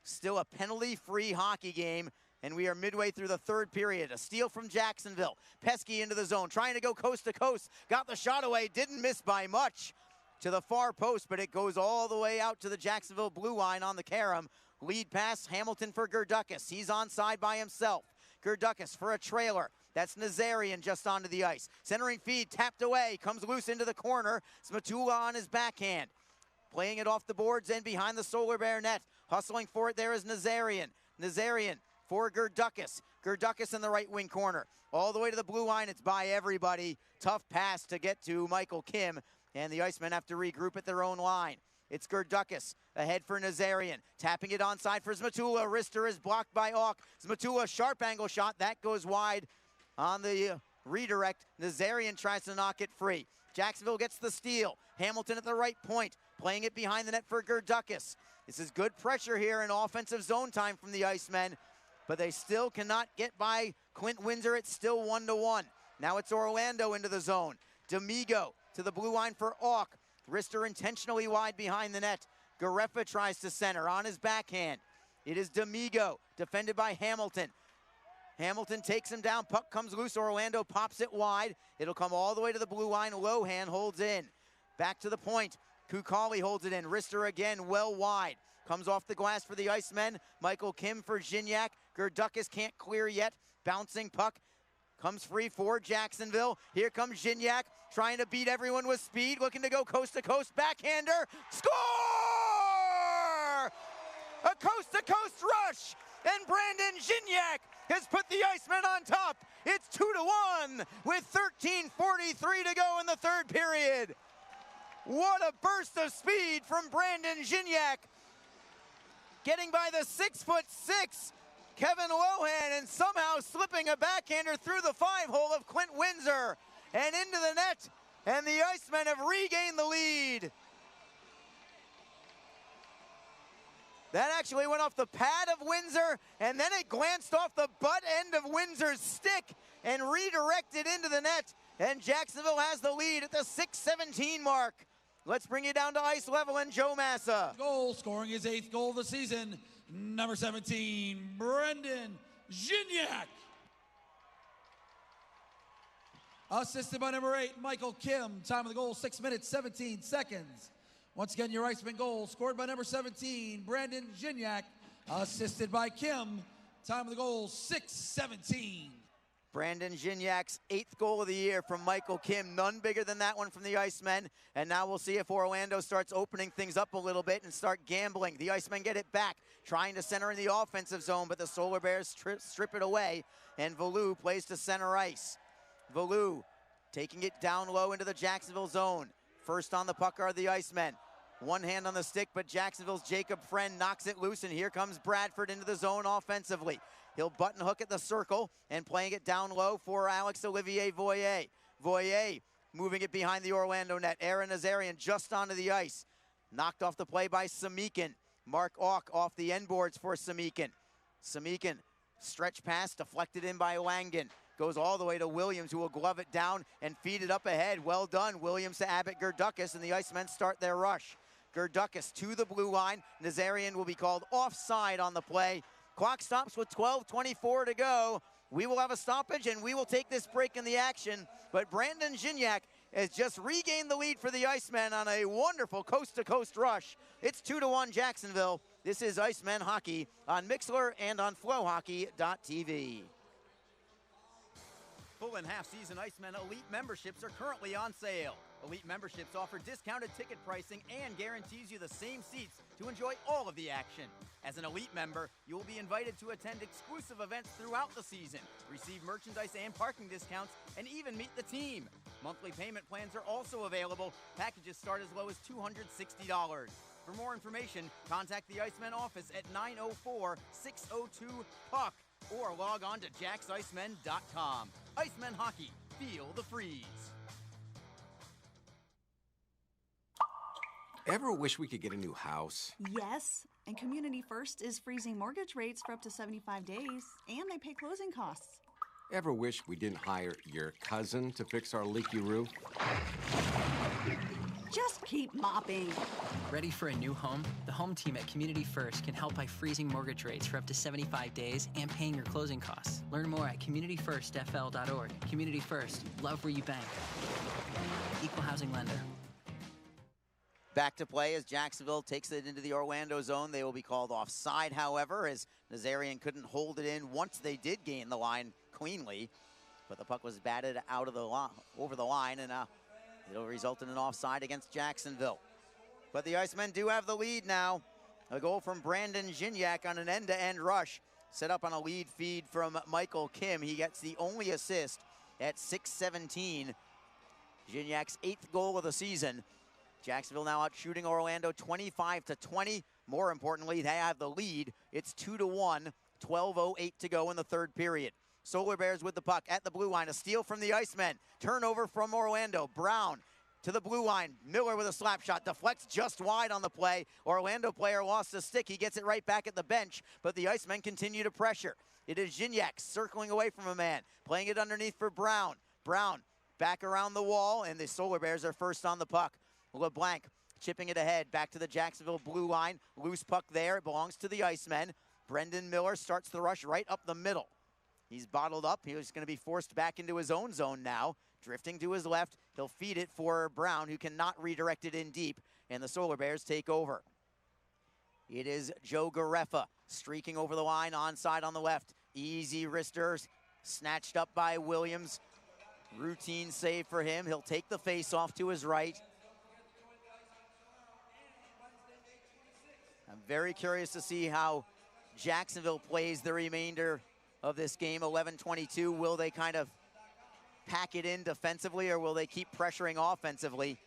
Still a penalty-free hockey game, and we are midway through the third period. A steal from Jacksonville. Pesky into the zone, trying to go coast to coast. Got the shot away, didn't miss by much to the far post, but it goes all the way out to the Jacksonville blue line on the carom. Lead pass, Hamilton for Gerdukas. He's onside by himself. Gerdukas for a trailer. That's Nazarian just onto the ice. Centering feed, tapped away, comes loose into the corner. Smatula on his backhand. Playing it off the boards and behind the Solar Bear net. Hustling for it there is Nazarian. Nazarian for Gerdukas. Gerdukas in the right wing corner. All the way to the blue line, it's by everybody. Tough pass to get to Michael Kim, and the Icemen have to regroup at their own line. It's Gerdukas ahead for Nazarian. Tapping it onside for Smatula. Wrister is blocked by Auk. Smatula, sharp angle shot. That goes wide on the redirect. Nazarian tries to knock it free. Jacksonville gets the steal. Hamilton at the right point. Playing it behind the net for Gerdukas. This is good pressure here in offensive zone time from the Icemen, but they still cannot get by Clint Windsor. It's still 1-1. Now it's Orlando into the zone. D'Amigo to the blue line for Auk. Wrister intentionally wide behind the net. Garefa tries to center on his backhand. It is D'Amigo, defended by Hamilton. Hamilton takes him down. Puck comes loose. Orlando pops it wide. It'll come all the way to the blue line. Lohan holds in. Back to the point. Kukali holds it in. Wrister again, well wide. Comes off the glass for the Icemen. Michael Kim for Gignac. Gerdukas can't clear yet. Bouncing puck. Comes free for Jacksonville. Here comes Gignac, trying to beat everyone with speed, looking to go coast to coast. Backhander. Score! A coast to coast rush. And Brandon Gignac has put the Icemen on top. It's 2-1 with 13:43 to go in the third period. What a burst of speed from Brandon Gignac. Getting by the 6'6" Kevin Lohan and somehow slipping a backhander through the 5-hole of Clint Windsor and into the net, and the Icemen have regained the lead. That actually went off the pad of Windsor, and then it glanced off the butt end of Windsor's stick and redirected into the net, and Jacksonville has the lead at the 6:17 mark. Let's bring you down to ice level and Joe Massa. Goal, scoring his 8th goal of the season, number 17, Brendan Gignac. Assisted by number 8, Michael Kim. Time of the goal, 6 minutes, 17 seconds. Once again, your Iceman goal, scored by number 17, Brandon Gignac. Assisted by Kim. Time of the goal, 6:17. Brandon Gignac's 8th goal of the year from Michael Kim. None bigger than that one from the Icemen. And now we'll see if Orlando starts opening things up a little bit and start gambling. The Icemen get it back, trying to center in the offensive zone, but the Solar Bears strip it away, and Valou plays to center ice. Valou taking it down low into the Jacksonville zone. First on the puck are the Icemen. One hand on the stick, but Jacksonville's Jacob Friend knocks it loose, and here comes Bradford into the zone offensively. He'll button hook at the circle and playing it down low for Alex Olivier Voyer. Voyer moving it behind the Orlando net. Aaron Nazarian just onto the ice. Knocked off the play by Samikin. Mark Auk off the end boards for Samikin. Samikin, stretch pass deflected in by Langen. Goes all the way to Williams, who will glove it down and feed it up ahead. Well done, Williams to Abbott Gerdukas, and the Icemen start their rush. Gerdukas to the blue line. Nazarian will be called offside on the play. Clock stops with 12:24 to go. We will have a stoppage, and we will take this break in the action. But Brandon Gignac has just regained the lead for the Icemen on a wonderful coast-to-coast rush. It's 2-1 Jacksonville. This is Icemen Hockey on Mixlr and on flowhockey.tv. Full and half-season Icemen Elite memberships are currently on sale. Elite memberships offer discounted ticket pricing and guarantees you the same seats to enjoy all of the action. As an Elite member, you will be invited to attend exclusive events throughout the season, receive merchandise and parking discounts, and even meet the team. Monthly payment plans are also available. Packages start as low as $260. For more information, contact the Icemen office at 904-602-PUCK or log on to jacksicemen.com. Icemen Hockey, feel the freeze. Ever wish we could get a new house? Yes, and Community First is freezing mortgage rates for up to 75 days, and they pay closing costs. Ever wish we didn't hire your cousin to fix our leaky roof? Just keep mopping. Ready for a new home? The home team at Community First can help by freezing mortgage rates for up to 75 days and paying your closing costs. Learn more at communityfirstfl.org. Community First, love where you bank. Equal housing lender. Back to play as Jacksonville takes it into the Orlando zone. They will be called offside, however, as Nazarian couldn't hold it in once they did gain the line cleanly. But the puck was batted out of the over the line, and it'll result in an offside against Jacksonville. But the Icemen do have the lead now. A goal from Brandon Gignac on an end-to-end rush, set up on a lead feed from Michael Kim. He gets the only assist at 6:17. Gignac's 8th goal of the season. Jacksonville now out shooting Orlando 25-20. More importantly, they have the lead. It's 2-1, 12:08 to go in the third period. Solar Bears with the puck at the blue line. A steal from the Icemen. Turnover from Orlando. Brown to the blue line. Miller with a slap shot. Deflects just wide on the play. Orlando player lost a stick. He gets it right back at the bench, but the Icemen continue to pressure. It is Gignac circling away from a man. Playing it underneath for Brown. Brown back around the wall, and the Solar Bears are first on the puck. LeBlanc chipping it ahead, back to the Jacksonville blue line. Loose puck there, it belongs to the Icemen. Brendan Miller starts the rush right up the middle. He's bottled up, he was gonna be forced back into his own zone now. Drifting to his left, he'll feed it for Brown, who cannot redirect it in deep, and the Solar Bears take over. It is Joe Gareffa streaking over the line, onside on the left. Easy wristers, snatched up by Williams. Routine save for him, he'll take the face off to his right. I'm very curious to see how Jacksonville plays the remainder of this game. 11:22, will they kind of pack it in defensively, or will they keep pressuring offensively?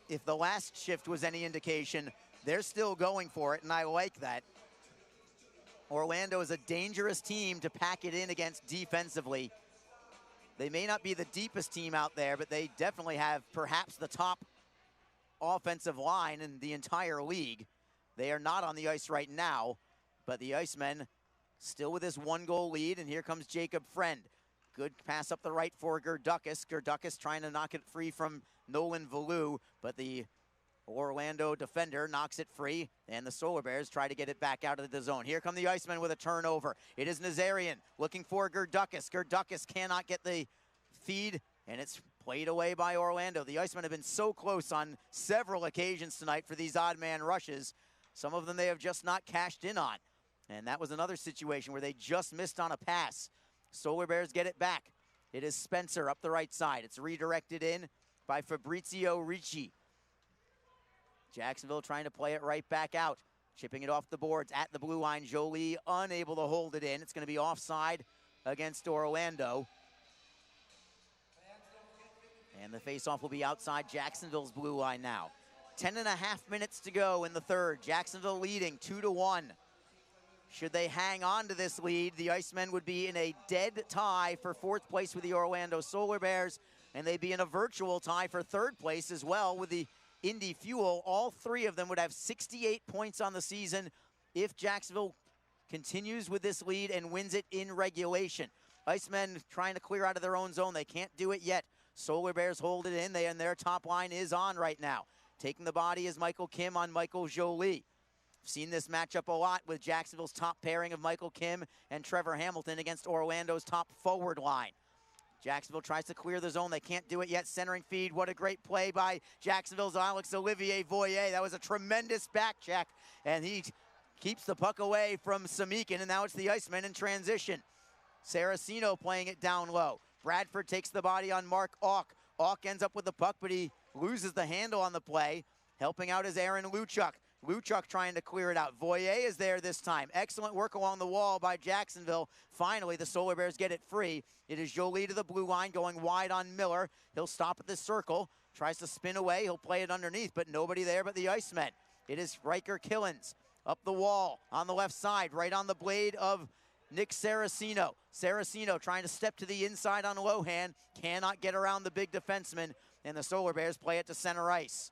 If the last shift was any indication, they're still going for it, and I like that. Orlando is a dangerous team to pack it in against defensively. They may not be the deepest team out there, but they definitely have perhaps the top offensive line in the entire league. They are not on the ice right now, but the Icemen still with this 1-goal lead, and here comes Jacob Friend. Good pass up the right for Gerdukas. Gerdukas trying to knock it free from Nolan Valou, but the Orlando defender knocks it free, and the Solar Bears try to get it back out of the zone. Here come the Icemen with a turnover. It is Nazarian looking for Gerdukas. Gerdukas cannot get the feed, and it's played away by Orlando. The Icemen have been so close on several occasions tonight for these odd man rushes. Some of them they have just not cashed in on. And that was another situation where they just missed on a pass. Solar Bears get it back. It is Spencer up the right side. It's redirected in by Fabrizio Ricci. Jacksonville trying to play it right back out. Chipping it off the boards at the blue line. Jolie unable to hold it in. It's going to be offside against Orlando. And the faceoff will be outside Jacksonville's blue line now. 10.5 minutes to go in the third. Jacksonville leading 2-1. Should they hang on to this lead, the Icemen would be in a dead tie for 4th place with the Orlando Solar Bears, and they'd be in a virtual tie for 3rd place as well with the Indy Fuel. All 3 of them would have 68 points on the season if Jacksonville continues with this lead and wins it in regulation. Icemen trying to clear out of their own zone. They can't do it yet. Solar Bears hold it in, and their top line is on right now. Taking the body is Michael Kim on Michael Jolie. Seen this matchup a lot with Jacksonville's top pairing of Michael Kim and Trevor Hamilton against Orlando's top forward line. Jacksonville tries to clear the zone. They can't do it yet. Centering feed. What a great play by Jacksonville's Alex Olivier Voyer. That was a tremendous back check, and he keeps the puck away from Samikin, and now it's the Icemen in transition. Saraceno playing it down low. Bradford takes the body on Mark Auk. Auk ends up with the puck, but he loses the handle on the play. Helping out is Aaron Luchuk. Luchuk trying to clear it out. Voyer is there this time. Excellent work along the wall by Jacksonville. Finally, the Solar Bears get it free. It is Jolie to the blue line, going wide on Miller. He'll stop at the circle. Tries to spin away. He'll play it underneath, but nobody there but the Icemen. It is Riker Killens up the wall on the left side, right on the blade of Nick Saraceno. Saraceno trying to step to the inside on Lohan. Cannot get around the big defenseman, and the Solar Bears play it to center ice.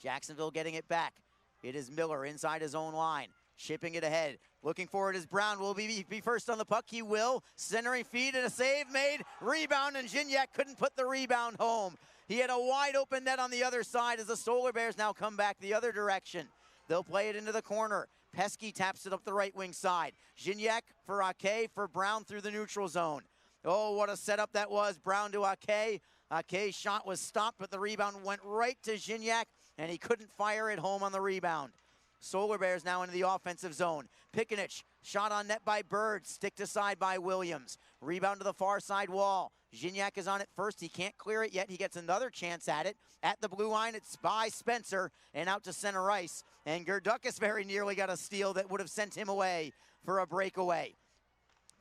Jacksonville getting it back. It is Miller inside his own line, shipping it ahead. Looking for it is Brown. Will be first on the puck? He will. Centering feed and a save made. Rebound, and Gignac couldn't put the rebound home. He had a wide open net on the other side as the Solar Bears now come back the other direction. They'll play it into the corner. Pesky taps it up the right wing side. Gignac for Ake, for Brown through the neutral zone. Oh, what a setup that was. Brown to Ake. Ake's shot was stopped, but the rebound went right to Gignac, and he couldn't fire it home on the rebound. Solar Bears now into the offensive zone. Pikanich, shot on net by Bird, sticked aside by Williams. Rebound to the far side wall. Gignac is on it first. He can't clear it yet. He gets another chance at it. At the blue line, it's by Spencer and out to center ice. And Gerdukas very nearly got a steal that would have sent him away for a breakaway.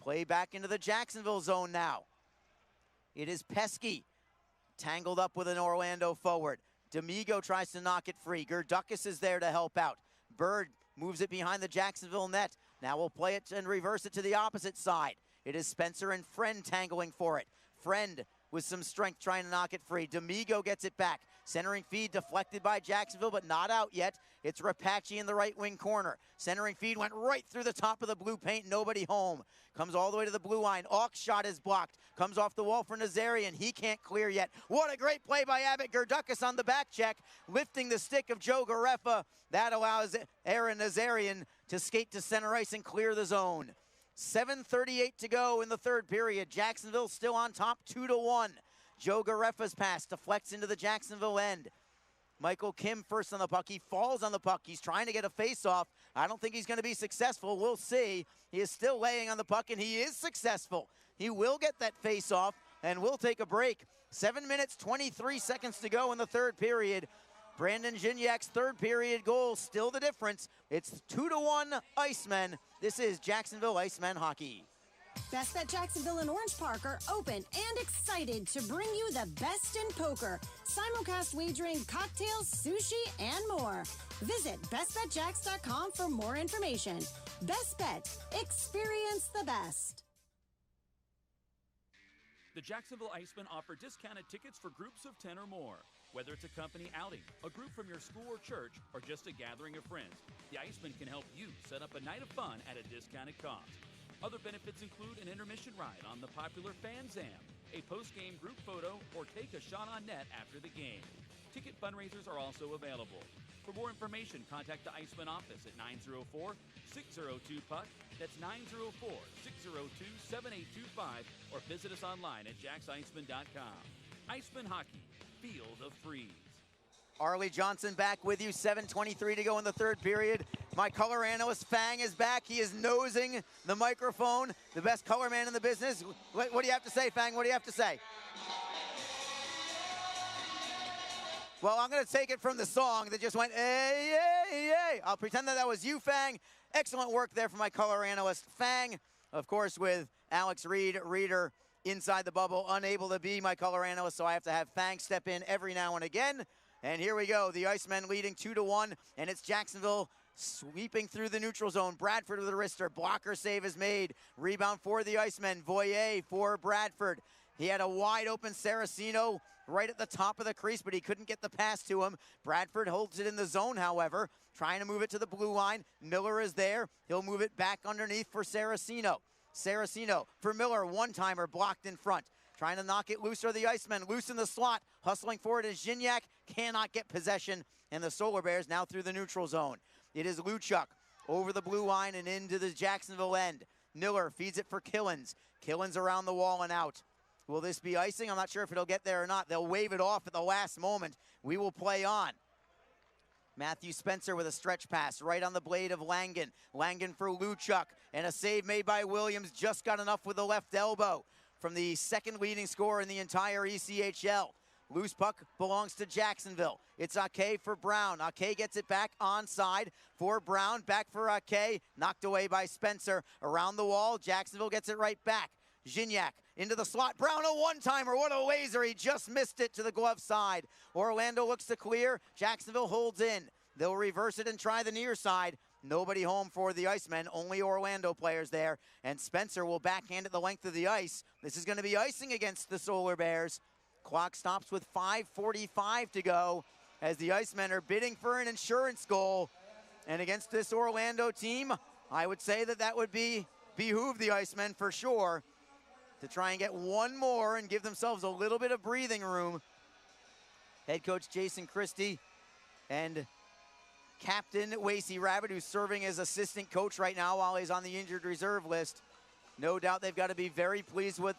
Play back into the Jacksonville zone now. It is Pesky, tangled up with an Orlando forward. D'Amigo tries to knock it free. Gerdukas is there to help out. Bird moves it behind the Jacksonville net. Now we'll play it and reverse it to the opposite side. It is Spencer and Friend tangling for it. Friend with some strength trying to knock it free. D'Amigo gets it back. Centering feed deflected by Jacksonville, but not out yet. It's Rapace in the right wing corner. Centering feed went right through the top of the blue paint. Nobody home. Comes all the way to the blue line. Auk's shot is blocked. Comes off the wall for Nazarian. He can't clear yet. What a great play by Abbott Gerdukas on the back check, lifting the stick of Joe Garefa. That allows Aaron Nazarian to skate to center ice and clear the zone. 7:38 to go in the third period. Jacksonville still on top 2-1. Joe Garefa's pass deflects into the Jacksonville end. Michael Kim first on the puck. He falls on the puck. He's trying to get a face-off. I don't think he's going to be successful. We'll see. He is still laying on the puck, and he is successful. He will get that face-off, and we'll take a break. 7 minutes, 23 seconds to go in the third period. Brandon Gignac's third period goal, still the difference. It's 2-1 Icemen. This is Jacksonville Icemen hockey. Best Bet Jacksonville and Orange Park are open and excited to bring you the best in poker, simulcast wagering, cocktails, sushi, and more. Visit bestbetjacks.com for more information. Best Bet. Experience the best. The Jacksonville Icemen offer discounted tickets for groups of 10 or more. Whether it's a company outing, a group from your school or church, or just a gathering of friends, the Icemen can help you set up a night of fun at a discounted cost. Other benefits include an intermission ride on the popular Fan Zam, a post-game group photo, or take a shot on net after the game. Ticket fundraisers are also available. For more information, contact the Icemen office at 904-602-PUCK. That's 904-602-7825, or visit us online at jacksiceman.com. Icemen Hockey, feel the freeze. Arlie Johnson back with you. 7:23 to go in the third period. My color analyst, Fang, is back. He is nosing the microphone. The best color man in the business. What do you have to say, Fang? What do you have to say? Well, I'm going to take it from the song that just went, hey, hey, hey. I'll pretend that was you, Fang. Excellent work there from my color analyst, Fang. Of course, with Alex Reeder inside the bubble, unable to be my color analyst, so I have to have Fang step in every now and again. And here we go, the Icemen leading 2-1, and it's Jacksonville sweeping through the neutral zone. Bradford with a wrister, blocker save is made. Rebound for the Icemen, Voyer for Bradford. He had a wide open Saraceno right at the top of the crease, but he couldn't get the pass to him. Bradford holds it in the zone, however, trying to move it to the blue line. Miller is there. He'll move it back underneath for Saraceno. Saraceno for Miller, one-timer blocked in front. trying to knock it loose are the Icemen. Loose in the slot, hustling forward is Gignac, cannot get possession, and the Solar Bears now through the neutral zone. It is Luchuk over the blue line and into the Jacksonville end. Miller feeds it for Killens. Killens around the wall and out. Will this be icing? I'm not sure if it'll get there or not. They'll wave it off at the last moment. We will play on. Matthew Spencer with a stretch pass right on the blade of Langen. Langen for Luchuk, and a save made by Williams. Just got enough with the left elbow from the second leading scorer in the entire ECHL. Loose puck belongs to Jacksonville. It's Ake for Brown. Ake gets it back onside for Brown. Back for Ake. Knocked away by Spencer. Around the wall. Jacksonville gets it right back. Gignac into the slot. Brown, a one-timer. What a laser. He just missed it to the glove side. Orlando looks to clear. Jacksonville holds in. They'll reverse it and try the near side. Nobody home for the Icemen. Only Orlando players there. And Spencer will backhand it the length of the ice. This is going to be icing against the Solar Bears. Clock stops with 5:45 to go as the Icemen are bidding for an insurance goal. And against this Orlando team, I would say that would behoove the Icemen for sure to try and get one more and give themselves a little bit of breathing room. Head coach Jason Christie and Captain Wasey Rabbit, who's serving as assistant coach right now while he's on the injured reserve list. No doubt they've got to be very pleased with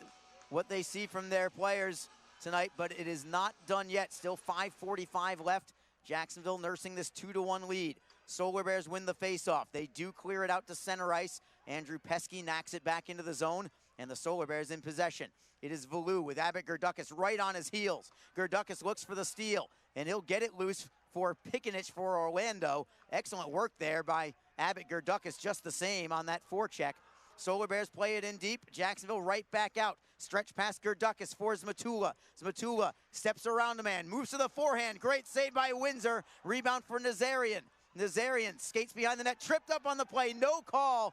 what they see from their players tonight, but it is not done yet. Still 5:45 left. Jacksonville nursing this 2-1 lead. Solar Bears win the faceoff. They do clear it out to center ice. Andrew Pesky knocks it back into the zone, and the Solar Bears in possession. It is Valou with Abbott Gerdukis right on his heels. Gerdukis looks for the steal, and he'll get it loose for Pickenich for Orlando. Excellent work there by Abbott Gerdukis, just the same on that forecheck. Solar Bears play it in deep. Jacksonville right back out. Stretch past Gerdukis for Zmatula. Zmatula steps around a man, moves to the forehand. Great save by Windsor. Rebound for Nazarian. Nazarian skates behind the net, tripped up on the play. No call.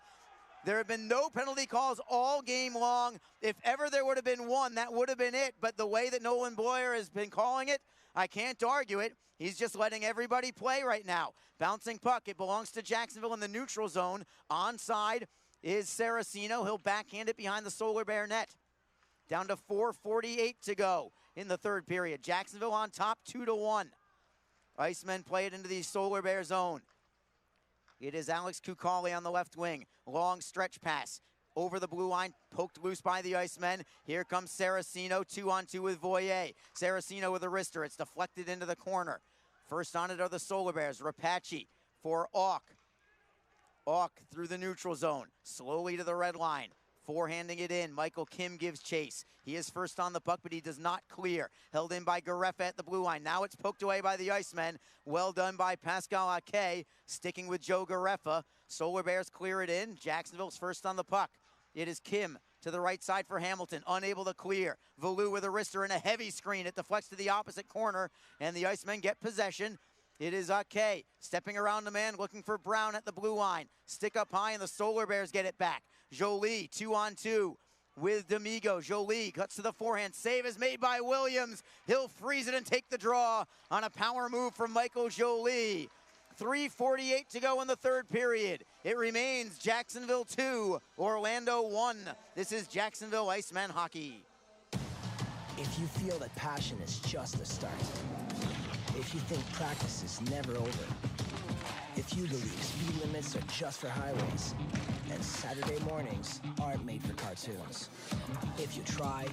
There have been no penalty calls all game long. If ever there would have been one, that would have been it. But the way that Nolan Boyer has been calling it, I can't argue it. He's just letting everybody play right now. Bouncing puck. It belongs to Jacksonville in the neutral zone. Onside is Saraceno. He'll backhand it behind the Solar Bear net. Down to 4:48 to go in the third period. Jacksonville on top 2-1. Icemen play it into the Solar Bear zone. It is Alex Kukali on the left wing. Long stretch pass over the blue line, poked loose by the Icemen. Here comes Saraceno, 2-on-2 with Voyer. Saraceno with a wrister. It's deflected into the corner. First on it are the Solar Bears. Rapace for Auk. Auk through the neutral zone, slowly to the red line. Forehanding it in. Michael Kim gives chase. He is first on the puck, but he does not clear. Held in by Garefa at the blue line. Now it's poked away by the Icemen. Well done by Pascal Ake, sticking with Joe Garefa. Solar Bears clear it in. Jacksonville's first on the puck. It is Kim to the right side for Hamilton, unable to clear. Valou with a wrister and a heavy screen. It deflects to the opposite corner, and the Icemen get possession. It is Ake stepping around the man, looking for Brown at the blue line. Stick up high, and the Solar Bears get it back. Jolie, 2-on-2 with D'Amigo. Jolie cuts to the forehand. Save is made by Williams. He'll freeze it and take the draw on a power move from Michael Jolie. 3:48 to go in the third period. It remains Jacksonville 2, Orlando 1. This is Jacksonville Icemen hockey. If you feel that passion is just the start, if you think practice is never over, if you believe speed limits are just for highways, and Saturday mornings aren't made for cartoons. If you try,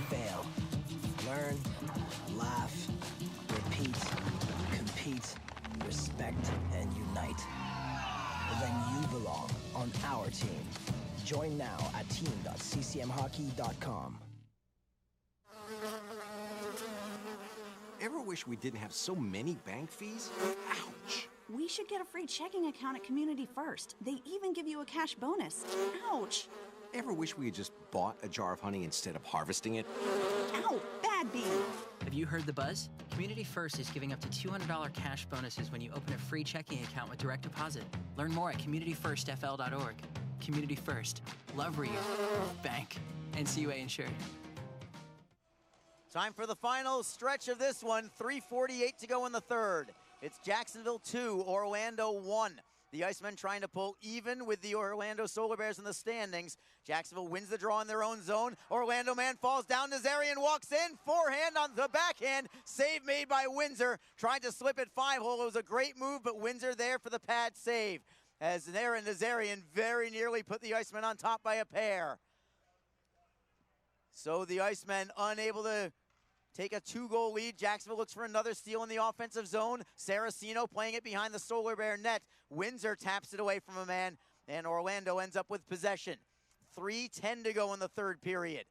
fail, learn, laugh, repeat, compete, respect, and unite, then you belong on our team. Join now at team.ccmhockey.com. Ever wish we didn't have so many bank fees? Ouch! We should get a free checking account at Community First. They even give you a cash bonus. Ouch! Ever wish we had just bought a jar of honey instead of harvesting it? Ow! Bad bee! Have you heard the buzz? Community First is giving up to $200 cash bonuses when you open a free checking account with direct deposit. Learn more at communityfirstfl.org. Community First. Love where you bank. NCUA insured. Time for the final stretch of this one. 3:48 to go in the third. It's Jacksonville 2, Orlando 1. The Icemen trying to pull even with the Orlando Solar Bears in the standings. Jacksonville wins the draw in their own zone. Orlando man falls down. Nazarian walks in. Forehand on the backhand. Save made by Windsor. Tried to slip it 5-hole. It was a great move, but Windsor there for the pad save. As Nazarian very nearly put the Icemen on top by a pair. So the Icemen unable to take a 2-goal lead. Jacksonville looks for another steal in the offensive zone. Saraceno playing it behind the Solar Bear net. Windsor taps it away from a man, and Orlando ends up with possession. 3:10 to go in the third period.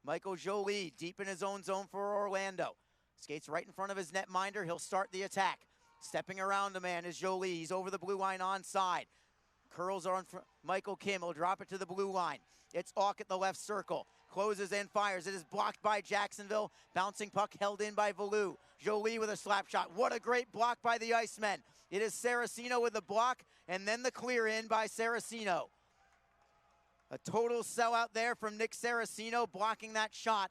Michael Jolie deep in his own zone for Orlando. Skates right in front of his netminder. He'll start the attack. Stepping around a man is Jolie. He's over the blue line onside. Curls on Michael Kim. He'll drop it to the blue line. It's Auk at the left circle. Closes and fires. It is blocked by Jacksonville. Bouncing puck held in by Valou. Jolie with a slap shot. What a great block by the Icemen. It is Saraceno with the block, and then the clear in by Saraceno. A total sellout there from Nick Saraceno blocking that shot.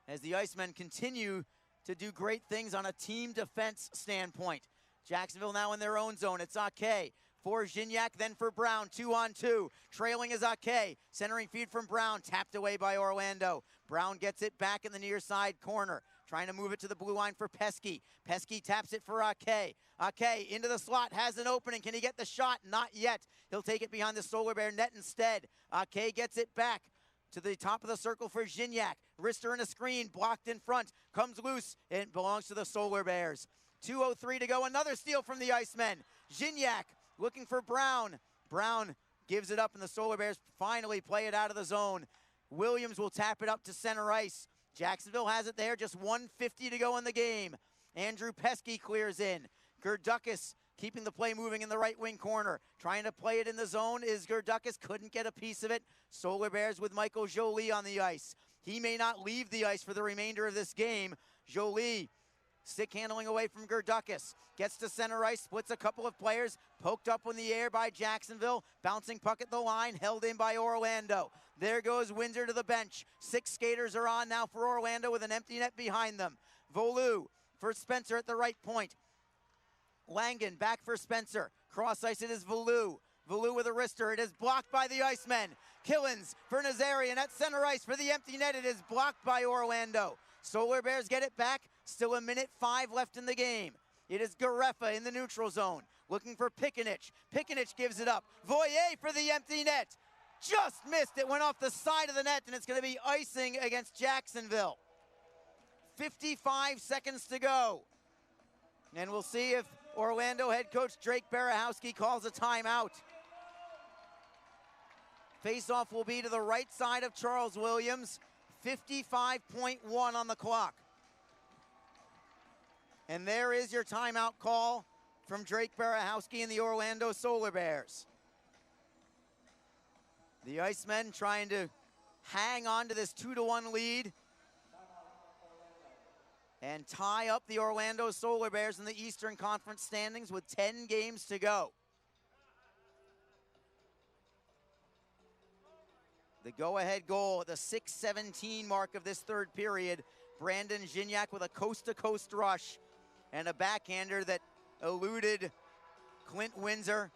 As the Icemen continue to do great things on a team defense standpoint. Jacksonville now in their own zone. It's Ake. For Gignac, then for Brown, 2-on-2. Trailing is Ake. Centering feed from Brown, tapped away by Orlando. Brown gets it back in the near side corner. Trying to move it to the blue line for Pesky. Pesky taps it for Ake. Ake into the slot, has an opening. Can he get the shot? Not yet. He'll take it behind the Solar Bear net instead. Ake gets it back to the top of the circle for Gignac. Wrister in a screen, blocked in front. Comes loose, and it belongs to the Solar Bears. 2:03 to go. Another steal from the Icemen. Gignac looking for Brown. Brown gives it up, and the Solar Bears finally play it out of the zone. Williams will tap it up to center ice. Jacksonville has it there, just 1:50 to go in the game. Andrew Pesky clears in. Gerdukas keeping the play moving in the right wing corner. Trying to play it in the zone is Gerdukas, couldn't get a piece of it. Solar Bears with Michael Jolie on the ice. He may not leave the ice for the remainder of this game. Jolie stick handling away from Gerdukas. Gets to center ice, splits a couple of players. Poked up in the air by Jacksonville. Bouncing puck at the line, held in by Orlando. There goes Windsor to the bench. 6 skaters are on now for Orlando with an empty net behind them. Valou for Spencer at the right point. Langen back for Spencer. Cross ice, it is Valou. Valou with a wrister. It is blocked by the Icemen. Killens for Nazarian at center ice for the empty net. It is blocked by Orlando. Solar Bears get it back. Still 1:05 left in the game. It is Garefa in the neutral zone. Looking for Pikanich. Pikanich gives it up. Voyer for the empty net. Just missed. It went off the side of the net, and it's going to be icing against Jacksonville. 55 seconds to go. And we'll see if Orlando head coach Drake Barahowski calls a timeout. Face-off will be to the right side of Charles Williams. 55.1 on the clock. And there is your timeout call from Drake Barahowski and the Orlando Solar Bears. The Icemen trying to hang on to this 2-1 lead and tie up the Orlando Solar Bears in the Eastern Conference standings with 10 games to go. The go-ahead goal at the 6:17 mark of this third period. Brandon Gignac with a coast-to-coast rush and a backhander that eluded Clint Windsor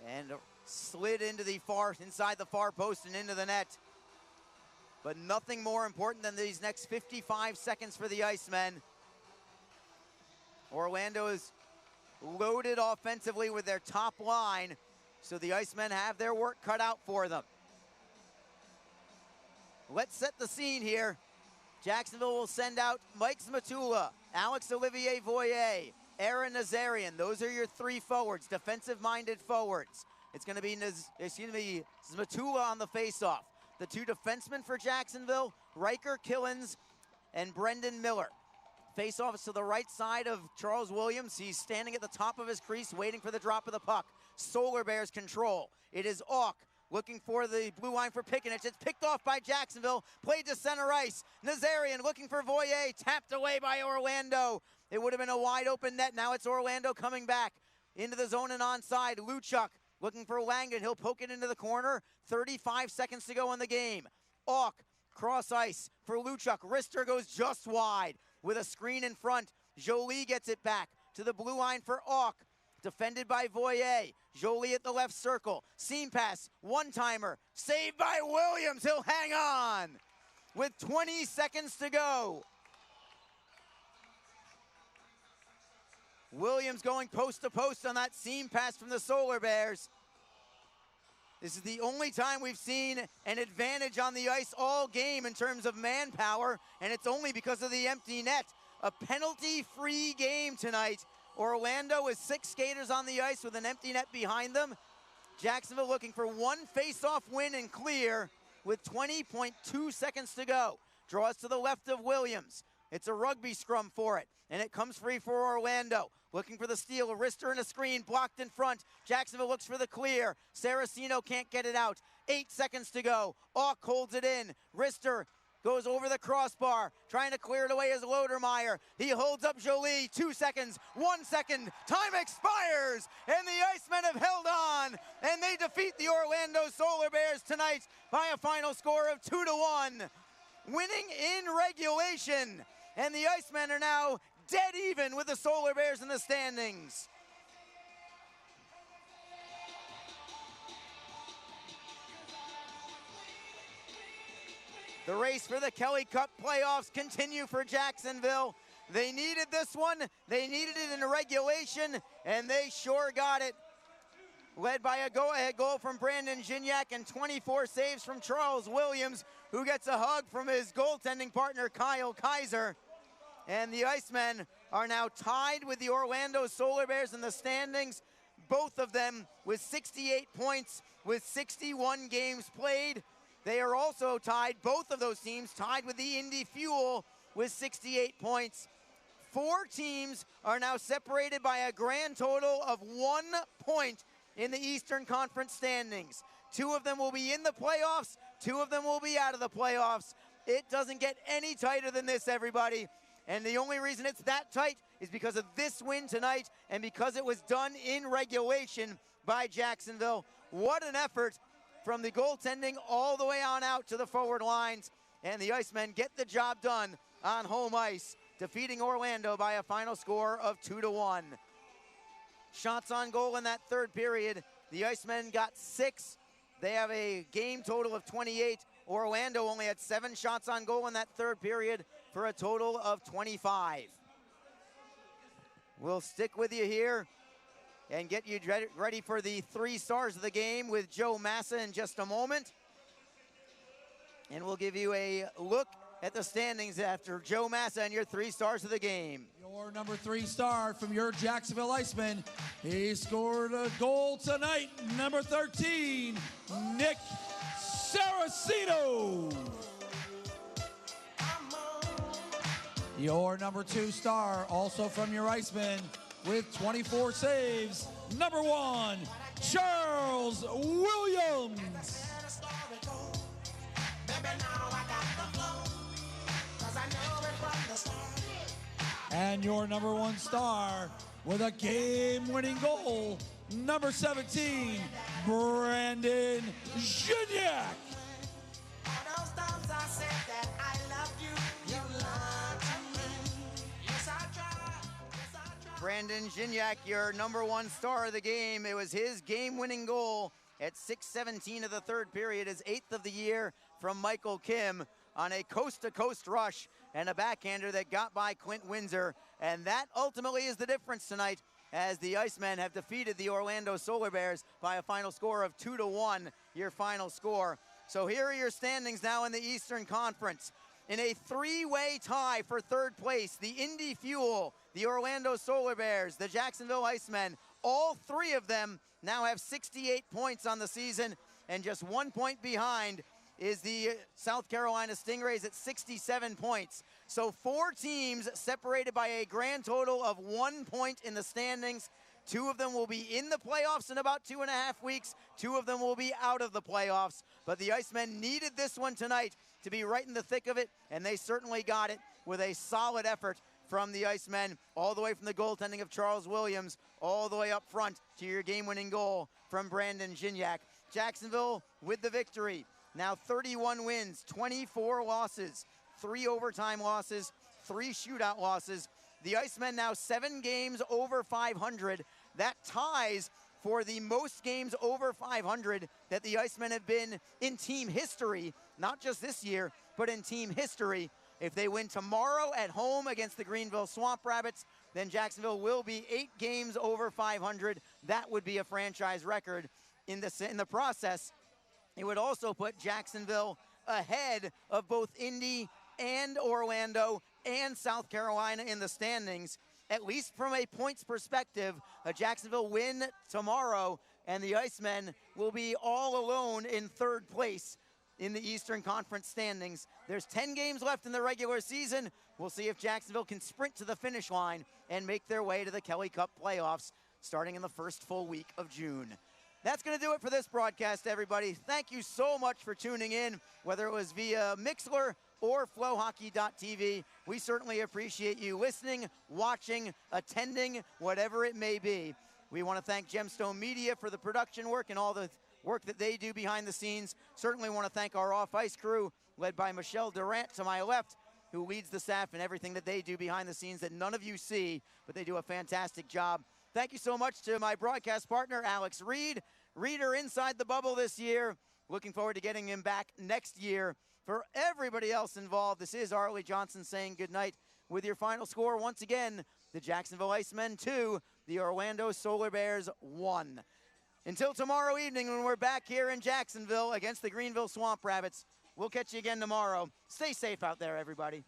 and slid into the inside the far post and into the net. But nothing more important than these next 55 seconds for the Icemen. Orlando is loaded offensively with their top line, so the Icemen have their work cut out for them. Let's set the scene here. Jacksonville will send out Mike Zmatula, Alex Olivier Voyer, Aaron Nazarian. Those are your 3 forwards, defensive-minded forwards. It's going to be Zmatula on the faceoff. The 2 defensemen for Jacksonville, Riker Killens and Brendan Miller. Faceoff is to the right side of Charles Williams. He's standing at the top of his crease waiting for the drop of the puck. Solar Bears control. It is Auk looking for the blue line for Pikanich. It's picked off by Jacksonville. Played to center ice. Nazarian looking for Voyer. Tapped away by Orlando. It would have been a wide open net. Now it's Orlando coming back into the zone and onside. Luchuk looking for Langen. He'll poke it into the corner. 35 seconds to go in the game. Auk cross ice for Luchuk. Wrister goes just wide with a screen in front. Jolie gets it back to the blue line for Auk. defended by Voyer. Jolie at the left circle. Seam pass, one-timer, saved by Williams. He'll hang on with 20 seconds to go. Williams going post to post on that seam pass from the Solar Bears. This is the only time we've seen an advantage on the ice all game in terms of manpower, and it's only because of the empty net. A penalty-free game tonight. Orlando with 6 skaters on the ice with an empty net behind them. Jacksonville looking for one face-off win and clear with 20.2 seconds to go. Draws to the left of Williams. It's a rugby scrum for it, and it comes free for Orlando. Looking for the steal, a wrister and a screen, blocked in front. Jacksonville looks for the clear. Saraceno can't get it out. 8 seconds to go. Auk holds it in. Wrister goes over the crossbar, trying to clear it away as Lodermeyer. He holds up Jolie, 2 seconds, 1 second, time expires, and the Icemen have held on, and they defeat the Orlando Solar Bears tonight by a final score of 2-1. Winning in regulation, and the Icemen are now dead even with the Solar Bears in the standings. The race for the Kelly Cup playoffs continue for Jacksonville. They needed this one. They needed it in regulation, and they sure got it. Led by a go-ahead goal from Brandon Gignac and 24 saves from Charles Williams, who gets a hug from his goaltending partner, Kyle Kaiser. And the Icemen are now tied with the Orlando Solar Bears in the standings, both of them with 68 points with 61 games played. They are also tied, both of those teams, tied with the Indy Fuel with 68 points. 4 teams are now separated by a grand total of 1 point in the Eastern Conference standings. 2 of them will be in the playoffs, 2 of them will be out of the playoffs. It doesn't get any tighter than this, everybody. And the only reason it's that tight is because of this win tonight and because it was done in regulation by Jacksonville. What an effort from the goaltending all the way on out to the forward lines. And the Icemen get the job done on home ice, defeating Orlando by a final score of 2-1. Shots on goal in that third period. The Icemen got 6. They have a game total of 28. Orlando only had 7 shots on goal in that third period for a total of 25. We'll stick with you here and get you ready for the 3 stars of the game with Joe Massa in just a moment. And we'll give you a look at the standings after Joe Massa and your 3 stars of the game. Your number 3 star from your Jacksonville Icemen. He scored a goal tonight, number 13, Nick Saraceno. Your number 2 star, also from your Icemen, with 24 saves, number 1, Charles Williams. And your number 1 star with a game-winning goal, number 17, Brandon Gignac. Brandon Gignac, your number 1 star of the game. It was his game-winning goal at 6:17 of the third period, his 8th of the year from Michael Kim on a coast-to-coast rush and a backhander that got by Clint Windsor. And that ultimately is the difference tonight as the Icemen have defeated the Orlando Solar Bears by a final score of 2-1, your final score. So here are your standings now in the Eastern Conference. In a 3-way tie for third place, the Indy Fuel, the Orlando Solar Bears, the Jacksonville Icemen, all 3 of them now have 68 points on the season, and just 1 point behind is the South Carolina Stingrays at 67 points. So 4 teams separated by a grand total of 1 point in the standings. 2 of them will be in the playoffs in about 2.5 weeks. 2 of them will be out of the playoffs. But the Icemen needed this one tonight to be right in the thick of it, and they certainly got it with a solid effort from the Icemen, all the way from the goaltending of Charles Williams, all the way up front to your game-winning goal from Brandon Gignac. Jacksonville with the victory. Now 31 wins, 24 losses, 3 overtime losses, 3 shootout losses. The Icemen now 7 games over 500, That ties for the most games over 500 that the Icemen have been in team history, not just this year, but in team history. If they win tomorrow at home against the Greenville Swamp Rabbits, then Jacksonville will be 8 games over 500. That would be a franchise record. In the process, it would also put Jacksonville ahead of both Indy and Orlando and South Carolina in the standings. At least from a points perspective, a Jacksonville win tomorrow, and the Icemen will be all alone in 3rd place in the Eastern Conference standings. There's 10 games left in the regular season. We'll see if Jacksonville can sprint to the finish line and make their way to the Kelly Cup playoffs starting in the first full week of June. That's going to do it for this broadcast, everybody. Thank you so much for tuning in, whether it was via Mixler or flowhockey.tv. We certainly appreciate you listening, watching, attending, whatever it may be. We want to thank Gemstone Media for the production work and all the work that they do behind the scenes. Certainly want to thank our off-ice crew, led by Michelle Durant to my left, who leads the staff and everything that they do behind the scenes that none of you see, but they do a fantastic job. Thank you so much to my broadcast partner, Alex Reed. Reader inside the bubble this year. Looking forward to getting him back next year. For everybody else involved, this is Arlie Johnson saying goodnight with your final score. Once again, the Jacksonville Icemen 2, the Orlando Solar Bears 1. Until tomorrow evening when we're back here in Jacksonville against the Greenville Swamp Rabbits, we'll catch you again tomorrow. Stay safe out there, everybody.